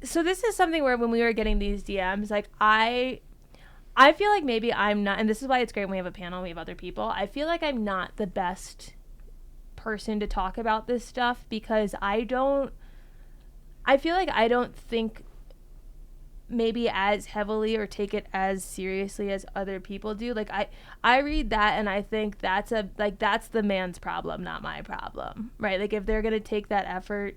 So this is something where when we were getting these DMs, like I feel like maybe I'm not, and this is why it's great when we have a panel, we have other people. I feel like I'm not the best person to talk about this stuff, because I feel like I don't think maybe as heavily or take it as seriously as other people do. Like I read that and I think that's the man's problem, not my problem, right? Like if they're gonna take that effort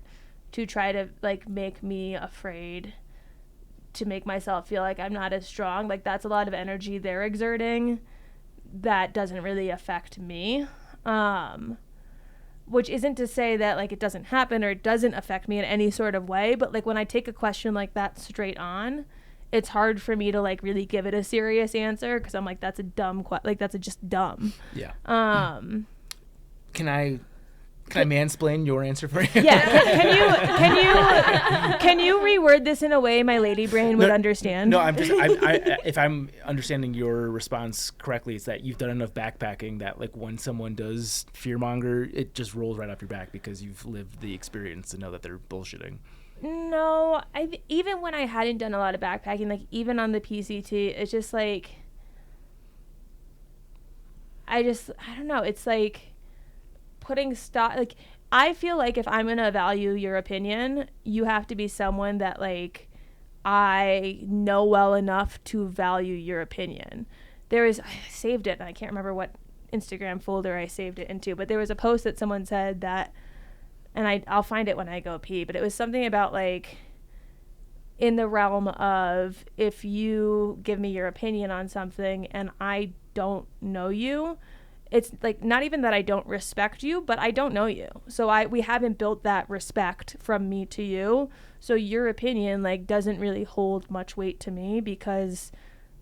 to try to like make me afraid, to make myself feel like I'm not as strong, like that's a lot of energy they're exerting that doesn't really affect me. Which isn't to say that like it doesn't happen or it doesn't affect me in any sort of way, but like when I take a question like that straight on, it's hard for me to like really give it a serious answer, because I'm like, that's a dumb that's just dumb. Yeah. Can I mansplain your answer for you? Yeah. Can you reword this in a way my lady brain would understand? No, if I'm understanding your response correctly, it's that you've done enough backpacking that like when someone does fearmonger, it just rolls right off your back because you've lived the experience to know that they're bullshitting. No, even when I hadn't done a lot of backpacking, like even on the PCT, it's just like I don't know, it's like putting stock, like I feel like if I'm gonna value your opinion, you have to be someone that like I know well enough to value your opinion. I saved it and I can't remember what Instagram folder I saved it into, but there was a post that someone said that, and I'll find it when I go pee, but it was something about like in the realm of if you give me your opinion on something and I don't know you, it's like not even that I don't respect you, but I don't know you. So we haven't built that respect from me to you. So your opinion like doesn't really hold much weight to me, because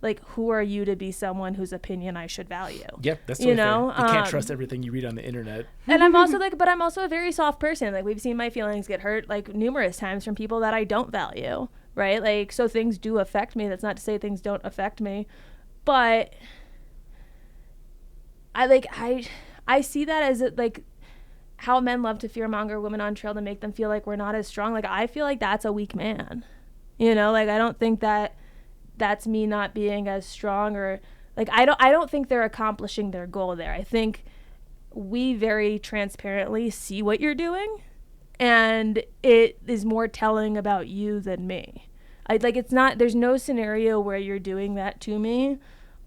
like who are you to be someone whose opinion I should value? Yep, that's totally fair. You can't trust everything you read on the internet. And I'm also like, but I'm also a very soft person. Like we've seen my feelings get hurt like numerous times from people that I don't value, right? Like so things do affect me. That's not to say things don't affect me, but I see that as like how men love to fearmonger women on trail to make them feel like we're not as strong. Like I feel like that's a weak man, you know, like I don't think that that's me not being as strong, or like I don't think they're accomplishing their goal there. I think we very transparently see what you're doing, and it is more telling about you than me. There's no scenario where you're doing that to me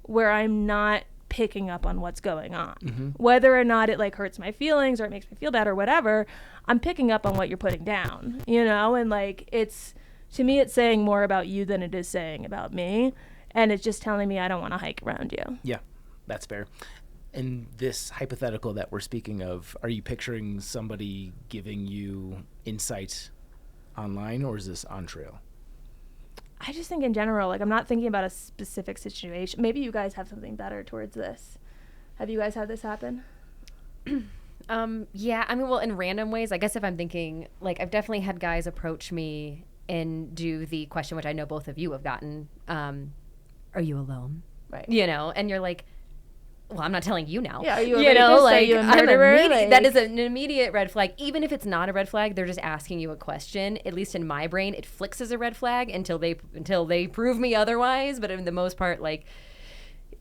where I'm not picking up on what's going on. Mm-hmm. Whether or not it like hurts my feelings or it makes me feel bad or whatever, I'm picking up on what you're putting down, you know? And like to me it's saying more about you than it is saying about me, and it's just telling me I don't want to hike around you. Yeah, that's fair. And this hypothetical that we're speaking of, are you picturing somebody giving you insight online, or is this on trail? I just think in general, like I'm not thinking about a specific situation. Maybe you guys have something better towards this. Have you guys had this happen? Yeah, I mean, well, in random ways, I guess if I'm thinking, like I've definitely had guys approach me and do the question, which I know both of you have gotten, are you alone? Right. You know, and you're like, well, I'm not telling you now. Yeah, are you a you know, rapist? Are like you a I'm murderer? that Like- is an immediate red flag. Even if it's not a red flag, they're just asking you a question. At least in my brain, it flicks as a red flag until they prove me otherwise. But in the most part, like,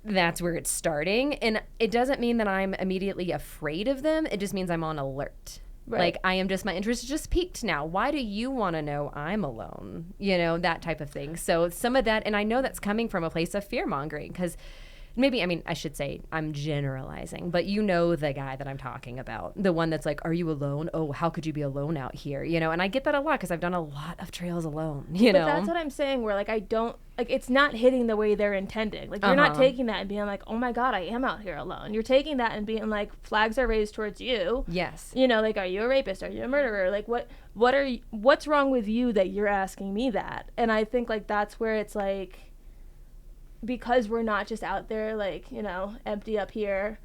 that's where it's starting. And it doesn't mean that I'm immediately afraid of them. It just means I'm on alert. Right. Like, I am just, my interest is just piqued now. Why do you want to know I'm alone? You know, that type of thing. So some of that, and I know that's coming from a place of fear mongering, because maybe, I mean, I should say I'm generalizing, but you know the guy that I'm talking about, the one that's like, are you alone? Oh, how could you be alone out here? You know, and I get that a lot because I've done a lot of trails alone, you know. But that's what I'm saying, where like I don't, like, it's not hitting the way they're intending. Like, you're not taking that and being like, oh my God, I am out here alone. You're taking that and being like, flags are raised towards you. Yes. You know, like, are you a rapist? Are you a murderer? Like, what's wrong with you that you're asking me that? And I think like that's where it's like, because we're not just out there like, you know, empty up here,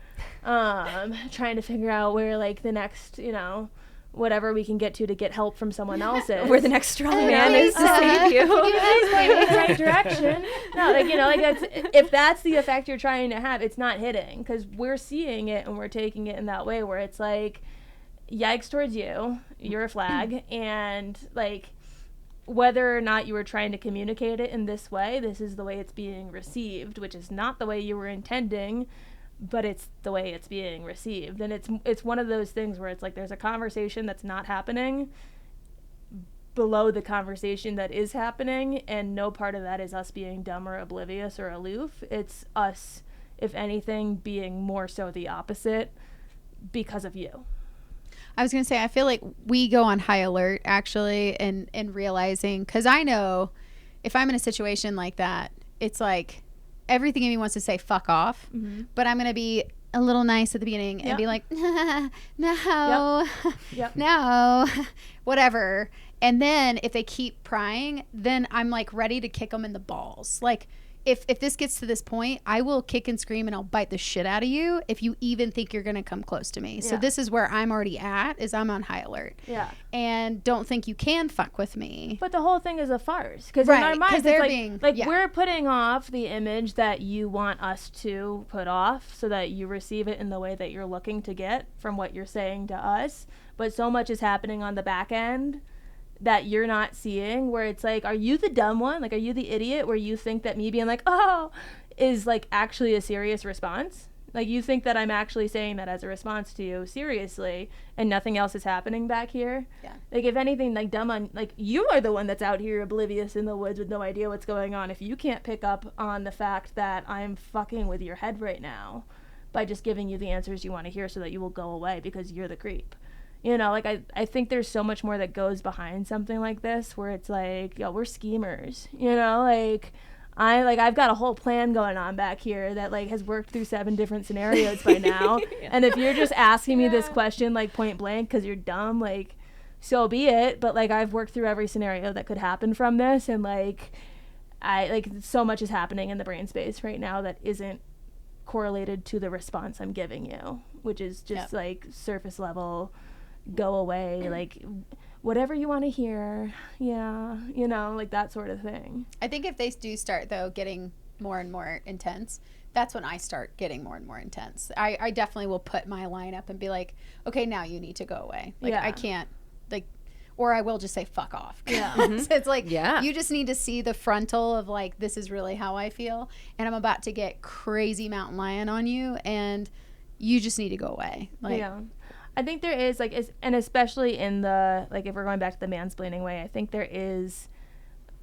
trying to figure out where like the next, you know, whatever we can get to get help from someone else is. Where the next strong man is to save you. Please point me in the right direction. No, like, you know, like that's, if that's the effect you're trying to have, it's not hitting, because we're seeing it and we're taking it in that way where it's like, yikes towards you, you're a flag, and like, whether or not you were trying to communicate it in this way, this is the way it's being received, which is not the way you were intending, but it's the way it's being received. And it's one of those things where it's like there's a conversation that's not happening below the conversation that is happening, and no part of that is us being dumb or oblivious or aloof. It's us, if anything, being more so the opposite because of you. I was going to say, I feel like we go on high alert actually in realizing, because I know if I'm in a situation like that, it's like everything in me wants to say fuck off, but I'm going to be a little nice at the beginning and be like, no, no, whatever. And then if they keep prying, then I'm like ready to kick them in the balls. Like, if this gets to this point, I will kick and scream and I'll bite the shit out of you if you even think you're going to come close to me. So this is where I'm already at, is I'm on high alert. Yeah. And don't think you can fuck with me. But the whole thing is a farce. Because in our minds, it's like we're putting off the image that you want us to put off so that you receive it in the way that you're looking to get from what you're saying to us. But so much is happening on the back end that you're not seeing, where it's like, are you the dumb one? Like, are you the idiot where you think that me being like, oh, is like actually a serious response? Like, you think that I'm actually saying that as a response to you seriously, and nothing else is happening back here? Yeah. Like, if anything, like, dumb on, like, you are the one that's out here oblivious in the woods with no idea what's going on. If you can't pick up on the fact that I'm fucking with your head right now by just giving you the answers you want to hear so that you will go away because you're the creep. You know, like, I think there's so much more that goes behind something like this, where it's like, yo, we're schemers, you know, like, I've got a whole plan going on back here that like has worked through 7 different scenarios by now. And if you're just asking me this question like point blank because you're dumb, like, so be it. But like, I've worked through every scenario that could happen from this, and like, so much is happening in the brain space right now that isn't correlated to the response I'm giving you, which is just like surface level, go away, like whatever you want to hear, you know, like that sort of thing. I think if they do start though getting more and more intense, that's when I start getting more and more intense. I definitely will put my line up and be like, okay, now you need to go away. Like, I can't, like, or I will just say fuck off. So it's like, you just need to see the frontal of like, this is really how I feel, and I'm about to get crazy mountain lion on you, and you just need to go away. Like, I think there is, like, and especially in the, like, if we're going back to the mansplaining way, I think there is,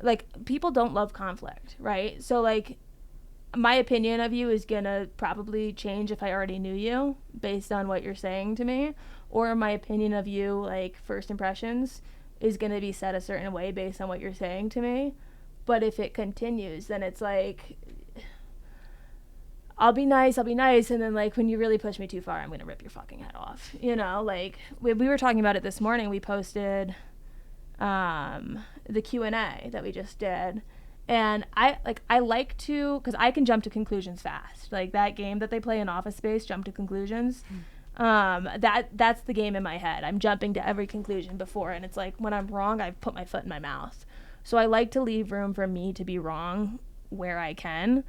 like, people don't love conflict, right? So, like, my opinion of you is going to probably change if I already knew you based on what you're saying to me, or my opinion of you, like, first impressions is going to be set a certain way based on what you're saying to me. But if it continues, then it's like, I'll be nice, and then, like, when you really push me too far, I'm going to rip your fucking head off. You know, like, we were talking about it this morning. We posted the Q&A that we just did. And I like to, because I can jump to conclusions fast. Like, that game that they play in Office Space, Jump to Conclusions, that's the game in my head. I'm jumping to every conclusion before, and it's like, when I'm wrong, I've put my foot in my mouth. So I like to leave room for me to be wrong where I can.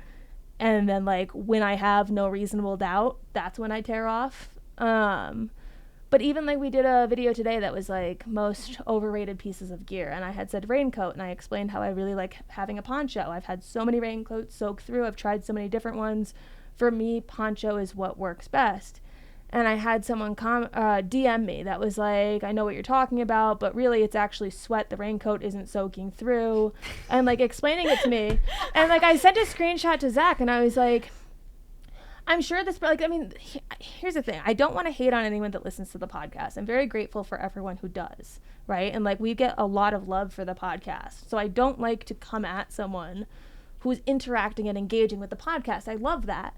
And then like when I have no reasonable doubt, that's when I tear off. But even like we did a video today that was like most overrated pieces of gear, and I had said raincoat, and I explained how I really like having a poncho. I've had so many raincoats soak through. I've tried so many different ones. For me, poncho is what works best. And I had someone DM me that was like, I know what you're talking about, but really it's actually sweat. The raincoat isn't soaking through. And like explaining it to me. And like I sent a screenshot to Zach, and I was like, I'm sure this, like, I mean, here's the thing. I don't want to hate on anyone that listens to the podcast. I'm very grateful for everyone who does, right? And like we get a lot of love for the podcast. So I don't like to come at someone who's interacting and engaging with the podcast. I love that.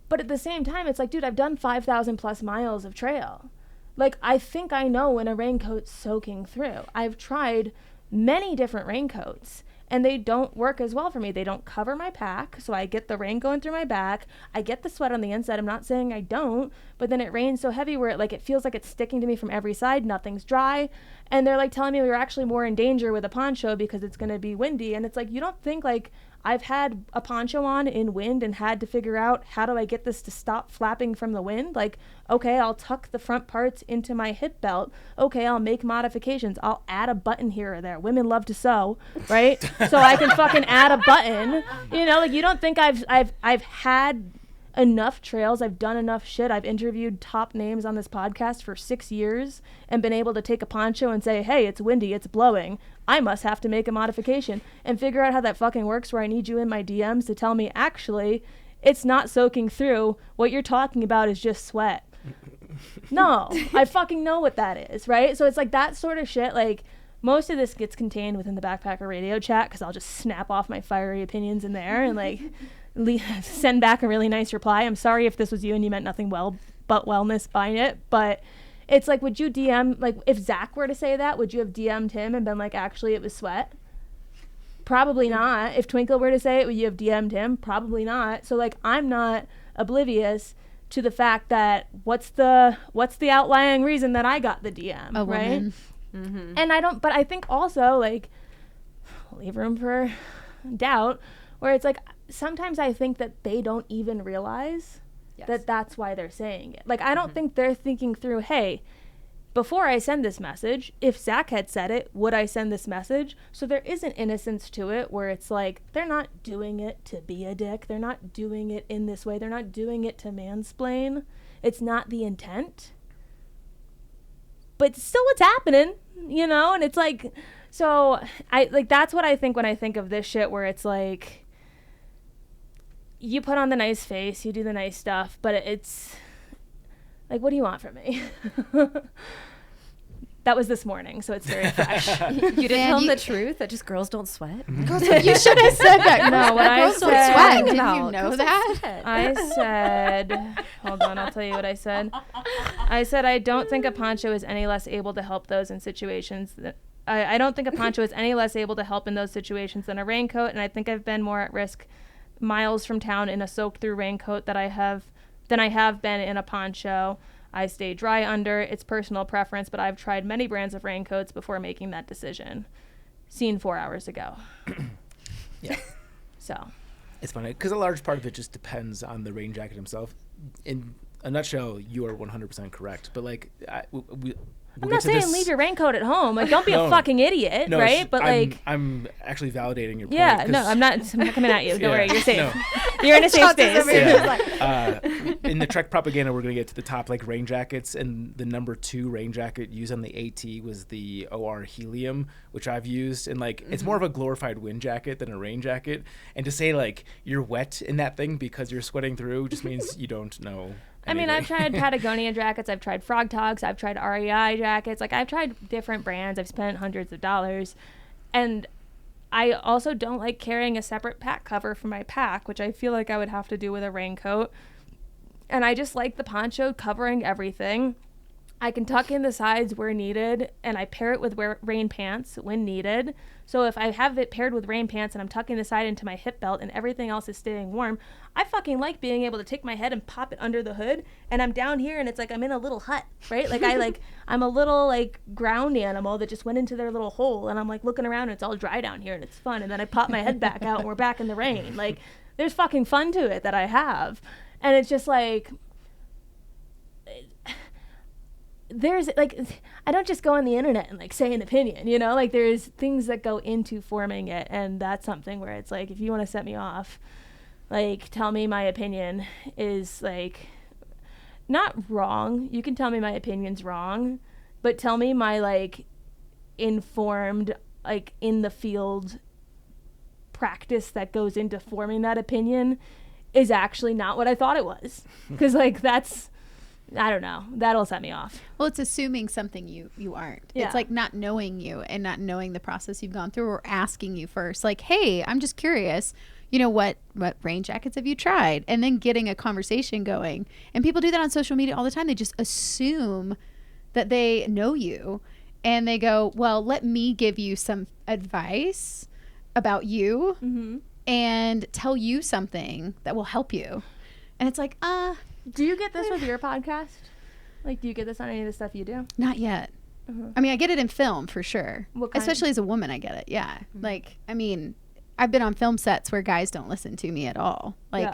But at the same time, it's like, dude, I've done 5,000 plus miles of trail. Like, I think I know when a raincoat's soaking through. I've tried many different raincoats, and they don't work as well for me. They don't cover my pack, so I get the rain going through my back. I get the sweat on the inside. I'm not saying I don't, but then it rains so heavy where it feels like it's sticking to me from every side. Nothing's dry. And they're like telling me we're actually more in danger with a poncho because it's going to be windy. And it's like, you don't think like I've had a poncho on in wind and had to figure out how do I get this to stop flapping from the wind? Like, okay, I'll tuck the front parts into my hip belt. Okay, I'll make modifications. I'll add a button here or there. Women love to sew, right? So I can fucking add a button. You know, like you don't think I've had enough trails. I've done enough shit. I've interviewed top names on this podcast for 6 years and been able to take a poncho and say, hey, it's windy, it's blowing. I must have to make a modification and figure out how that fucking works where I need you in my DMs to tell me, actually, it's not soaking through. What you're talking about is just sweat. No, I fucking know what that is, right? So it's like that sort of shit. Like most of this gets contained within the Backpacker Radio chat because I'll just snap off my fiery opinions in there and like send back a really nice reply. I'm sorry if this was you and you meant nothing but wellness by it, but it's like, would you DM, like if Zach were to say that, would you have DM'd him and been like, actually it was sweat? Probably not. If Twinkle were to say it, would you have DM'd him? Probably not. So like I'm not oblivious to the fact that what's the outlying reason that I got the DM, a right? woman. Mm-hmm. And I think also like leave room for doubt where it's like sometimes I think that they don't even realize that that's why they're saying it. Like I don't think they're thinking through, hey, before I send this message, if Zach had said it, would I send this message? So there is an innocence to it where it's like they're not doing it to be a dick. They're not doing it in this way. They're not doing it to mansplain. It's not the intent. But still what's happening, you know? And it's like, so I like that's what I think when I think of this shit where it's like you put on the nice face, you do the nice stuff, but it's like, what do you want from me? That was this morning, so it's very fresh. You didn't tell them the truth that just girls don't sweat? You should have said that. No, what I girls don't said. sweat. Didn't you know that? I said, hold on, I'll tell you what I said. I said, I don't think a poncho is any less able to help those in situations that I don't think a poncho is any less able to help in those situations than a raincoat, and I think I've been more at risk miles from town in a soaked through raincoat than I have been in a poncho. I stay dry under. It's personal preference, but I've tried many brands of raincoats before making that decision. Seen 4 hours ago. Yeah. So. It's funny because a large part of it just depends on the rain jacket himself. In a nutshell, you are 100% correct. But like, I'm not saying leave your raincoat at home. Like, don't be a fucking idiot, right? But I'm actually validating your point. Yeah, no, I'm not coming at you. Don't worry, you're safe. No. You're in a safe space. Yeah. In the Trek propaganda, we're gonna get to the top like rain jackets, and the number 2 rain jacket used on the AT was the OR Helium, which I've used, and like it's more of a glorified wind jacket than a rain jacket. And to say like you're wet in that thing because you're sweating through just means you don't know. I mean, I've tried Patagonia jackets. I've tried Frog Togs. I've tried REI jackets. Like, I've tried different brands. I've spent hundreds of dollars. And I also don't like carrying a separate pack cover for my pack, which I feel like I would have to do with a raincoat. And I just like the poncho covering everything. I can tuck in the sides where needed, and I pair it with rain pants when needed. So if I have it paired with rain pants and I'm tucking the side into my hip belt and everything else is staying warm, I fucking like being able to take my head and pop it under the hood, and I'm down here and it's like I'm in a little hut, right? Like I'm a little like ground animal that just went into their little hole, and I'm like looking around and it's all dry down here and it's fun, and then I pop my head back out and we're back in the rain. Like there's fucking fun to it that I have. And it's just like, there's like, I don't just go on the internet and like say an opinion, you know, like there's things that go into forming it. And that's something where it's like, if you want to set me off, like tell me my opinion is like not wrong. You can tell me my opinion's wrong, but tell me my like informed, like in the field practice that goes into forming that opinion is actually not what I thought it was. Because like that's, I don't know, that'll set me off. Well, it's assuming something you aren't. Yeah. It's like not knowing you and not knowing the process you've gone through, or asking you first, like, hey, I'm just curious, you know, what rain jackets have you tried? And then getting a conversation going. And people do that on social media all the time. They just assume that they know you, and they go, well, let me give you some advice about you and tell you something that will help you. And it's like, do you get this with your podcast? Like, do you get this on any of the stuff you do? not yet. I mean, I get it in film for sure. What kind? Especially as a woman, I get it. Yeah. Like, I mean, I've been on film sets where guys don't listen to me at all. Like,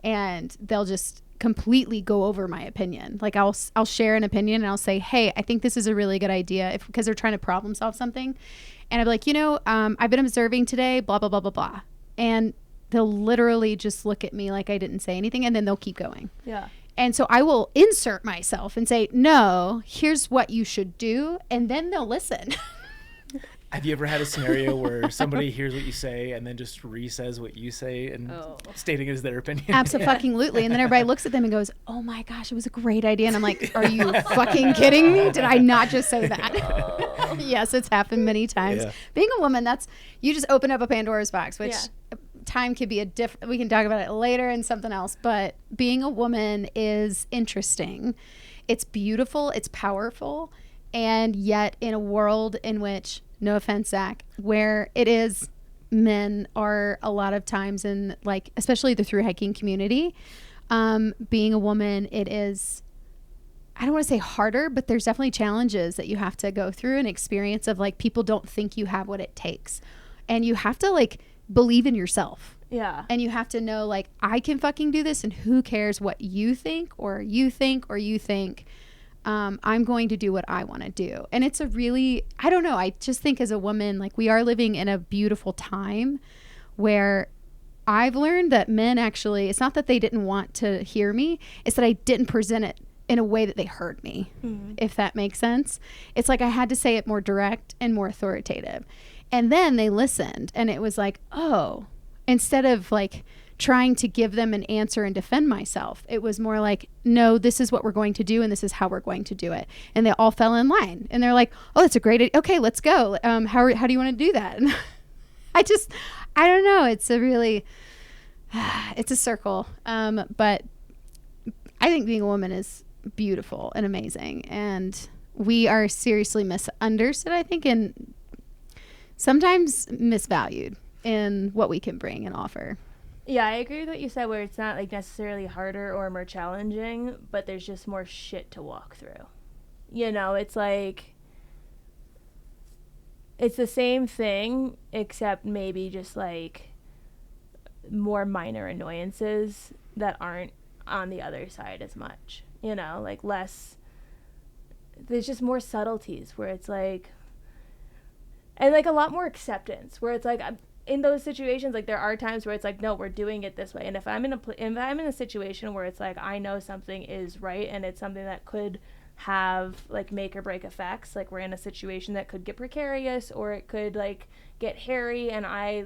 and they'll just completely go over my opinion. Like, I'll share an opinion and I'll say, hey, I think this is a really good idea, because they're trying to problem solve something. And I'll be like, you know, I've been observing today, blah, blah, blah, blah, blah. And they'll literally just look at me like I didn't say anything, and then they'll keep going. Yeah. And so I will insert myself and say, no, here's what you should do. And then they'll listen. Have you ever had a scenario where somebody hears what you say and then just re-says what you say and stating it as their opinion? Absolutely. And then everybody looks at them and goes, oh my gosh, it was a great idea. And I'm like, are you fucking kidding me? Did I not just say that? Yes, it's happened many times. Yeah. Being a woman, you just open up a Pandora's box, which time could be we can talk about it later and something else. But being a woman is interesting. It's beautiful. It's powerful. And yet in a world in which, no offense, Zach, where it is men are a lot of times in, like, especially the thru-hiking community, being a woman, it is, I don't want to say harder, but there's definitely challenges that you have to go through, an experience of like, people don't think you have what it takes. And you have to like believe in yourself. Yeah. And you have to know, like, I can fucking do this, and who cares what you think or you think or you think. I'm going to do what I want to do. And it's a really, I don't know, I just think as a woman, like, we are living in a beautiful time where I've learned that men actually, it's not that they didn't want to hear me, it's that I didn't present it in a way that they heard me, if that makes sense. It's like I had to say it more direct and more authoritative. And then they listened, and it was like, oh, instead of like trying to give them an answer and defend myself, it was more like, no, this is what we're going to do, and this is how we're going to do it. And they all fell in line, and they're like, oh, that's a great idea. Okay, let's go. How do you want to do that? And I don't know. It's a really, it's a circle. But I think being a woman is beautiful and amazing, and we are seriously misunderstood, I think, and sometimes misvalued in what we can bring and offer. Yeah, I agree with what you said, where it's not like necessarily harder or more challenging, but there's just more shit to walk through. You know, it's like, it's the same thing, except maybe just like more minor annoyances that aren't on the other side as much. You know, like less, there's just more subtleties where it's like, and like a lot more acceptance, where it's like, in those situations, like there are times where it's like, no, we're doing it this way. And if I'm in a situation where it's like, I know something is right and it's something that could have like make or break effects, like we're in a situation that could get precarious or it could like get hairy, and I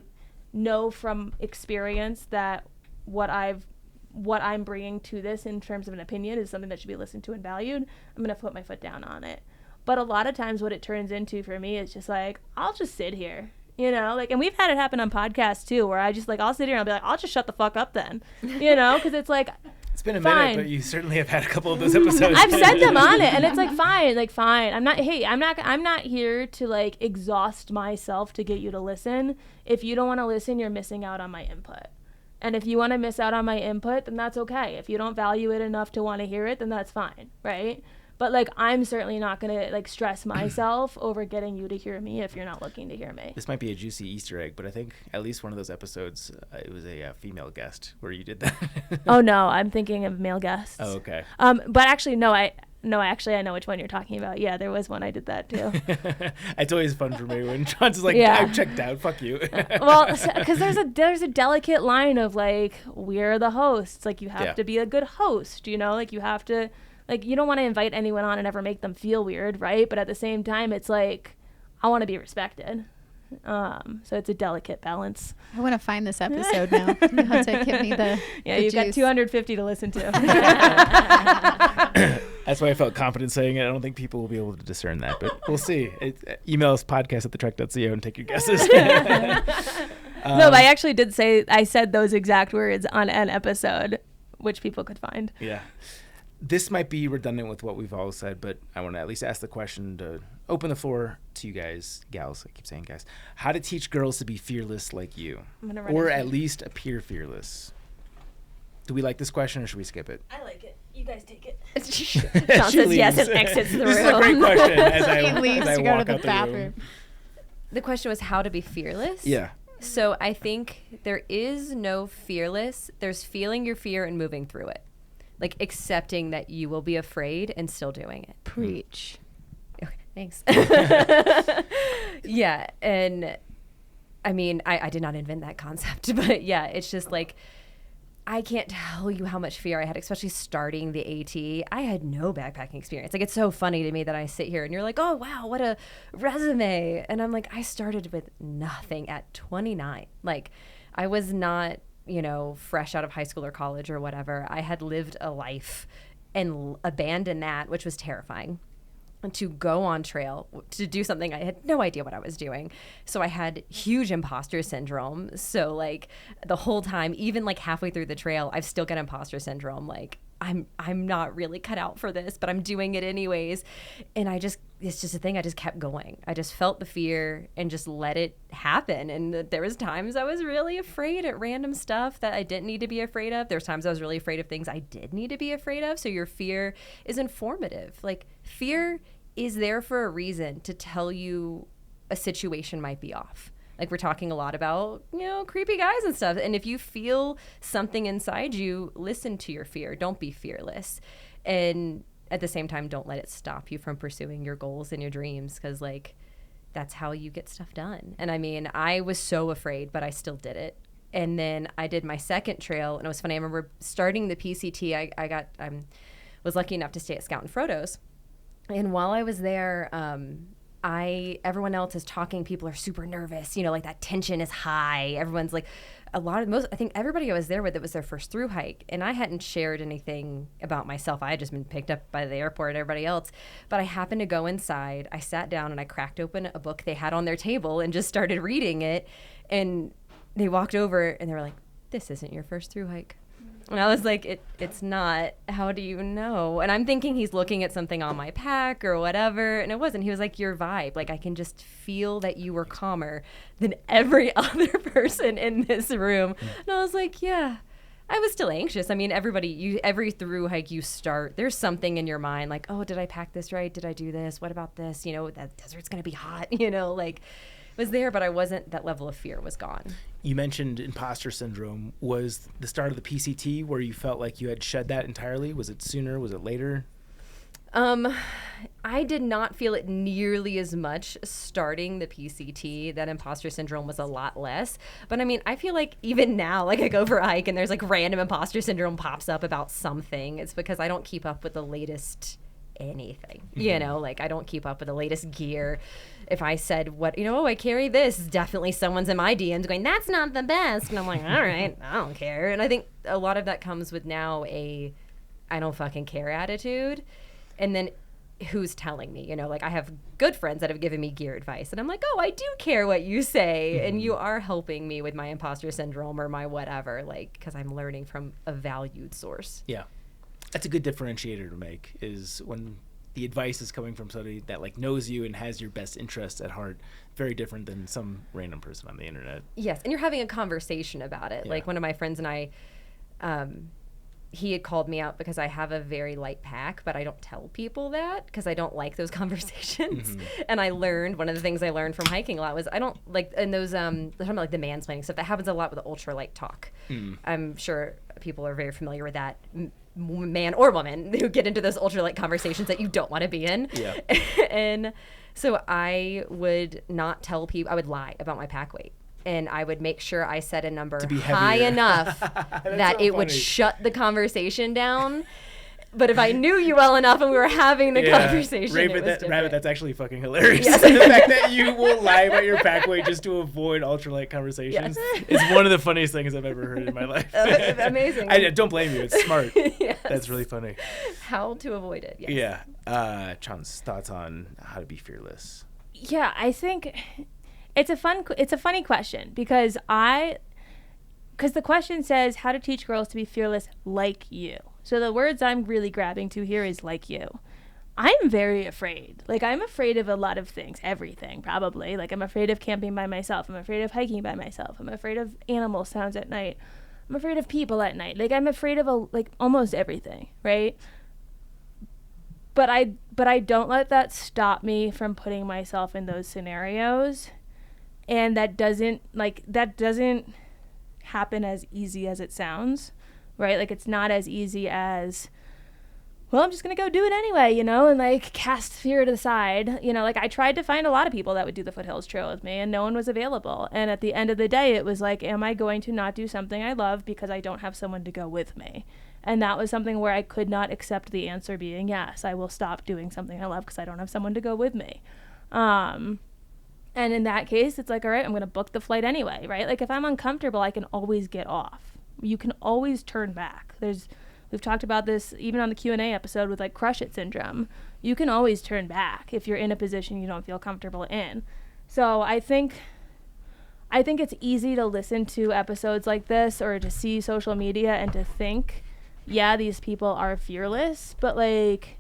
know from experience that what I'm bringing to this in terms of an opinion is something that should be listened to and valued, I'm going to put my foot down on it. But a lot of times what it turns into for me is just like, I'll just sit here. You know, like, and we've had it happen on podcasts too, where I just like, I'll sit here and I'll be like, I'll just shut the fuck up then, you know, because it's like, been a fine. minute, but you certainly have had a couple of those episodes. I've said them on it, and it's like fine. I'm not here to like exhaust myself to get you to listen. If you don't want to listen, you're missing out on my input. And if you want to miss out on my input, then that's okay. If you don't value it enough to want to hear it, then that's fine, right? But like, I'm certainly not gonna like stress myself over getting you to hear me if you're not looking to hear me. This might be a juicy Easter egg, but I think at least one of those episodes, it was a female guest where you did that. Oh no, I'm thinking of male guests. Oh, okay. But actually, no, I know which one you're talking about. Yeah, there was one I did that too. It's always fun for me when Chaunce is like, Yeah. I'm checked out, fuck you. Well, because there's a delicate line of like, we're the hosts. Like, you have to be a good host, you know? Like, you have to, like, you don't want to invite anyone on and ever make them feel weird, right? But at the same time, it's like, I want to be respected. So it's a delicate balance. I want to find this episode now. You have to give me the You've got 250 to listen to. That's why I felt confident saying it. I don't think people will be able to discern that, but we'll see. Email us podcast@thetrek.co and take your guesses. No, but I actually did I said those exact words on an episode, which people could find. Yeah. This might be redundant with what we've all said, but I want to at least ask the question to open the floor to you guys, gals. I keep saying guys. How to teach girls to be fearless like you, or at least appear fearless. Do we like this question, or should we skip it? I like it. You guys take it. Chaunce says yes and exits the room. This is a great question. As He leaves to go to the bathroom. The question was how to be fearless? Yeah. So I think there is no fearless. There's feeling your fear and moving through it. Like accepting that you will be afraid and still doing it. Preach. Okay, thanks. Yeah. And I mean, I did not invent that concept, but yeah, it's just like, I can't tell you how much fear I had, especially starting the AT. I had no backpacking experience. Like, it's so funny to me that I sit here and you're like, oh, wow, what a resume. And I'm like, I started with nothing at 29. Like, I was not, fresh out of high school or college or whatever. I had lived a life and abandoned that, which was terrifying. And to go on trail, to do something I had no idea what I was doing. So I had huge imposter syndrome. So like the whole time, even like halfway through the trail, I've still got imposter syndrome. Like I'm not really cut out for this, but I'm doing it anyways. And it's just a thing. I just kept going. I just felt the fear and just let it happen. And there was times I was really afraid at random stuff that I didn't need to be afraid of. There's times I was really afraid of things I did need to be afraid of. So your fear is informative. Like fear is there for a reason to tell you a situation might be off. Like we're talking a lot about, creepy guys and stuff. And if you feel something inside you, listen to your fear. Don't be fearless. And at the same time, don't let it stop you from pursuing your goals and your dreams, because like that's how you get stuff done. And I mean, I was so afraid, but I still did it. And then I did my second trail, and it was funny. I remember starting the PCT. I was lucky enough to stay at Scout and Frodo's. And while I was there, everyone else is talking. People are super nervous. Like that tension is high. Everyone's like, I think everybody I was there with, it was their first through hike. And I hadn't shared anything about myself. I had just been picked up by the airport, everybody else. But I happened to go inside. I sat down and I cracked open a book they had on their table and just started reading it. And they walked over and they were like, this isn't your first through hike. And I was like, it's not. How do you know? And I'm thinking he's looking at something on my pack or whatever. And it wasn't. He was like, your vibe. Like, I can just feel that you were calmer than every other person in this room. And I was like, yeah. I was still anxious. I mean, every through hike you start, there's something in your mind like, oh, did I pack this right? Did I do this? What about this? That desert's going to be hot, like. Was there, but I wasn't. That level of fear was gone. You mentioned imposter syndrome. Was the start of the PCT where you felt like you had shed that entirely? Was it sooner? Was it later? I did not feel it nearly as much starting the PCT. That imposter syndrome was a lot less. But I mean, I feel like even now, like I go for a hike and there's like random imposter syndrome pops up about something. It's because I don't keep up with the latest anything, like I don't keep up with the latest gear. If I said I carry this, definitely someone's in my DMs going, that's not the best. And I'm like, all right, I don't care. And I think a lot of that comes with now I don't fucking care attitude. And then who's telling me, like I have good friends that have given me gear advice and I'm like, oh, I do care what you say. And you are helping me with my imposter syndrome or my whatever, like, because I'm learning from a valued source. Yeah. That's a good differentiator to make, is when the advice is coming from somebody that like knows you and has your best interests at heart. Very different than some random person on the internet. Yes, and you're having a conversation about it. Yeah. Like one of my friends and I, he had called me out because I have a very light pack, but I don't tell people that because I don't like those conversations. And I learned, one of the things I learned from hiking a lot was I don't like, and those, they're talking about like the mansplaining stuff, that happens a lot with the ultralight talk. I'm sure people are very familiar with that, man or woman, who get into those ultralight conversations that you don't want to be in. Yeah. And so I would not tell people, I would lie about my pack weight. And I would make sure I set a number high enough that it would shut the conversation down. But if I knew you well enough and we were having the conversation, it was different. Rabbit, that's actually fucking hilarious. Yes. The fact that you will lie about your pack weight just to avoid ultralight conversations is one of the funniest things I've ever heard in my life. Amazing. I don't blame you. It's smart. Yes. That's really funny. How to avoid it. Yes. Yeah. Chaunce, thoughts on how to be fearless? Yeah, I think it's a funny question because the question says how to teach girls to be fearless like you. So the words I'm really grabbing to here is like you. I'm very afraid. Like, I'm afraid of a lot of things, everything, probably. Like, I'm afraid of camping by myself. I'm afraid of hiking by myself. I'm afraid of animal sounds at night. I'm afraid of people at night. Like, I'm afraid of almost everything, right? But I don't let that stop me from putting myself in those scenarios. And that doesn't happen as easy as it sounds, right? Like, it's not as easy as, well, I'm just going to go do it anyway, and like cast fear to the side. Like, I tried to find a lot of people that would do the Foothills Trail with me and no one was available. And at the end of the day, it was like, am I going to not do something I love because I don't have someone to go with me? And that was something where I could not accept the answer being, yes, I will stop doing something I love because I don't have someone to go with me. And in that case, it's like, all right, I'm going to book the flight anyway, right? Like, if I'm uncomfortable, I can always get off. You can always turn back. We've talked about this even on the Q&A episode with like crush it syndrome. You can always turn back if you're in a position you don't feel comfortable in. So I think it's easy to listen to episodes like this or to see social media and to think, yeah, these people are fearless, but like,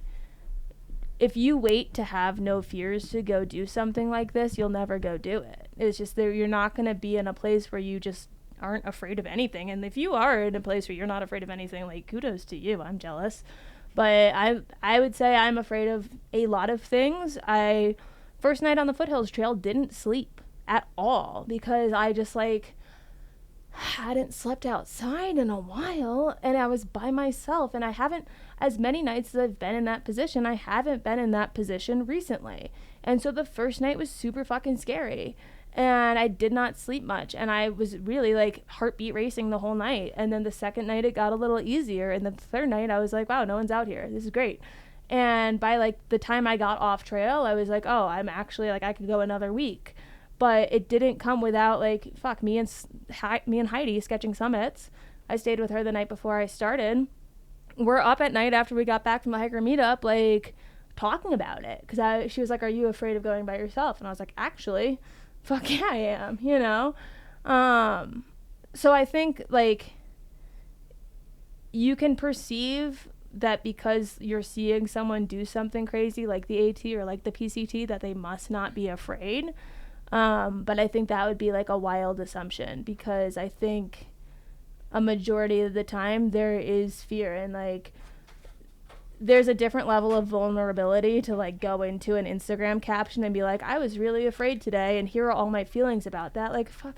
if you wait to have no fears to go do something like this, you'll never go do it. It's just you're not going to be in a place where you just aren't afraid of anything. And if you are in a place where you're not afraid of anything, like, kudos to you. I'm jealous. But I would say I'm afraid of a lot of things. First night on the Foothills Trail, didn't sleep at all because I just hadn't slept outside in a while and I was by myself, and I haven't, as many nights as I've been in that position, I haven't been in that position recently. And so the first night was super fucking scary and I did not sleep much and I was really like heartbeat racing the whole night. And then the second night it got a little easier, and the third night I was like, wow, no one's out here, this is great. And by like the time I got off trail, I was like, oh, I'm actually like, I could go another week. But it didn't come without like, me and Heidi sketching summits. I stayed with her the night before I started. We're up at night after we got back from the hiker meetup, like talking about it. Because she was like, are you afraid of going by yourself? And I was like, actually, fuck yeah, I am, So I think like you can perceive that because you're seeing someone do something crazy like the AT or like the PCT that they must not be afraid. But I think that would be like a wild assumption, because I think a majority of the time there is fear, and like there's a different level of vulnerability to like go into an Instagram caption and be like, I was really afraid today and here are all my feelings about that. Like, fuck,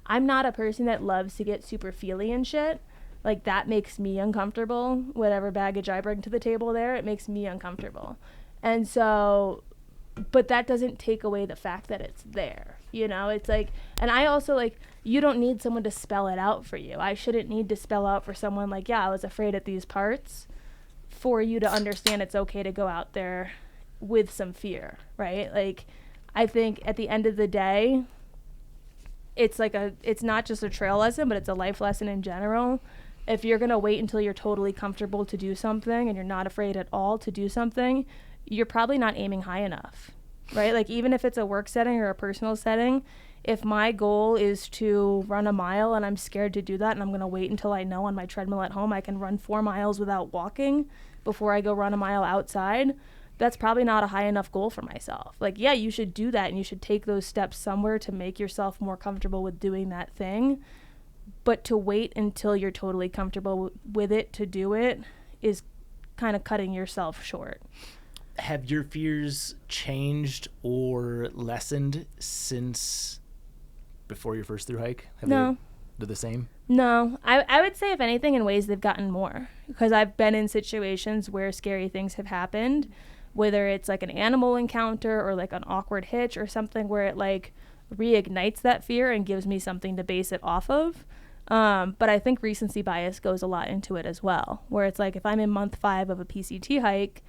I'm not a person that loves to get super feely and shit. Like, that makes me uncomfortable. Whatever baggage I bring to the table there, it makes me uncomfortable. And so, but that doesn't take away the fact that it's there, it's like, and I also like, you don't need someone to spell it out for you. I shouldn't need to spell out for someone like, yeah, I was afraid at these parts, for you to understand it's okay to go out there with some fear, right? Like, I think at the end of the day, it's not just a trail lesson, but it's a life lesson in general. If you're going to wait until you're totally comfortable to do something and you're not afraid at all to do something, you're probably not aiming high enough. right? Like even if it's a work setting or a personal setting, if my goal is to run a mile and I'm scared to do that and I'm going to wait until I know on my treadmill at home I can run 4 miles without walking before I go run a mile outside, that's probably not a high enough goal for myself. Like, yeah, you should do that and you should take those steps somewhere to make yourself more comfortable with doing that thing. But to wait until you're totally comfortable with it to do it is kind of cutting yourself short. Have your fears changed or lessened since before your first thru hike? No. They're the same? No. I would say, if anything, in ways they've gotten more. Because I've been in situations where scary things have happened, whether it's like an animal encounter or like an awkward hitch or something where it like reignites that fear and gives me something to base it off of. But I think recency bias goes a lot into it as well, where it's like if I'm in month 5 of a PCT hike,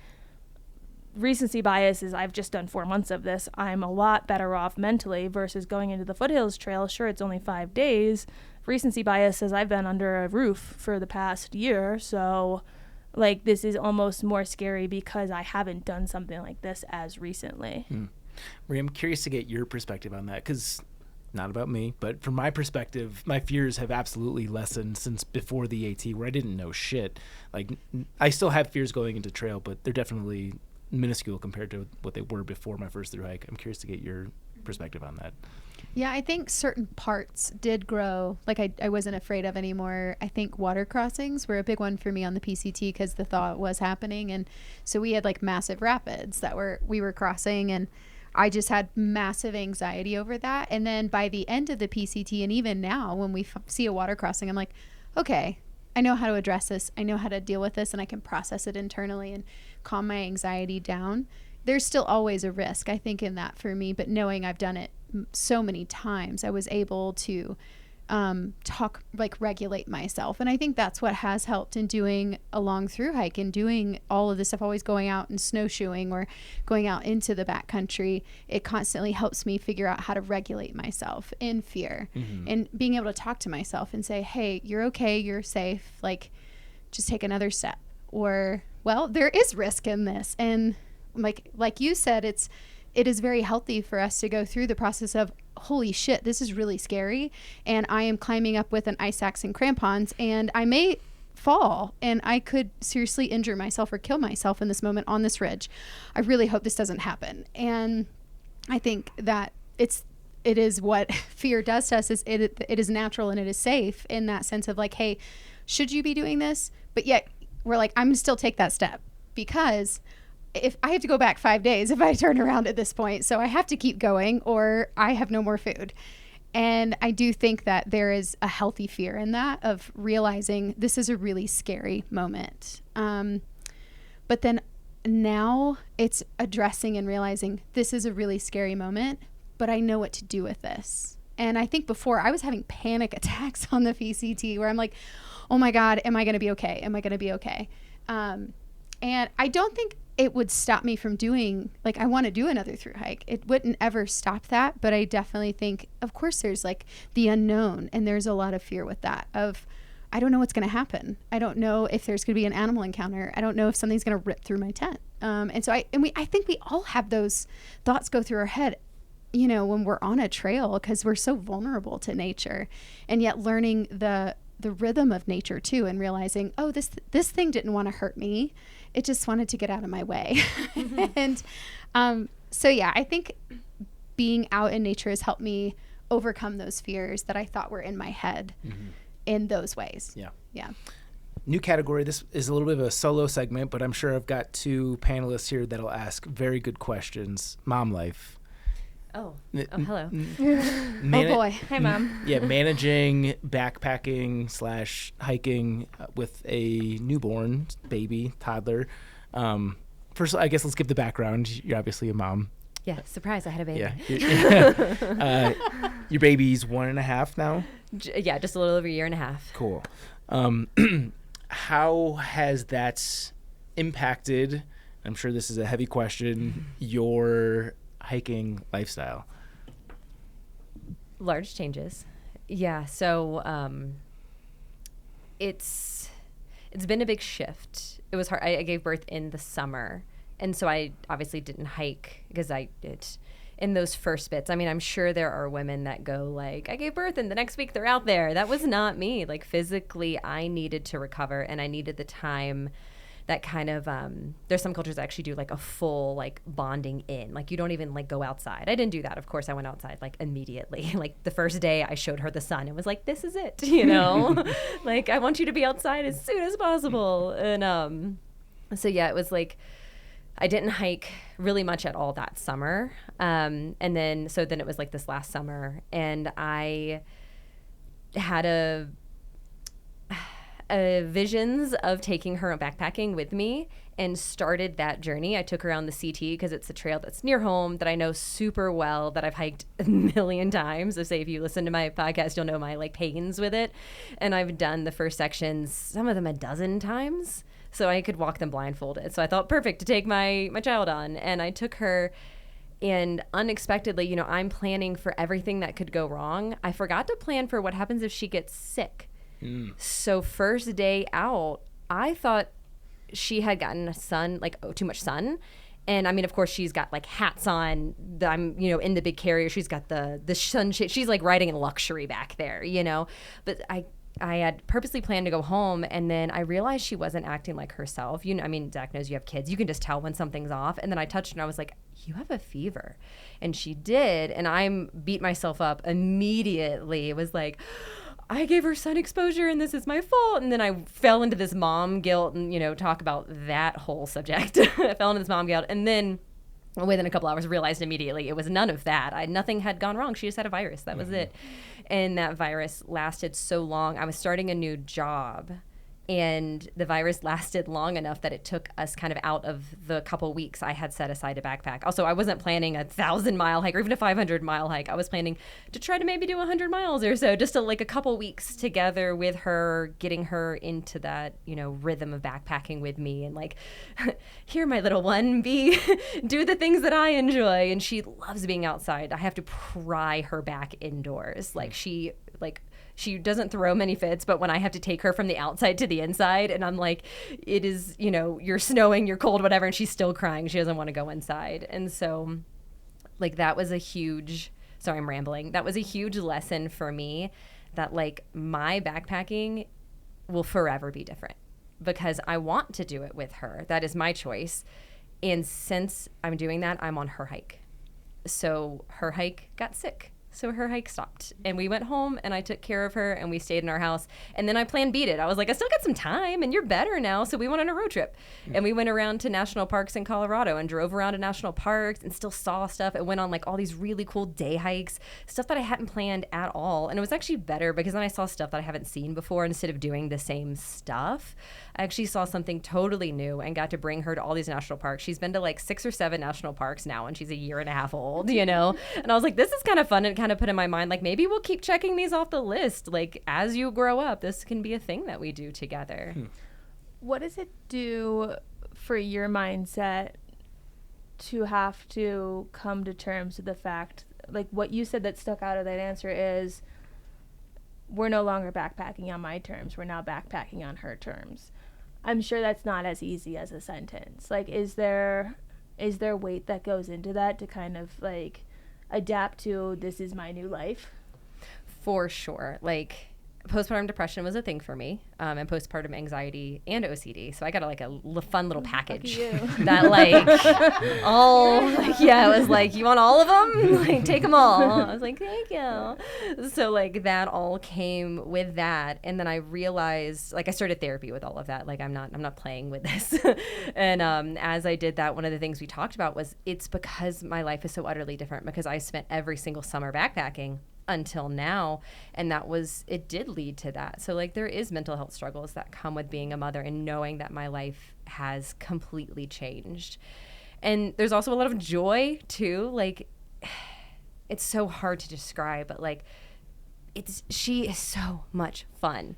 recency bias is I've just done 4 months of this. I'm a lot better off mentally versus going into the Foothills Trail. Sure, it's only 5 days. Recency bias says I've been under a roof for the past year. So like this is almost more scary because I haven't done something like this as recently. Marie, I'm curious to get your perspective on that, because not about me, but from my perspective, my fears have absolutely lessened since before the AT, where I didn't know shit. Like I still have fears going into trail, but they're definitely minuscule compared to what they were before my first thru hike. I'm curious to get your perspective on that. Yeah, I think certain parts did grow. Like I wasn't afraid of anymore. I think water crossings were a big one for me on the PCT because the thaw was happening. And so we had like massive rapids that we were crossing, and I just had massive anxiety over that. And then by the end of the PCT, and even now when we see a water crossing, I'm like, okay, I know how to address this. I know how to deal with this, and I can process it internally and calm my anxiety down. There's still always a risk, I think, in that for me, but knowing I've done it so many times, I was able to regulate myself. And I think that's what has helped in doing a long thru hike and doing all of this stuff, always going out and snowshoeing or going out into the backcountry. It constantly helps me figure out how to regulate myself in fear and being able to talk to myself and say, hey, you're okay, you're safe, like just take another step. Or, well, there is risk in this. And like you said, it is very healthy for us to go through the process of, holy shit, this is really scary. And I am climbing up with an ice axe and crampons, and I may fall and I could seriously injure myself or kill myself in this moment on this ridge. I really hope this doesn't happen. And I think that it is what fear does to us, is it is natural and it is safe in that sense of like, hey, should you be doing this? But yet we're like, I'm gonna still take that step because if I have to go back 5 days if I turn around at this point, so I have to keep going or I have no more food. And I do think that there is a healthy fear in that, of realizing this is a really scary moment. But then now it's addressing and realizing this is a really scary moment, but I know what to do with this. And I think before I was having panic attacks on the PCT where I'm like, oh my God, am I going to be okay? Am I going to be okay? And I don't think it would stop me from doing, like, I want to do another thru hike. It wouldn't ever stop that. But I definitely think, of course, there's like the unknown, and there's a lot of fear with that of, I don't know what's going to happen. I don't know if there's going to be an animal encounter. I don't know if something's going to rip through my tent. And so I think we all have those thoughts go through our head, you know, when we're on a trail, because we're so vulnerable to nature, and yet learning the rhythm of nature too, and realizing, oh, this thing didn't want to hurt me. It just wanted to get out of my way. And so, yeah, I think being out in nature has helped me overcome those fears that I thought were in my head in those ways. Yeah. Yeah. New category. This is a little bit of a solo segment, but I'm sure I've got 2 panelists here that'll ask very good questions. Mom life. Oh, hello. Oh boy. Hey, Mom. Yeah, managing backpacking / hiking with a newborn baby, toddler. First, I guess let's give the background. You're obviously a mom. Yeah, surprise, I had a baby. Yeah. Your baby's 1.5 now? Yeah, just a little over a year and a half. Cool. How has that impacted, I'm sure this is a heavy question, your hiking lifestyle? Large changes. Yeah, so it's been a big shift. It was hard. I gave birth in the summer, And so I obviously didn't hike because in those first bits, I mean, I'm sure there are women that go like, I gave birth and the next week they're out there. That was not me. Like physically, I needed to recover and I needed the time that kind of, there's some cultures that actually do like a full like bonding in. Like you don't even like go outside. I didn't do that. Of course, I went outside like immediately. Like the first day I showed her the sun. It was like, this is it, you know? Like I want you to be outside as soon as possible. And so yeah, it was like, I didn't hike really much at all that summer. And then it was like this last summer and I had visions of taking her backpacking with me and started that journey. I took her on the CT because it's a trail that's near home that I know super well, that I've hiked a million times. So say if you listen to my podcast, you'll know my like pains with it. And I've done the first sections, some of them a dozen times. So I could walk them blindfolded. So I thought, perfect to take my child on. And I took her, and unexpectedly, you know, I'm planning for everything that could go wrong. I forgot to plan for what happens if she gets sick. So first day out, I thought she had gotten too much sun. And I mean, of course, she's got like hats on. I'm, you know, in the big carrier. She's got the sunshade. She's like riding in luxury back there, you know. But I had purposely planned to go home, and then I realized she wasn't acting like herself. You know, I mean, Zach knows you have kids. You can just tell when something's off. And then I touched her and I was like, you have a fever. And she did. And I beat myself up immediately. It was like, I gave her sun exposure and this is my fault. And then I fell into this mom guilt and, you know, talk about that whole subject. I fell into this mom guilt. And then within a couple hours realized immediately it was none of that. Nothing had gone wrong. She just had a virus. That was it. And that virus lasted so long. I was starting a new job and the virus lasted long enough that it took us kind of out of the couple weeks I had set aside to backpack. Also, I wasn't planning a 1,000-mile hike or even a 500-mile hike. I was planning to try to maybe do 100 miles or so, just like a couple weeks together with her, getting her into that, you know, rhythm of backpacking with me and like, here, my little one, do the things that I enjoy. And she loves being outside. I have to pry her back indoors. She doesn't throw many fits, but when I have to take her from the outside to the inside and I'm like, it is, you know, you're snowing, you're cold, whatever, and she's still crying. She doesn't want to go inside. And so like that was sorry, I'm rambling. That was a huge lesson for me that like my backpacking will forever be different because I want to do it with her. That is my choice. And since I'm doing that, I'm on her hike. So her hike got sick. So her hike stopped and we went home and I took care of her and we stayed in our house. And then I planned beat it. I was like, I still got some time and you're better now. So we went on a road trip and we went around to national parks in Colorado and drove around to national parks and still saw stuff and went on like all these really cool day hikes, stuff that I hadn't planned at all. And it was actually better because then I saw stuff that I haven't seen before. Instead of doing the same stuff, I actually saw something totally new and got to bring her to all these national parks. She's been to like 6 or 7 national parks now and she's a year and a half old, you know? And I was like, this is kind of fun. And kind of put in my mind, like maybe we'll keep checking these off the list. Like as you grow up, this can be a thing that we do together. What does it do for your mindset to have to come to terms with the fact, like what you said that stuck out of that answer is, we're no longer backpacking on my terms. We're now backpacking on her terms. I'm sure that's not as easy as a sentence. Like, is there weight that goes into that to kind of like adapt to this is my new life? For sure. Like postpartum depression was a thing for me, and postpartum anxiety and OCD. So I got a fun little package that it was like, you want all of them? Like take them all. I was like, thank you. So like that all came with that. And then I realized, like I started therapy with all of that. Like I'm not playing with this. And as I did that, one of the things we talked about was it's because my life is so utterly different because I spent every single summer backpacking until now, and it did lead to that. So like there is mental health struggles that come with being a mother and knowing that my life has completely changed. And there's also a lot of joy too. Like it's so hard to describe, but like she is so much fun.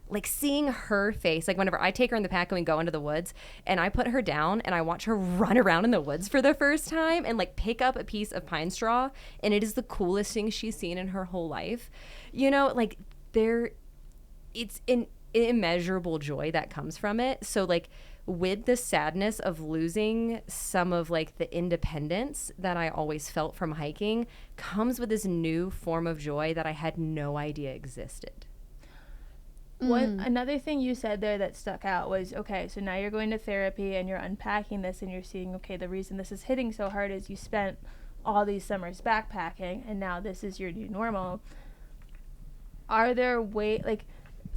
Like seeing her face, like whenever I take her in the pack and we go into the woods and I put her down and I watch her run around in the woods for the first time and like pick up a piece of pine straw, and it is the coolest thing she's seen in her whole life. You know, like it's an immeasurable joy that comes from it. So like with the sadness of losing some of like the independence that I always felt from hiking comes with this new form of joy that I had no idea existed. Another thing you said there that stuck out was, okay, so now you're going to therapy and you're unpacking this and you're seeing, okay, the reason this is hitting so hard is you spent all these summers backpacking and now this is your new normal. Are there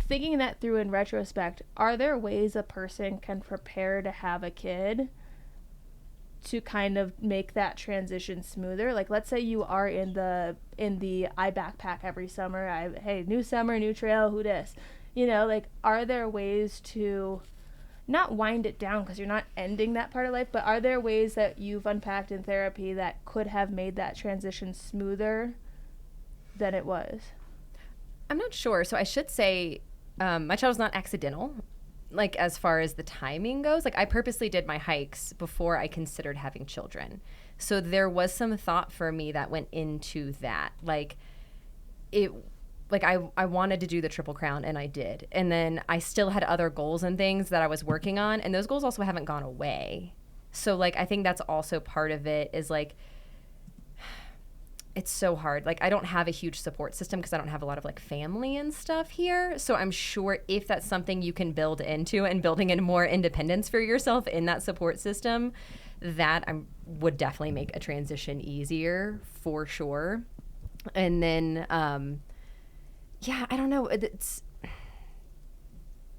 thinking that through in retrospect, are there ways a person can prepare to have a kid to kind of make that transition smoother? Like, let's say you are in the I backpack every summer. Hey, new summer, new trail, who dis? You know, like, are there ways to not wind it down because you're not ending that part of life, but are there ways that you've unpacked in therapy that could have made that transition smoother than it was? I'm not sure. So I should say my child was not accidental, like as far as the timing goes. Like I purposely did my hikes before I considered having children. So there was some thought for me that went into that. I wanted to do the Triple Crown and I did. And then I still had other goals and things that I was working on. And those goals also haven't gone away. So like, I think that's also part of it is like, it's so hard. Like I don't have a huge support system because I don't have a lot of like family and stuff here. So I'm sure if that's something you can build into and building in more independence for yourself in that support system, that would definitely make a transition easier for sure. And then, yeah, I don't know.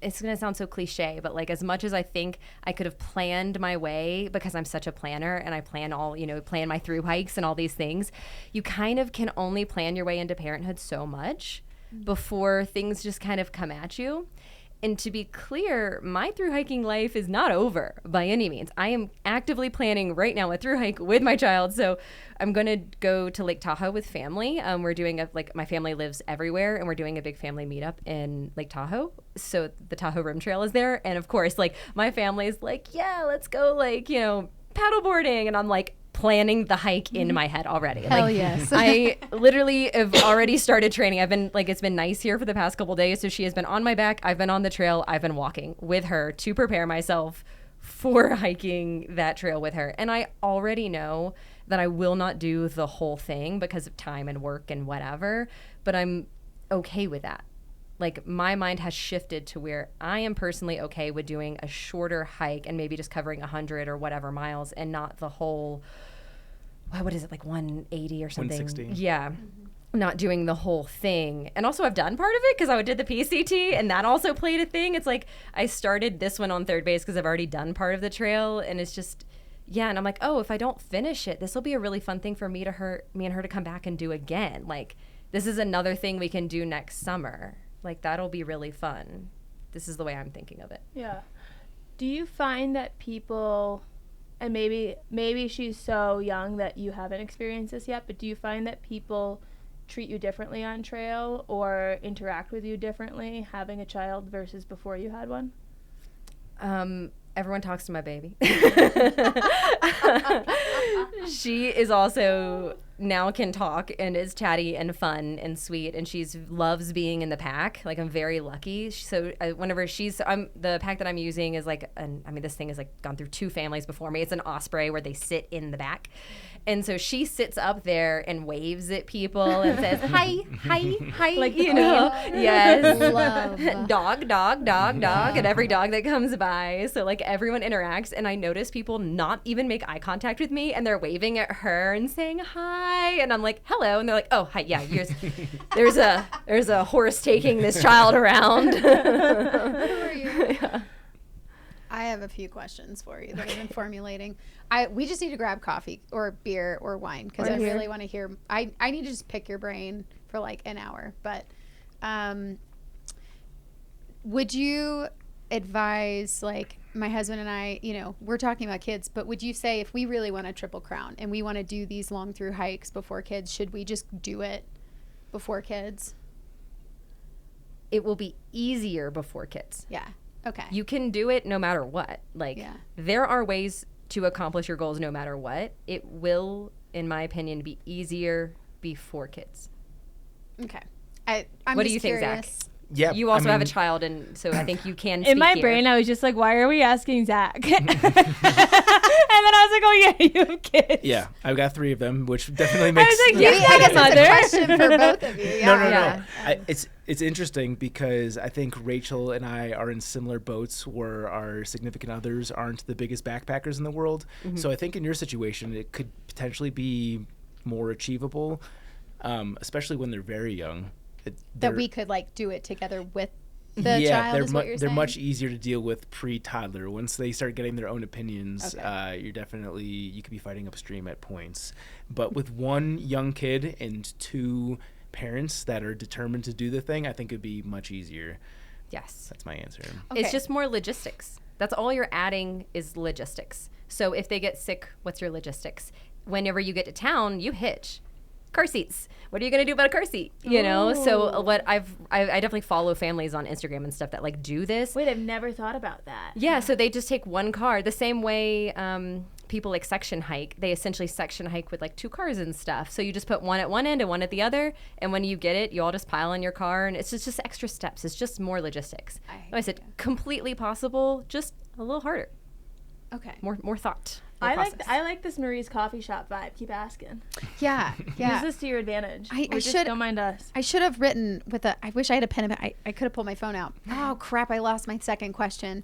It's going to sound so cliche, but like as much as I think I could have planned my way because I'm such a planner and I plan plan my thru hikes and all these things, you kind of can only plan your way into parenthood so much before things just kind of come at you. And to be clear, my thru hiking life is not over by any means. I am actively planning right now a thru hike with my child. So I'm going to go to Lake Tahoe with family. We're doing my family lives everywhere and we're doing a big family meetup in Lake Tahoe. So the Tahoe Rim Trail is there. And of course, like my family's like, yeah, let's go paddleboarding. And I'm like, planning the hike in my head already. Hell yes. I literally have already started training. I've been it's been nice here for the past couple days. So she has been on my back. I've been on the trail. I've been walking with her to prepare myself for hiking that trail with her. And I already know that I will not do the whole thing because of time and work and whatever, but I'm okay with that. Like my mind has shifted to where I am personally okay with doing a shorter hike and maybe just covering 100 or whatever miles and not the whole, what is it, like 180 or something? 160. Yeah. Not doing the whole thing. And also I've done part of it because I did the PCT and that also played a thing. It's like I started this one on third base because I've already done part of the trail and it's just, yeah. And I'm like, oh, if I don't finish it, this will be a really fun thing for me and her to come back and do again. Like this is another thing we can do next summer. Like that'll be really fun. This is the way I'm thinking of it. Yeah. Do you find that people, and maybe she's so young that you haven't experienced this yet, but do you find that people treat you differently on trail or interact with you differently having a child versus before you had one? Everyone talks to my baby. She is also now can talk and is chatty and fun and sweet, and loves being in the pack. Like I'm very lucky. So whenever the pack that I'm using is this thing has like gone through 2 families before me. It's an Osprey where they sit in the back. And so she sits up there and waves at people and says, hi, hi, hi, like, yes. Love. Dog, and every dog that comes by. So like everyone interacts and I notice people not even make eye contact with me and they're waving at her and saying hi. And I'm like, hello. And they're like, oh, hi. Yeah, there's a horse taking this child around. Who are you? Yeah. I have a few questions for you that I've been formulating. We just need to grab coffee or beer or wine because I really want to hear. I need to just pick your brain for like an hour. But would you advise, like my husband and I, we're talking about kids, but would you say if we really want a Triple Crown and we want to do these long through hikes before kids, should we just do it before kids? It will be easier before kids. Yeah. Okay. You can do it no matter what. There are ways to accomplish your goals no matter what. It will, in my opinion, be easier before kids. Okay. I'm what just do you curious. think, Zach? Yeah, You also I have a mean- child, and so I think you can. In speak my here. brain, I was just like, why are we asking Zach? And then I was like, oh yeah, you have kids. Yeah, I've got 3 of them, which definitely I makes. was like, Maybe yeah, I guess mother. it's a question for both of you. Yeah. No. Yeah. It's interesting because I think Rachel and I are in similar boats where our significant others aren't the biggest backpackers in the world. So I think in your situation, it could potentially be more achievable, especially when they're very young. That They're- we could like do it together with the child. they're Is what you're they're saying? much easier to deal with pre-toddler. Once they start getting their own opinions, Okay. you could be fighting upstream at points. But with one young kid and 2 parents that are determined to do the thing, I think it'd be much easier. Yes. That's my answer. Okay. It's just more logistics. That's all you're adding is logistics. So if they get sick, what's your logistics? Whenever you get to town, you hitch. Car seats. What are you going to do about a car seat? You know? So what I definitely follow families on Instagram and stuff that like do this. Wait, I've never thought about that. Yeah, so they just take one car. The same way people like section hike. They essentially section hike with like 2 cars and stuff. So you just put one at one end and one at the other. And when you get it, you all just pile in your car. And it's just extra steps. It's just more logistics. Like I said, completely possible, just a little harder. Okay. More thought. more I process. like this Marie's coffee shop vibe. Keep asking. Yeah. Yeah. Use this to your advantage. I Or just should- don't mind us. I should have written with a. I wish I had a pen. I could have pulled my phone out. Oh crap! I lost my second question.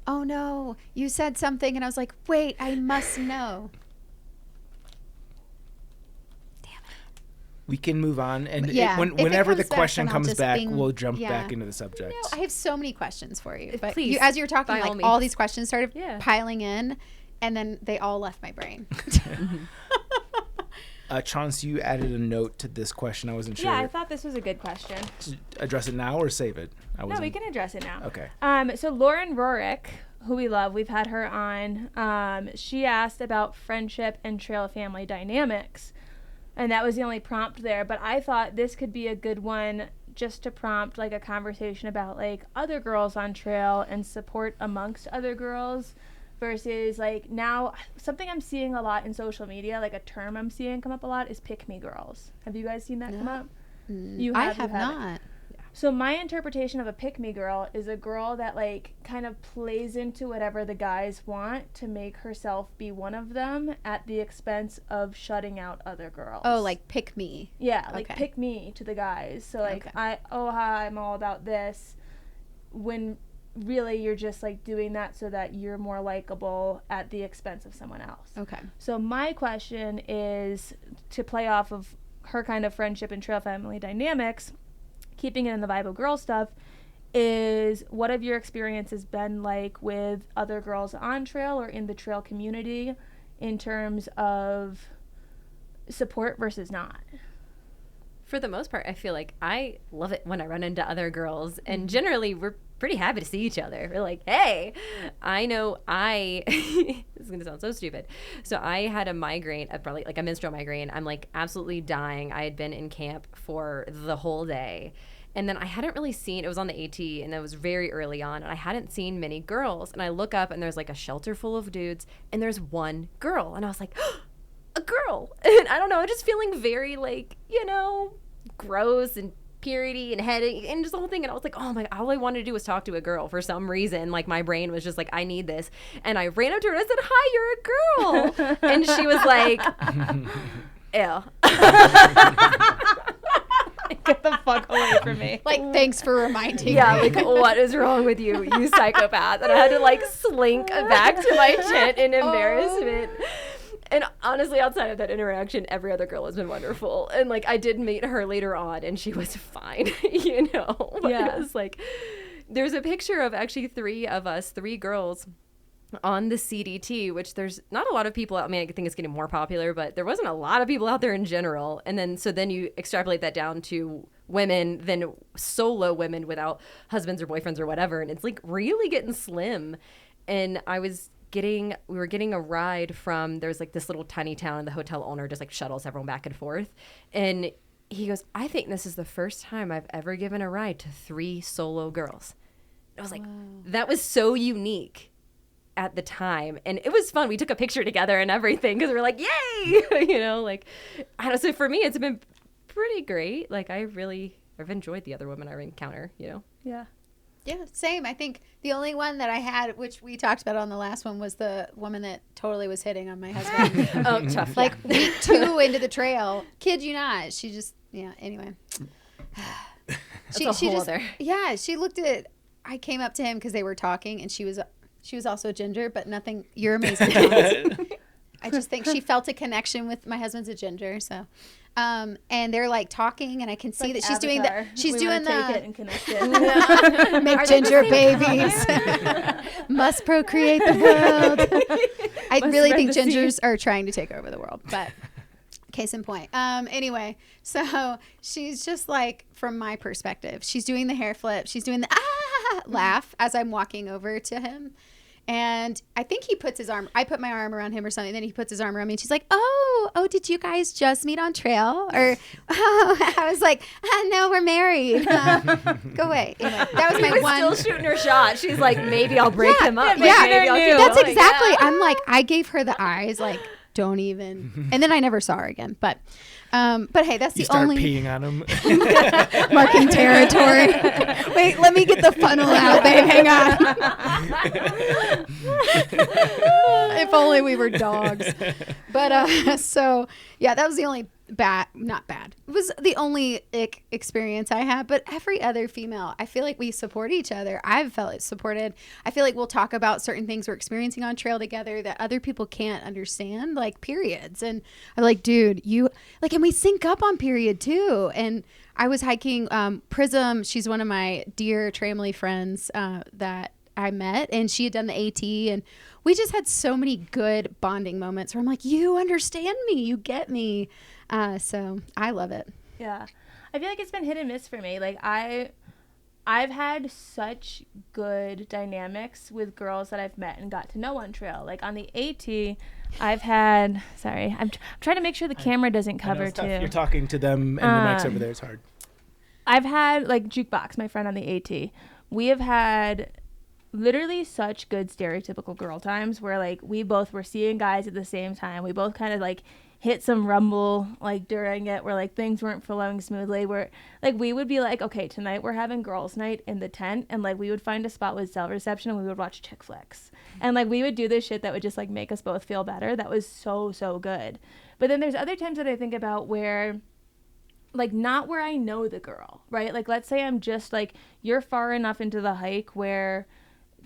Oh no! You said something, and I was like, "Wait, I must know." We can move on, and Yeah, if it whenever the comes back, question then I'll comes just back, bing- we'll jump yeah. back into the subject. No, I have so many questions for you. But Please, as you were talking, by all like all means. these questions started Yeah. piling in, and then they all left my brain. Chaunce, you added a note to this question. I wasn't sure. Yeah, I thought this was a good question. to address it now or save it. No, we can address it now. Okay. So Lauren Rorick, who we love, we've had her on. She asked about friendship and trail family dynamics, and that was the only prompt there. But I thought this could be a good one just to prompt like a conversation about like other girls on trail and support amongst other girls versus like now something I'm seeing a lot in social media, like a term I'm seeing come up a lot is pick me girls. Have you guys seen that come up? You I you have haven't. not. So my interpretation of a pick-me girl is a girl that like kind of plays into whatever the guys want to make herself be one of them at the expense of shutting out other girls. Oh, like pick me. yeah, like okay. pick me to the guys. So like Okay. hi, I'm all about this, when really you're just like doing that so that you're more likable at the expense of someone else. Okay. So my question is to play off of her kind of friendship and trail family dynamics, keeping it in the vibe of girl stuff, is what have your experiences been like with other girls on trail or in the trail community in terms of support versus not? For the most part, I feel like I love it when I run into other girls, and generally we're pretty happy to see each other. We're like, hey, I know this is gonna sound so stupid. So I had a migraine, probably like a menstrual migraine. I'm like absolutely dying. I had been in camp for the whole day. And then I hadn't really seen, it was on the AT, and it was very early on, and I hadn't seen many girls. And I look up, and there's like a shelter full of dudes, and there's one girl. And I was like, a girl. And I don't know, I'm just feeling very like, gross and purity and headache and just the whole thing. And I was like, oh my, all I wanted to do was talk to a girl for some reason. Like my brain was just like, I need this. And I ran up to her and I said, hi, you're a girl. And she was like, ew. Get the fuck away from me. Like, thanks for reminding Yeah, me. like, what is wrong with you, you psychopath? And I had to like slink back to my tent in embarrassment. And honestly, outside of that interaction, every other girl has been wonderful. And like, I did meet her later on, and she was fine, But Yeah. it was like, there's a picture of actually 3 of us, 3 girls, on the CDT, which there's not a lot of people out. I mean, I think it's getting more popular, but there wasn't a lot of people out there in general. And then you extrapolate that down to women, then solo women without husbands or boyfriends or whatever, and it's like really getting slim. And we were getting a ride from, there's like this little tiny town, and the hotel owner just like shuttles everyone back and forth. And he goes, I think this is the first time I've ever given a ride to 3 solo girls. I was like, that was so unique at the time, and it was fun. We took a picture together and everything because we were like, yay. Like, I don't know. So for me, it's been pretty great. Like, I really I've enjoyed the other women I encounter, you know? Yeah. Yeah, same. I think the only one that I had, which we talked about on the last one, was the woman that totally was hitting on my husband. Oh, tough. Like week 2 into the trail. Kid you not. She just, anyway. That's a whole other. Yeah, she looked at, I came up to him because they were talking, and she was also ginger, but nothing, you're amazing. I just think she felt a connection with my husband's a ginger, so. And they're like talking, and I can see Like that she's doing Avatar. she's We doing wanna the take it and connect it. make ginger babies. Must procreate the world. I Must really spread think the seed. gingers are trying to take over the world, but case in point. Anyway, so she's just like, from my perspective, she's doing the hair flip, she's doing the laugh as I'm walking over to him. And I think he puts his arm, I put my arm around him or something, then he puts his arm around me, and she's like, oh, did you guys just meet on trail? Or, I was like, no, we're married. Go away. Anyway, that was my one. Still shooting her shot. She's like, maybe I'll break him up. Like, Yeah, maybe I'll keep that's going. exactly. Yeah. I'm like, I gave her the eyes, like, don't even. And then I never saw her again. But hey, that's You the start only peeing on him. marking territory. Wait, let me get the funnel out, babe. Hang on. If only we were dogs. But so yeah, that was the only not bad. It was the only ick experience I had. But every other female, I feel like we support each other. I've felt supported. I feel like we'll talk about certain things we're experiencing on trail together that other people can't understand, like periods. And I'm like, dude, you like, and we sync up on period too. And I was hiking Prism. She's one of my dear Tramley friends that I met, and she had done the AT, and we just had so many good bonding moments where I'm like, you understand me, you get me. So I love it. Yeah. I feel like it's been hit and miss for me. Like I've had such good dynamics with girls that I've met and got to know on trail. Like on the AT, I've had, sorry, I'm trying to make sure the camera doesn't I know, cover it's tough. too. You're talking to them, and the mic's over there. It's hard. I've had like Jukebox, my friend on the AT. We have had literally such good stereotypical girl times where like we both were seeing guys at the same time. We both kind of like hit some rumble like during it where like things weren't flowing smoothly, where like we would be like, okay, tonight we're having girls night in the tent, and like we would find a spot with cell reception and we would watch chick flicks, and like we would do this shit that would just like make us both feel better. That was so good. But then there's other times that I think about where like not where I know the girl, right? Like let's say I'm just like, you're far enough into the hike where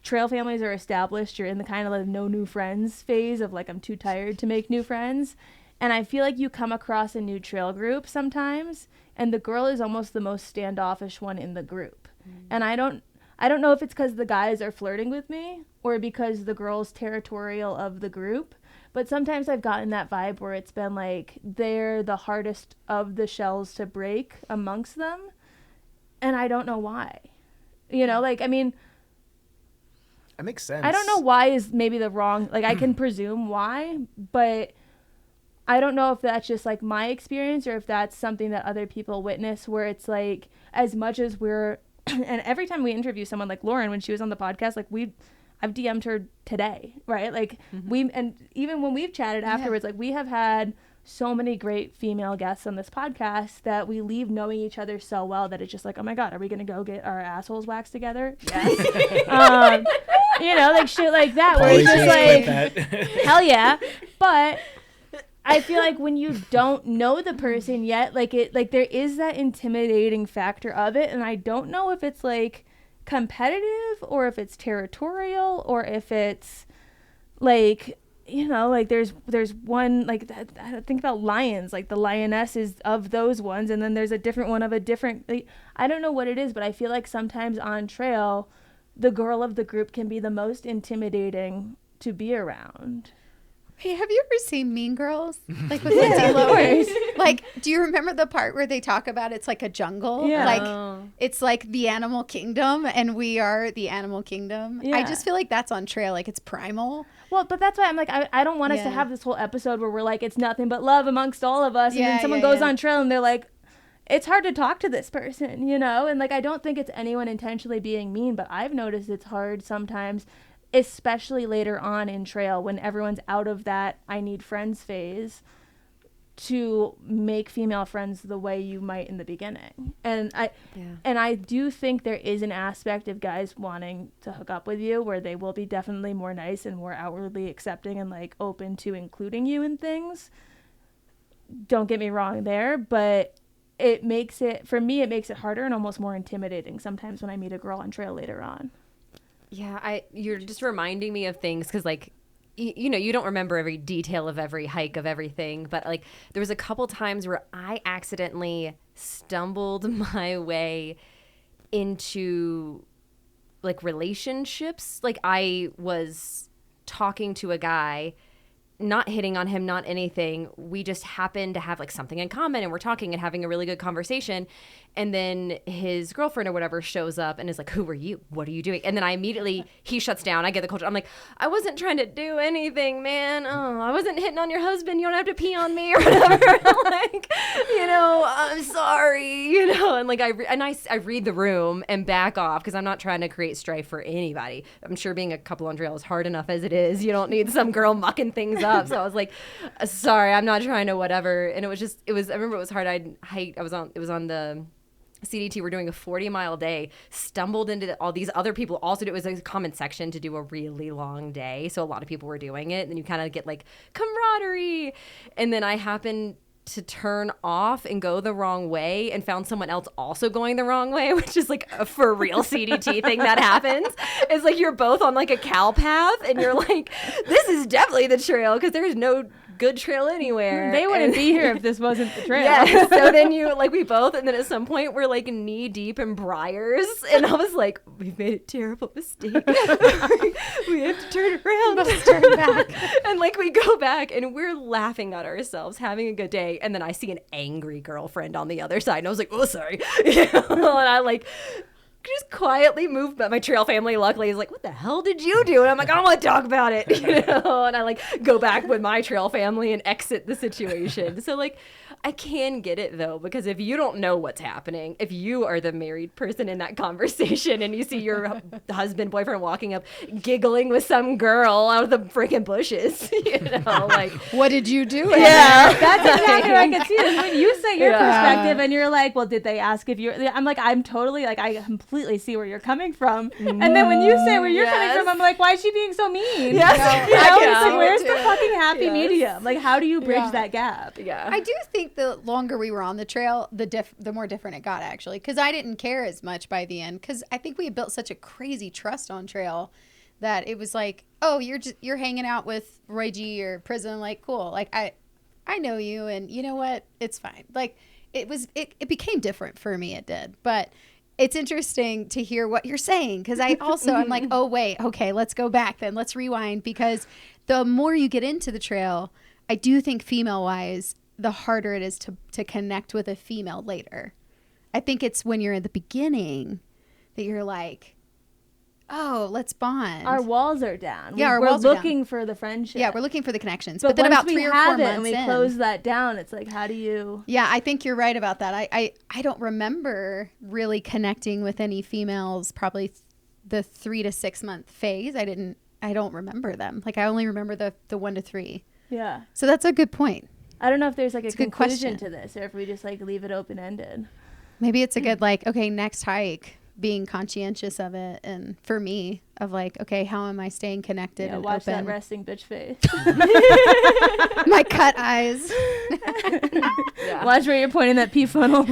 trail families are established, you're in the kind of like no new friends phase of like, I'm too tired to make new friends. And I feel like you come across a new trail group sometimes, and the girl is almost the most standoffish one in the group. And I don't know if it's because the guys are flirting with me or because the girl's territorial of the group, but sometimes I've gotten that vibe where it's been like they're the hardest of the shells to break amongst them, and I don't know why. You know, like, I mean, That makes sense. I don't know why is maybe the wrong, like I can presume why, but I don't know if that's just like my experience or if that's something that other people witness, where it's like, as much as we're, and every time we interview someone like Lauren, when she was on the podcast, like I've DM'd her today, right? Like and even when we've chatted afterwards, like we have had so many great female guests on this podcast that we leave knowing each other so well that it's just like, oh my God, are we going to go get our assholes waxed together? Yes. You know, like shit like that, where it's just like, hell yeah. But I feel like when you don't know the person yet, like there is that intimidating factor of it. And I don't know if it's like competitive or if it's territorial or if it's like, you know, like there's one, like I think about lions, like the lioness is of those ones. And then there's a different one of a different, like, I don't know what it is, but I feel like sometimes on trail, the girl of the group can be the most intimidating to be around. Hey, have you ever seen Mean Girls? Like with Lindsay Lohan? Like, do you remember the part where they talk about it's like a jungle? Yeah. Like, it's like the animal kingdom, and we are the animal kingdom. Yeah. I just feel like that's on trail. Like, it's primal. Well, but that's why I'm like, I don't want us to have this whole episode where we're like, it's nothing but love amongst all of us. And then someone goes on trail and they're like, it's hard to talk to this person, you know? And like, I don't think it's anyone intentionally being mean, but I've noticed it's hard sometimes, especially later on in trail when everyone's out of that I need friends phase, to make female friends the way you might in the beginning. And I do think there is an aspect of guys wanting to hook up with you where they will be definitely more nice and more outwardly accepting and like open to including you in things. Don't get me wrong there, but it makes it harder and almost more intimidating sometimes when I meet a girl on trail later on. Yeah, you're just reminding me of things because like, you know, you don't remember every detail of every hike of everything, but like there was a couple times where I accidentally stumbled my way into like relationships. Like I was talking to a guy, not hitting on him, not anything. We just happened to have like something in common and we're talking and having a really good conversation. And then his girlfriend or whatever shows up and is like, who are you? What are you doing? And then he shuts down. I get the culture. I'm like, I wasn't trying to do anything, man. Oh, I wasn't hitting on your husband. You don't have to pee on me or whatever. Like, you know, I'm sorry, you know. And like, I read the room and back off because I'm not trying to create strife for anybody. I'm sure being a couple on trail is hard enough as it is. You don't need some girl mucking things up. So I was like, sorry, I'm not trying to whatever. And I remember it was hard. It was on the CDT. We're doing a 40-mile day, stumbled into all these other people also do. It was a common section to do a really long day. So a lot of people were doing it. And then you kind of get like camaraderie. And then I happened to turn off and go the wrong way and found someone else also going the wrong way, which is like a for real CDT thing that happens. It's like you're both on like a cow path and you're like, this is definitely the trail because there's no good trail anywhere. They wouldn't be here if this wasn't the trail. Yeah. So then and then at some point we're like knee deep in briars and I was like, we've made a terrible mistake. We have to turn around. Let's turn back. And like we go back and we're laughing at ourselves, having a good day. And then I see an angry girlfriend on the other side and I was like, oh, sorry. And I like just quietly moved, but my trail family luckily is like, what the hell did you do? And I'm like, I don't want to talk about it, you know. And I like go back with my trail family and exit the situation. So like I can get it though, because if you don't know what's happening, if you are the married person in that conversation and you see your husband, boyfriend walking up giggling with some girl out of the freaking bushes, you know, like what did you do? Yeah, that's exactly what I can see. Is when you say your perspective and you're like, well, did they ask if you're? I'm like, I'm totally like, I completely see where you're coming from. And then when you say where you're coming from, I'm like, why is she being so mean? Yes. You know, it's like, where's the fucking happy medium? Like, how do you bridge that gap? Yeah. I do think the longer we were on the trail, the more different it got, actually, because I didn't care as much by the end, because I think we had built such a crazy trust on trail that it was like, oh, you're hanging out with Roy G or Prism, like, cool, like I know you, and you know what, it's fine. Like it became different for me. It did. But it's interesting to hear what you're saying, because I'm like, oh wait, okay, let's go back then, let's rewind, because the more you get into the trail, I do think female wise, the harder it is to connect with a female later. I think it's when you're at the beginning that you're like, oh, let's bond. Our walls are down. Yeah, we're looking for the friendship. Yeah, we're looking for the connections. But then about 3 or 4 months and we close that down, it's like, how do you? Yeah, I think you're right about that. I don't remember really connecting with any females probably the 3 to 6 month phase. I don't remember them. Like I only remember the 1 to 3. Yeah. So that's a good point. I don't know if there's like a conclusion question to this, or if we just like leave it open ended. Maybe it's a good like, okay, next hike, being conscientious of it, and for me of like, okay, how am I staying connected and watch open? that resting bitch face. My cut eyes. Yeah. Watch where you're pointing that pee funnel.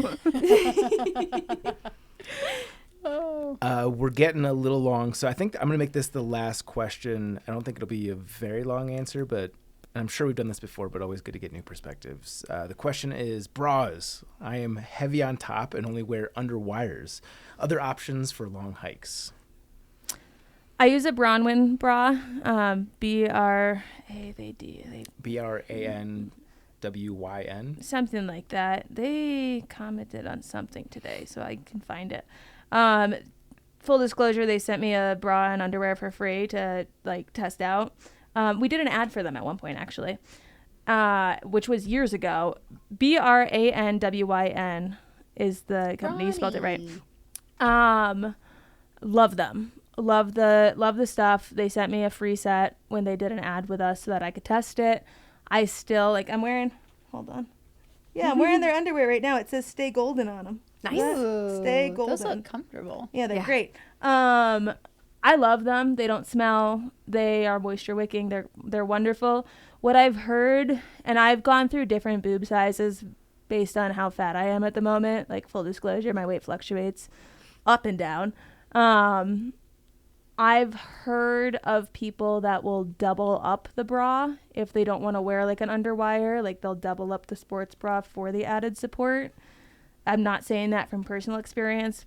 We're getting a little long, so I think I'm going to make this the last question. I don't think it'll be a very long answer, but I'm sure we've done this before, but always good to get new perspectives. The question is, bras. I am heavy on top and only wear under wires. Other options for long hikes? I use a Bronwyn bra, BRANWYN. Something like that. They commented on something today, so I can find it. Full disclosure, they sent me a bra and underwear for free to like test out. We did an ad for them at one point, actually, which was years ago. BRANWYN is the company. You spelled it right. Love them. Love the stuff. They sent me a free set when they did an ad with us so that I could test it. I still I'm wearing, hold on. Yeah, I'm wearing their underwear right now. It says "Stay Golden" on them. Nice. Ooh, Stay golden. Those look comfortable. Yeah, they're great. I love them. They don't smell. They are moisture wicking. They're wonderful. What I've heard, and I've gone through different boob sizes based on how fat I am at the moment. Like, full disclosure, my weight fluctuates up and down. I've heard of people that will double up the bra if they don't want to wear like an underwire. Like, they'll double up the sports bra for the added support. I'm not saying that from personal experience,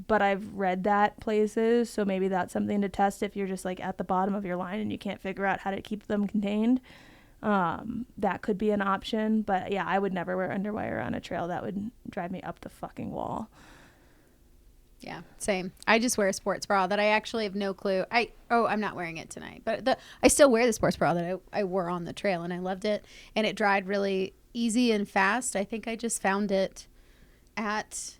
but I've read that places. So maybe that's something to test if you're just like at the bottom of your line and you can't figure out how to keep them contained. That could be an option. But yeah, I would never wear underwire on a trail. That would drive me up the fucking wall. Yeah, same. I just wear a sports bra that I actually have no clue. I'm not wearing it tonight, but I still wear the sports bra that I wore on the trail, and I loved it, and it dried really easy and fast. I think I just found it at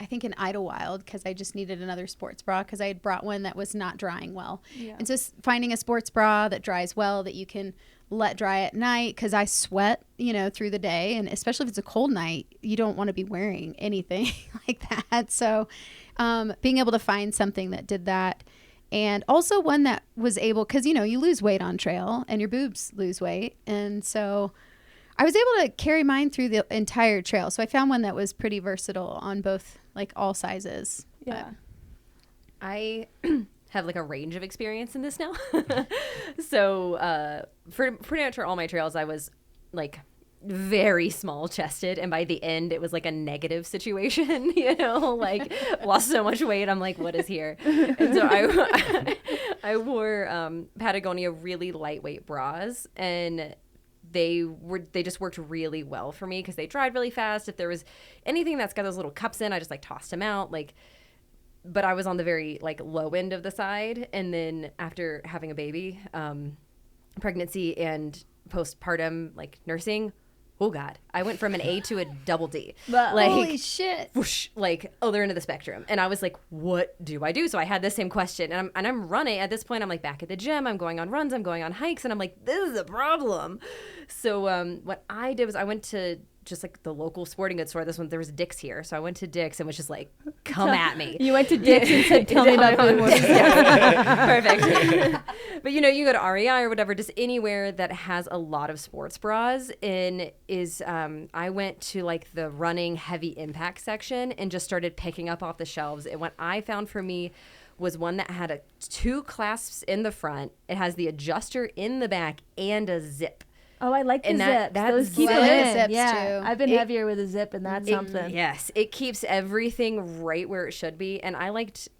I think in Idlewild because I just needed another sports bra because I had brought one that was not drying well. Yeah. And so finding a sports bra that dries well that you can let dry at night because I sweat, through the day. And especially if it's a cold night, you don't want to be wearing anything like that. So being able to find something that did that and also one that was able, because, you lose weight on trail and your boobs lose weight. And so I was able to carry mine through the entire trail. So I found one that was pretty versatile on both, all sizes. Yeah. I have a range of experience in this now. So for pretty much for all my trails, I was very small chested. And by the end, it was a negative situation, lost so much weight. I'm like, what is here? And so I wore Patagonia really lightweight bras, and they just worked really well for me because they dried really fast. If there was anything that's got those little cups in, I just tossed them out. But I was on the very low end of the side. And then after having a baby, pregnancy and postpartum nursing, oh God, I went from an A to a double D. Holy shit. Whoosh, other end of the spectrum. And I was like, what do I do? So I had the same question. And I'm running. At this point, I'm back at the gym. I'm going on runs. I'm going on hikes. And I'm like, this is a problem. So what I did was I went to just the local sporting goods store. There was Dick's here. So I went to Dick's and was just come at me. You went to Dick's and said, tell me about Blue Ones. Perfect. But you can go to REI or whatever, just anywhere that has a lot of sports bras. And I went to the running heavy impact section and just started picking up off the shelves. And what I found for me was one that had 2 clasps in the front. It has the adjuster in the back and a zip. Oh, I like the zips. Those keep it in. zips Too. I've been heavier with a zip, and that's something. Yes, it keeps everything right where it should be. And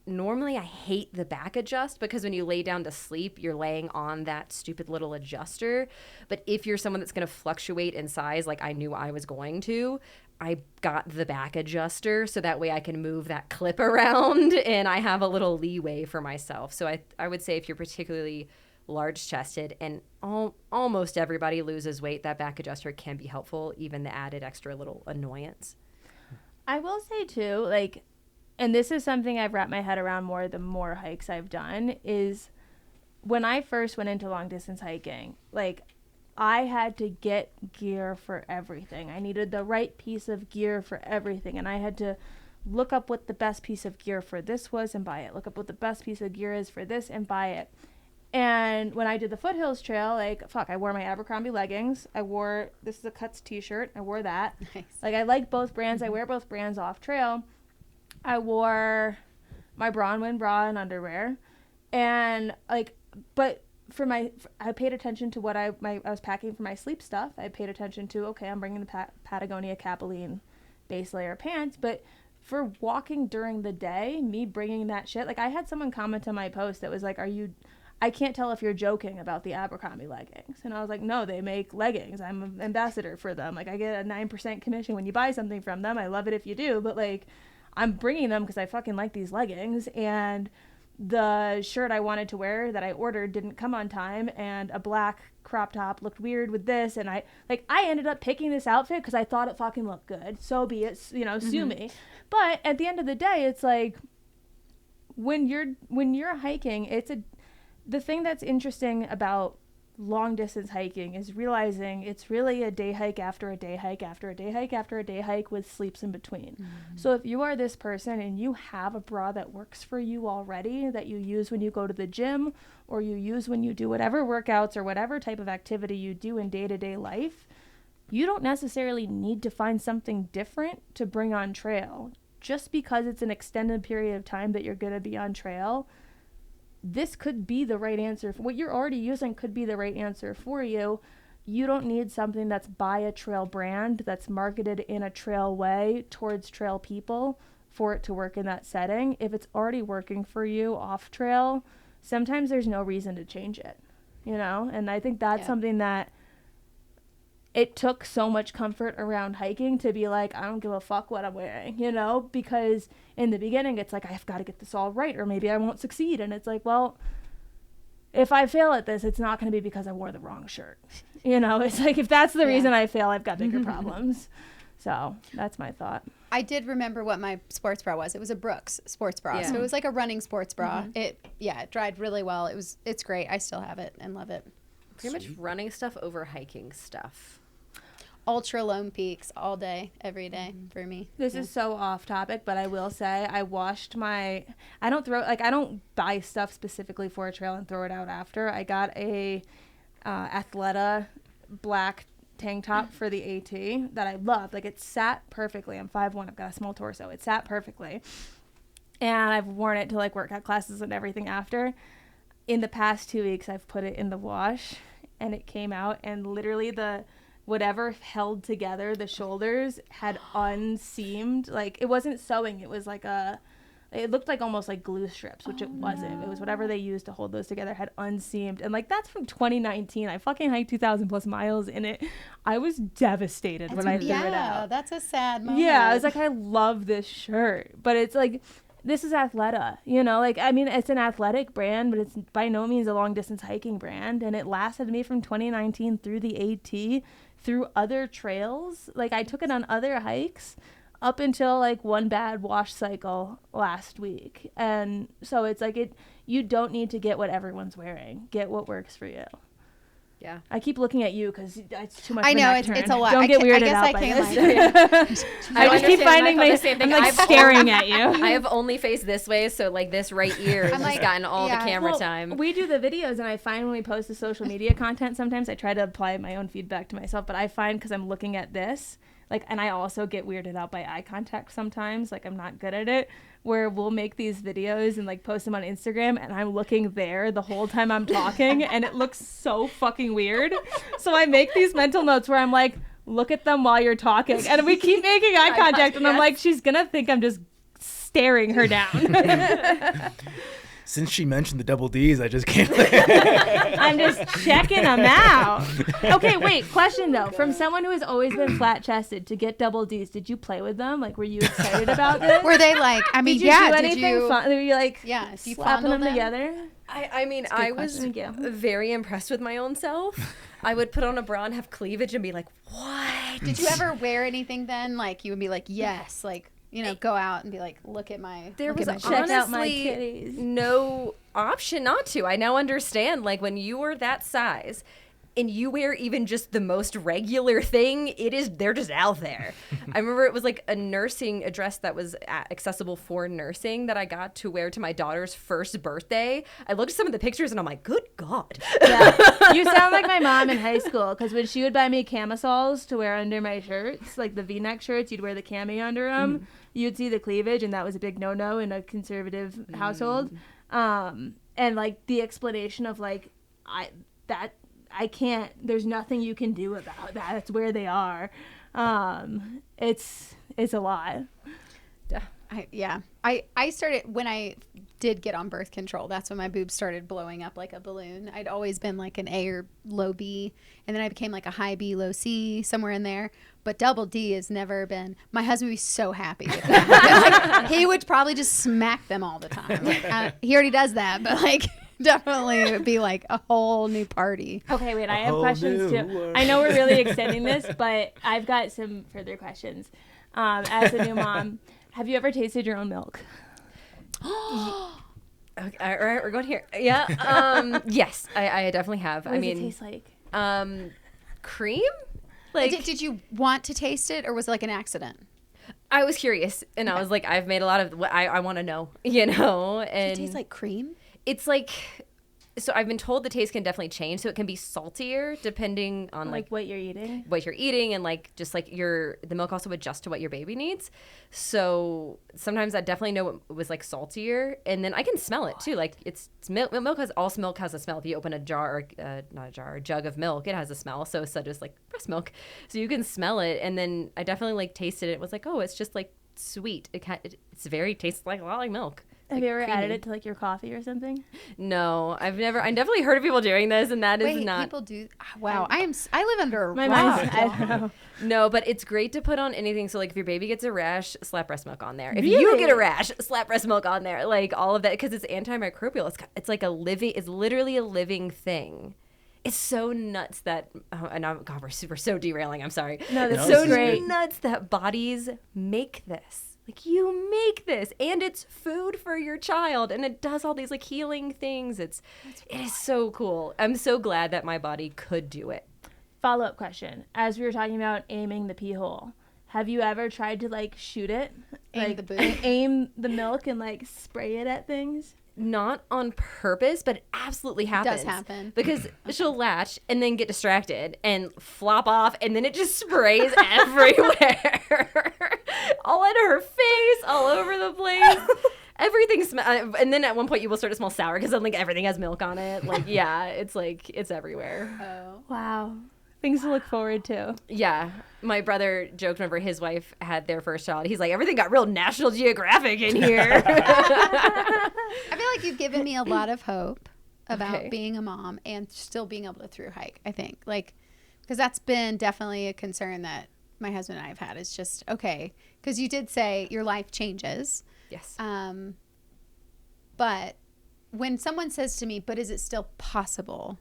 normally I hate the back adjust because when you lay down to sleep, you're laying on that stupid little adjuster. But if you're someone that's going to fluctuate in size, like I knew I was going to, I got the back adjuster so that way I can move that clip around and I have a little leeway for myself. So I would say if you're particularly large chested and almost everybody loses weight, that back adjuster can be helpful, even the added extra little annoyance. I will say too, and this is something I've wrapped my head around more the more hikes I've done, is when I first went into long distance hiking, I had to get gear for everything. I needed the right piece of gear for everything, and I had to look up what the best piece of gear for this was and buy it. Look up what the best piece of gear is for this and buy it. And when I did the Foothills Trail, I wore my Abercrombie leggings. This is a Cuts t-shirt. I wore that. Nice. I like both brands. I wear both brands off trail. I wore my Bronwyn bra and underwear. And but I paid attention to what I was packing for my sleep stuff. I paid attention to, okay, I'm bringing the Patagonia Capilene base layer pants, but for walking during the day, me bringing that shit, I had someone comment on my post that was I can't tell if you're joking about the Abercrombie leggings. And I was like, no, they make leggings. I'm an ambassador for them. I get a 9% commission when you buy something from them. I love it if you do. But, I'm bringing them because I fucking like these leggings. And the shirt I wanted to wear that I ordered didn't come on time. And a black crop top looked weird with this. And I ended up picking this outfit because I thought it fucking looked good. So be it, sue me. But at the end of the day, it's when you're hiking, the thing that's interesting about long distance hiking is realizing it's really a day hike after a day hike after a day hike after a day hike with sleeps in between. So if you are this person and you have a bra that works for you already, that you use when you go to the gym or you use when you do whatever workouts or whatever type of activity you do in day-to-day life, you don't necessarily need to find something different to bring on trail. Just because it's an extended period of time that you're going to be on trail, this could be the right answer. What you're already using could be the right answer for you. You don't need something that's by a trail brand, that's marketed in a trail way towards trail people for it to work in that setting. If it's already working for you off trail, sometimes there's no reason to change it, you know? And I think that's something that it took so much comfort around hiking to be like, I don't give a fuck what I'm wearing, you know, because in the beginning it's like, I've got to get this all right, or maybe I won't succeed. And it's like, well, if I fail at this, it's not going to be because I wore the wrong shirt. You know, it's like, if that's the reason I fail, I've got bigger problems. So that's my thought. I did remember what my sports bra was. It was a Brooks sports bra. So it was like a running sports bra. It dried really well. It's great. I still have it and love it. Pretty much running stuff over hiking stuff. Ultra Lone Peaks all day, every day for me. This is so off topic, but I will say I washed my, I don't buy stuff specifically for a trail and throw it out after. I got a Athleta black tank top for the AT that I loved. Like, it sat perfectly. I'm 5'1", I've got a small torso. It sat perfectly. And I've worn it to like workout classes and everything after. In the past 2 weeks, I've put it in the wash and it came out, and literally whatever held together the shoulders had unseamed. Like, it wasn't sewing, it was like it looked like almost like glue strips, which it wasn't. It was whatever they used to hold those together had unseamed. And like, that's from 2019. I fucking hiked 2,000 plus miles in it. I was devastated when I threw it out. That's a sad moment. Yeah, I was like, I love this shirt, but it's like, this is Athleta, you know, like, I mean, it's an athletic brand, but it's by no means a long distance hiking brand. And it lasted me from 2019 through the AT, through other trails. Like, I took it on other hikes up until like one bad wash cycle last week. And so it's like, you don't need to get what everyone's wearing. Get what works for you. Yeah. I keep looking at you because it's too much. I know, of a it's a lot. Don't get weirded out by this. I just keep finding I'm like staring at you. I have only faced this way, so like this right ear has like, gotten all the camera time. We do the videos, and I find when we post the social media content, sometimes I try to apply my own feedback to myself, but I find because I'm looking at this, like, and I also get weirded out by eye contact sometimes, like I'm not good at it, where we'll make these videos and like post them on Instagram, and I'm looking there the whole time I'm talking, and it looks so fucking weird. So I make these mental notes where I'm like, look at them while you're talking, and we keep making eye contact, and I'm like, she's gonna think I'm just staring her down. Since she mentioned the double D's, I just can't. I'm just checking them out. Okay, wait. Question though, from someone who has always been flat-chested to get double D's, did you play with them? Like, were you excited about this? Were they like? I mean, did you do anything fun? Were you like, you slapping them them together? I mean, I was very impressed with my own self. I would put on a bra and have cleavage and be like, what? Did you ever wear anything then? Like, you would be like, yes, like, you know, go out and be like, look at my. There was check out my honestly titties. no option not to. I now understand, like, when you are that size and you wear even just the most regular thing, they're just out there. I remember it was like a dress that was accessible for nursing that I got to wear to my daughter's first birthday. I looked at some of the pictures and I'm like, good God. Yeah. You sound like my mom in high school, because when she would buy me camisoles to wear under my shirts, like the V-neck shirts, you'd wear the cami under them. You'd see the cleavage, and that was a big no-no in a conservative household. And like the explanation of like, I can't, there's nothing you can do about that. It's where they are. It's a lot. I started when I did get on birth control. That's when my boobs started blowing up like a balloon. I'd always been like an A or low B, and then I became like a high B, low C, somewhere in there. But double D has never been. My husband would be so happy with that. Like, he would probably just smack them all the time. Like, he already does that, but like definitely it would be like a whole new party. Okay, wait, I have questions too. I know we're really extending this, but I've got some further questions. As a new mom, have you ever tasted your own milk? Okay, all right, we're going here. Yeah. Yes, I definitely have. What does it taste like? Cream? Like, Did you want to taste it, or was it like an accident? I was curious, and I was like, I've made a lot of what I want to know, you know? And Does it taste like cream? it's like, so I've been told the taste can definitely change. So it can be saltier depending on Like what you're eating? what you're eating, and like just like the milk also adjusts to what your baby needs. So sometimes I definitely know what was like saltier, and then I can smell it too. Like it's milk. Milk has a smell. If you open a jar, a jug of milk, it has a smell. So does like breast milk. So you can smell it, and then I definitely like tasted it. It was like, oh, it's just like sweet. Tastes like a lot like milk. Have you ever creamy. added it to like your coffee or something? No, I definitely heard of people doing this, and that is Wait, not. people do. Wow, I live under a My rock. mind's, I don't know. No, but it's great to put on anything. So like if your baby gets a rash, slap breast milk on there. If Really? you get a rash, slap breast milk on there. Like all of that, because it's antimicrobial. It's like it's literally a living thing. It's so nuts that, and God, we're so derailing. I'm sorry. No, It's this so is great. nuts that bodies make this. Like you make this, and it's food for your child, and it does all these like healing things. It is so cool. I'm so glad that my body could do it. Follow-up question. As we were talking about aiming the pee hole, have you ever tried to like shoot it? Aim Like the boob? aim the milk and like spray it at things? Not on purpose, but it absolutely happens. does happen. Because she'll latch and then get distracted and flop off, and then it just sprays everywhere. All in her face, all over the place. Everything and then at one point you will start to smell sour because then like everything has milk on it. Like, yeah, it's everywhere. Oh. Wow. Things to look forward to. Yeah. My brother joked whenever his wife had their first child. He's like, everything got real National Geographic in here. I feel like you've given me a lot of hope about Okay. being a mom and still being able to thru-hike, I think. Like, because that's been definitely a concern that my husband and I have had. Is just, okay, because you did say your life changes. Yes. But when someone says to me, but is it still possible?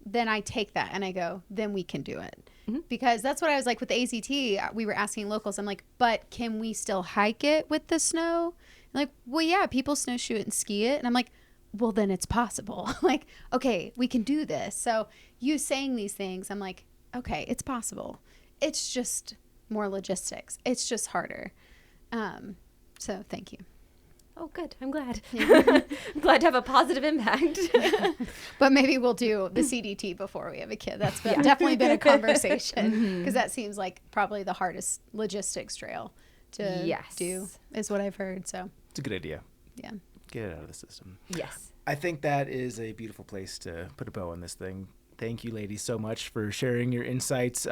Then I take that and I go, then we can do it. Mm-hmm. Because that's what I was like with the ACT. We were asking locals. I'm like, but can we still hike it with the snow? And like, well, yeah, people snowshoe it and ski it. And I'm like, well, then it's possible. Like, okay, we can do this. So you saying these things, I'm like, okay, it's possible. It's just more logistics. It's just harder. So thank you. Oh, good. I'm glad. I'm glad to have a positive impact. But maybe we'll do the CDT before we have a kid. That's definitely been a conversation because that seems like probably the hardest logistics trail to do is what I've heard. So It's a good idea. yeah. Get it out of the system. Yes. I think that is a beautiful place to put a bow on this thing. Thank you, ladies, so much for sharing your insights.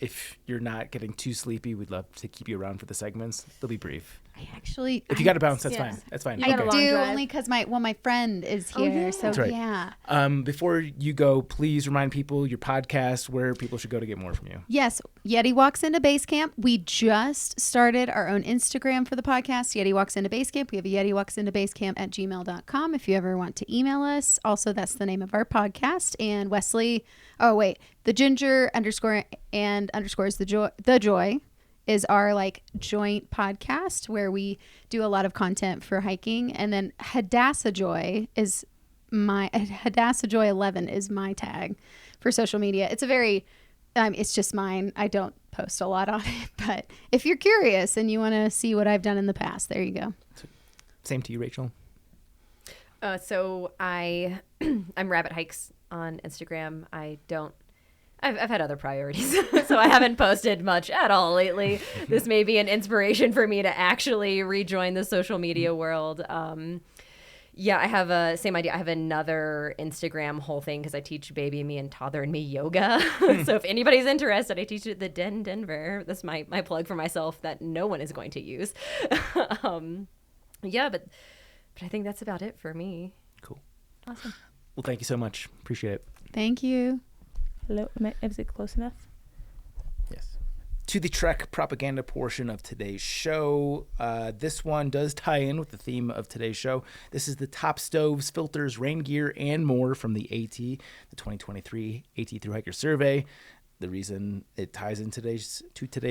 If you're not getting too sleepy, we'd love to keep you around for the segments. They'll be brief. I actually If you got to bounce, that's Yeah. fine. That's fine. You got a I long do drive. only because my friend is here. yeah. So That's right. yeah. Before you go, please remind people your podcast, where people should go to get more from you. Yes, Yeti Walks into Basecamp. We just started our own Instagram for the podcast, Yeti Walks into Basecamp. We have a Yeti Walks into Basecamp at gmail.com if you ever want to email us. Also, that's the name of our podcast. And Wesley, the Ginger _ is the Joy is our like joint podcast where we do a lot of content for hiking. And then Hadassah Joy 11 is my tag for social media. It's a very it's just mine. I don't post a lot on it, but if you're curious and you want to see what I've done in the past, there you go. Same to you, Rachel. So I'm Rabbit Hikes on Instagram. I've had other priorities, so I haven't posted much at all lately. This may be an inspiration for me to actually rejoin the social media world. Yeah, I have same idea. I have another Instagram whole thing because I teach baby and me and toddler and me yoga. So if anybody's interested, I teach at the Den Denver. That's my plug for myself that no one is going to use. Yeah, but I think that's about it for me. Cool. Awesome. Well, thank you so much. Appreciate it. Thank you. Hello, is it close enough? Yes. To the Trek propaganda portion of today's show. This one does tie in with the theme of today's show. This is the top stoves, filters, rain gear, and more from the AT, the 2023 AT thru-hiker survey. the reason it ties in today's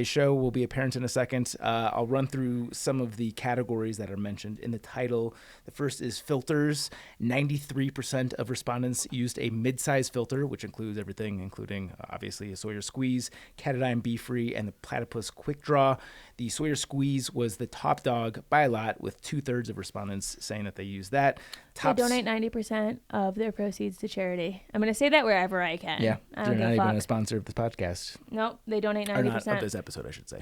show will be apparent in a second. I'll run through some of the categories that are mentioned in the title. The first is filters. 93% of respondents used a mid-size filter, which includes everything, including obviously a Sawyer Squeeze, Catadine Bee-Free, and the Platypus Quick Draw. The Sawyer Squeeze was the top dog by a lot, with 2/3 of respondents saying that they use that. They donate 90% of their proceeds to charity. I'm going to say that wherever I can. Yeah, I they're don't not give a even fuck. a sponsor of the podcast. Nope, they donate 90%. Or not of this episode, I should say.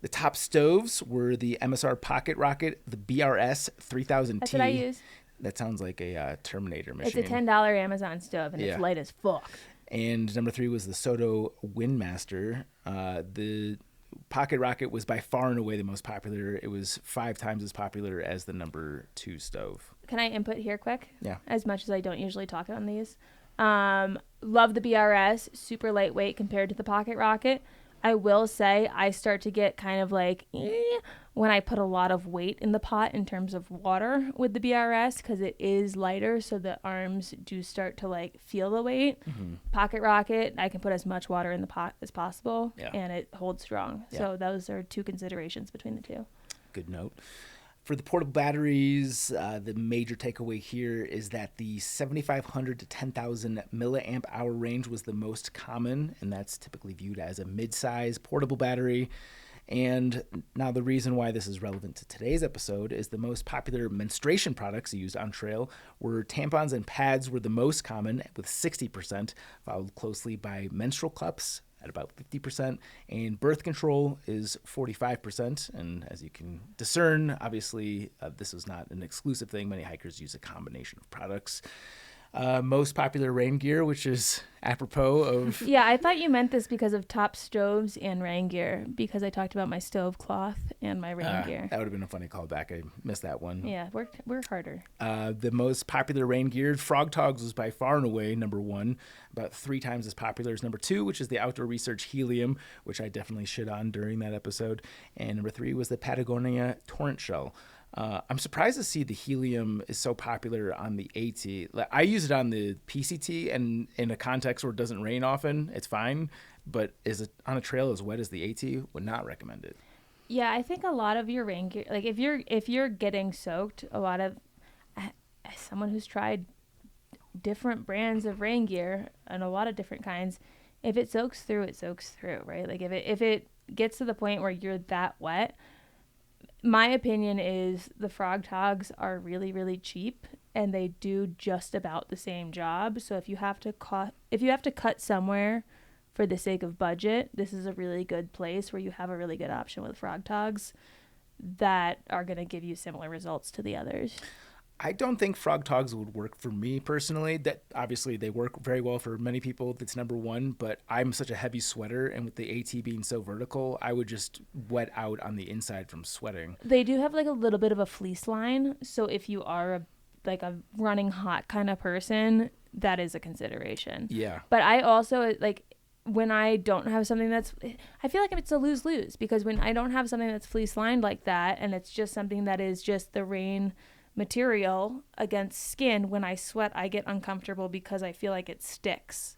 The top stoves were the MSR Pocket Rocket, the BRS 3000T. That's what I use. That sounds like a Terminator machine. It's a $10 Amazon stove, and Yeah. it's light as fuck. And number 3 was the Soto Windmaster. The Pocket Rocket was by far and away the most popular. It was 5 times as popular as the number 2 stove. Can I input here quick? Yeah. As much as I don't usually talk on these. Love the BRS, super lightweight compared to the Pocket Rocket. I will say I start to get kind of like when I put a lot of weight in the pot in terms of water with the BRS, because it is lighter, so the arms do start to like feel the weight. Mm-hmm. Pocket Rocket, I can put as much water in the pot as possible, Yeah. and it holds strong. Yeah. So those are 2 considerations between the 2. Good note. For the portable batteries, the major takeaway here is that the 7,500 to 10,000 milliamp hour range was the most common, and that's typically viewed as a mid-size portable battery. And now the reason why this is relevant to today's episode is the most popular menstruation products used on trail were tampons and pads were the most common with 60%, followed closely by menstrual cups at about 50%, and birth control is 45%. And as you can discern, obviously, this is not an exclusive thing. Many hikers use a combination of products. Most popular rain gear, which is apropos of... Yeah, I thought you meant this because of top stoves and rain gear, because I talked about my stove cloth and my rain gear. That would have been a funny callback. I missed that one. Yeah, work harder. The most popular rain gear, Frog Togs, was by far and away number 1, about 3 times as popular as number 2, which is the Outdoor Research Helium, which I definitely shit on during that episode. And number 3 was the Patagonia Torrent Shell. I'm surprised to see the Helium is so popular on the AT. Like, I use it on the PCT, and in a context where it doesn't rain often, it's fine. But is it on a trail as wet as the AT? Would not recommend it. Yeah, I think a lot of your rain gear, like if you're getting soaked, a lot of, as someone who's tried different brands of rain gear and a lot of different kinds, if it soaks through, it soaks through, right? Like if it gets to the point where you're that wet, my opinion is the Frog Togs are really, really cheap, and they do just about the same job. So if you have to cut somewhere for the sake of budget, this is a really good place where you have a really good option with Frog Togs that are going to give you similar results to the others. I don't think Frog Togs would work for me personally. That obviously they work very well for many people. That's number 1, but I'm such a heavy sweater, and with the AT being so vertical, I would just wet out on the inside from sweating. They do have like a little bit of a fleece line, so if you are a running hot kind of person, that is a consideration. Yeah. But I also like when I don't have something that's, I feel like it's a lose-lose, because when I don't have something that's fleece lined like that, and it's just something that is just the rain material against skin, when I sweat I get uncomfortable because I feel like it sticks.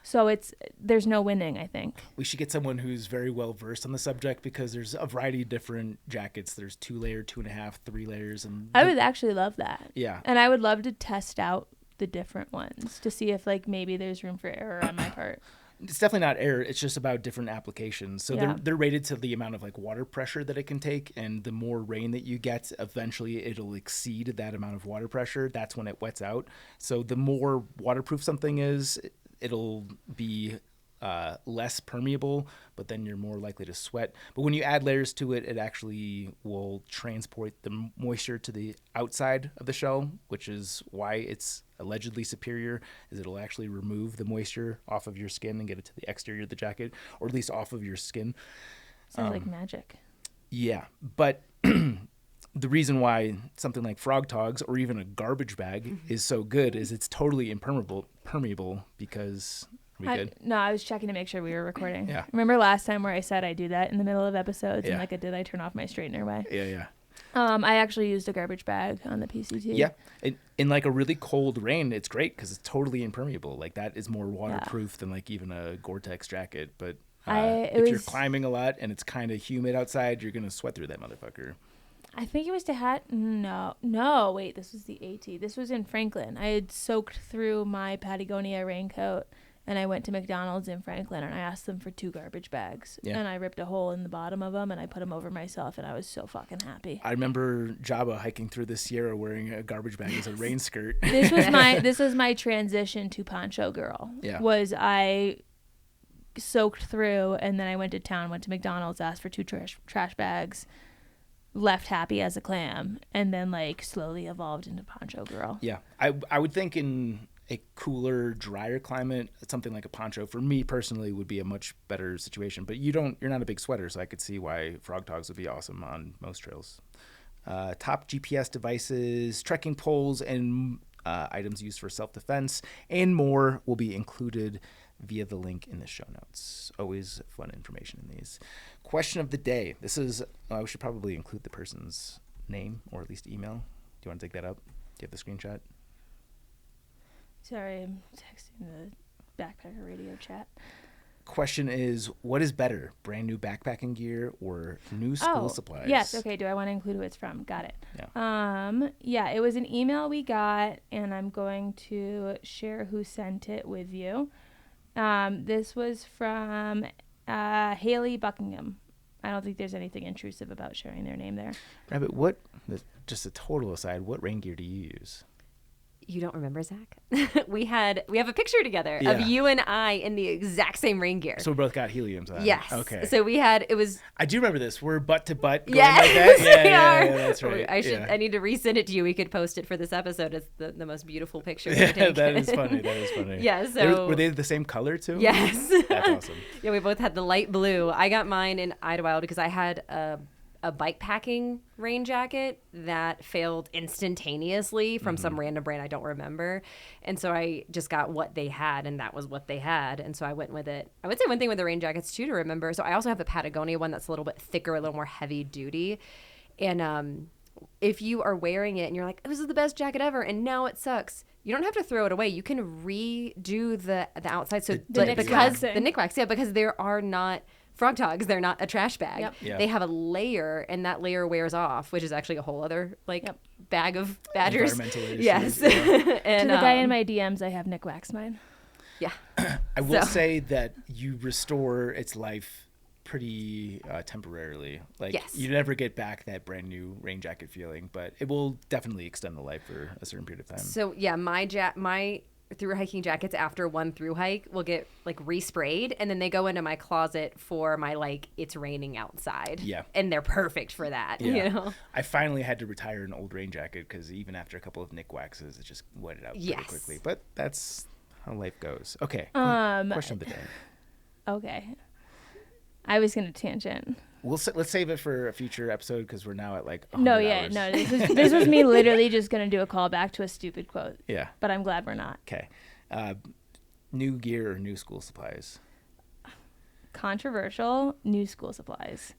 So there's no winning, I think. We should get someone who's very well versed on the subject, because there's a variety of different jackets. There's 2-layer, 2.5, 3 layers, and I would actually love that. Yeah. And I would love to test out the different ones to see if like maybe there's room for error on my part. It's definitely not air. It's just about different applications. So Yeah. they're rated to the amount of like water pressure that it can take, and the more rain that you get, eventually it'll exceed that amount of water pressure. That's when it wets out. So the more waterproof something is, it'll be less permeable, but then you're more likely to sweat. But when you add layers to it, it actually will transport the moisture to the outside of the shell, which is why it's allegedly superior, is it'll actually remove the moisture off of your skin and get it to the exterior of the jacket, or at least off of your skin. Sounds like magic. Yeah, but the reason why something like Frog Togs or even a garbage bag is so good is it's totally permeable because... No, I was checking to make sure we were recording. Yeah. Remember last time where I said I do that in the middle of episodes, Yeah. and did I turn off my straightener way? Yeah. I actually used a garbage bag on the PCT. Yeah. In like a really cold rain, it's great because it's totally impermeable. Like that is more waterproof than like even a Gore-Tex jacket. But if you're climbing a lot and it's kind of humid outside, you're going to sweat through that motherfucker. I think it was no, wait, this was the AT. This was in Franklin. I had soaked through my Patagonia raincoat, and I went to McDonald's in Franklin, and I asked them for 2 garbage bags. Yeah. And I ripped a hole in the bottom of them, and I put them over myself, and I was so fucking happy. I remember Jabba hiking through the Sierra wearing a garbage bag as a rain skirt. This was my transition to poncho girl. Yeah. Was I soaked through, and then I went to town, went to McDonald's, asked for 2 trash bags, left happy as a clam, and then like slowly evolved into poncho girl. Yeah. I would think in a cooler, drier climate, something like a poncho for me personally would be a much better situation. But you're not a big sweater, so I could see why frog togs would be awesome on most trails. Top GPS devices, trekking poles, and items used for self-defense, and more will be included via the link in the show notes. Always fun information in these. Question of the day. This is, we should probably include the person's name or at least email. Do you want to dig that up? Do you have the screenshot? Sorry, I'm texting the Backpacker Radio chat. Question is, what is better, brand new backpacking gear or new school supplies? Yes. Okay. Do I want to include who it's from? Got it. Yeah. Yeah, it was an email we got, and I'm going to share who sent it with you. This was from Haley Buckingham. I don't think there's anything intrusive about sharing their name there. Rabbit, just a total aside, what rain gear do you use? You don't remember, Zach? we have a picture together of you and I in the exact same rain gear. So we both got heliums on. Yes. Okay. So I do remember this. We're butt to butt going yes, like that. Yeah, we that's right. I need to resend it to you. We could post it for this episode. It's the most beautiful picture. Yeah, that is funny. Yeah. So were they the same color too? Yes. That's awesome. Yeah, we both had the light blue. I got mine in Idlewild because I had a bike packing rain jacket that failed instantaneously from some random brand I don't remember. And so I just got what they had, and that was what they had. And so I went with it. I would say one thing with the rain jackets too to remember. So I also have the Patagonia one that's a little bit thicker, a little more heavy duty. And if you are wearing it and you're like, this is the best jacket ever, and now it sucks, you don't have to throw it away. You can redo the outside. So the Nick wax, because there are not frog togs, they're not a trash bag. Yep. Yeah. They have a layer, and that layer wears off, which is actually a whole other bag of badgers. Environmental issues. Yes. Yeah. And to the guy in my DMs, I have Nick Wax mine. Yeah. I will say that you restore its life pretty temporarily. Like you never get back that brand new rain jacket feeling, but it will definitely extend the life for a certain period of time. So yeah, my through hiking jackets after one through hike will get like resprayed, and then they go into my closet for my it's raining outside. Yeah. And they're perfect for that. Yeah. You know? I finally had to retire an old rain jacket because even after a couple of Nick waxes, it just wetted out pretty quickly. But that's how life goes. Okay. Question of the day. Okay. I was going to tangent. Let's save it for a future episode because we're now at like 100 hours. No. This was me literally just going to do a callback to a stupid quote. Yeah. But I'm glad we're not. Okay. New gear or new school supplies? Controversial, new school supplies.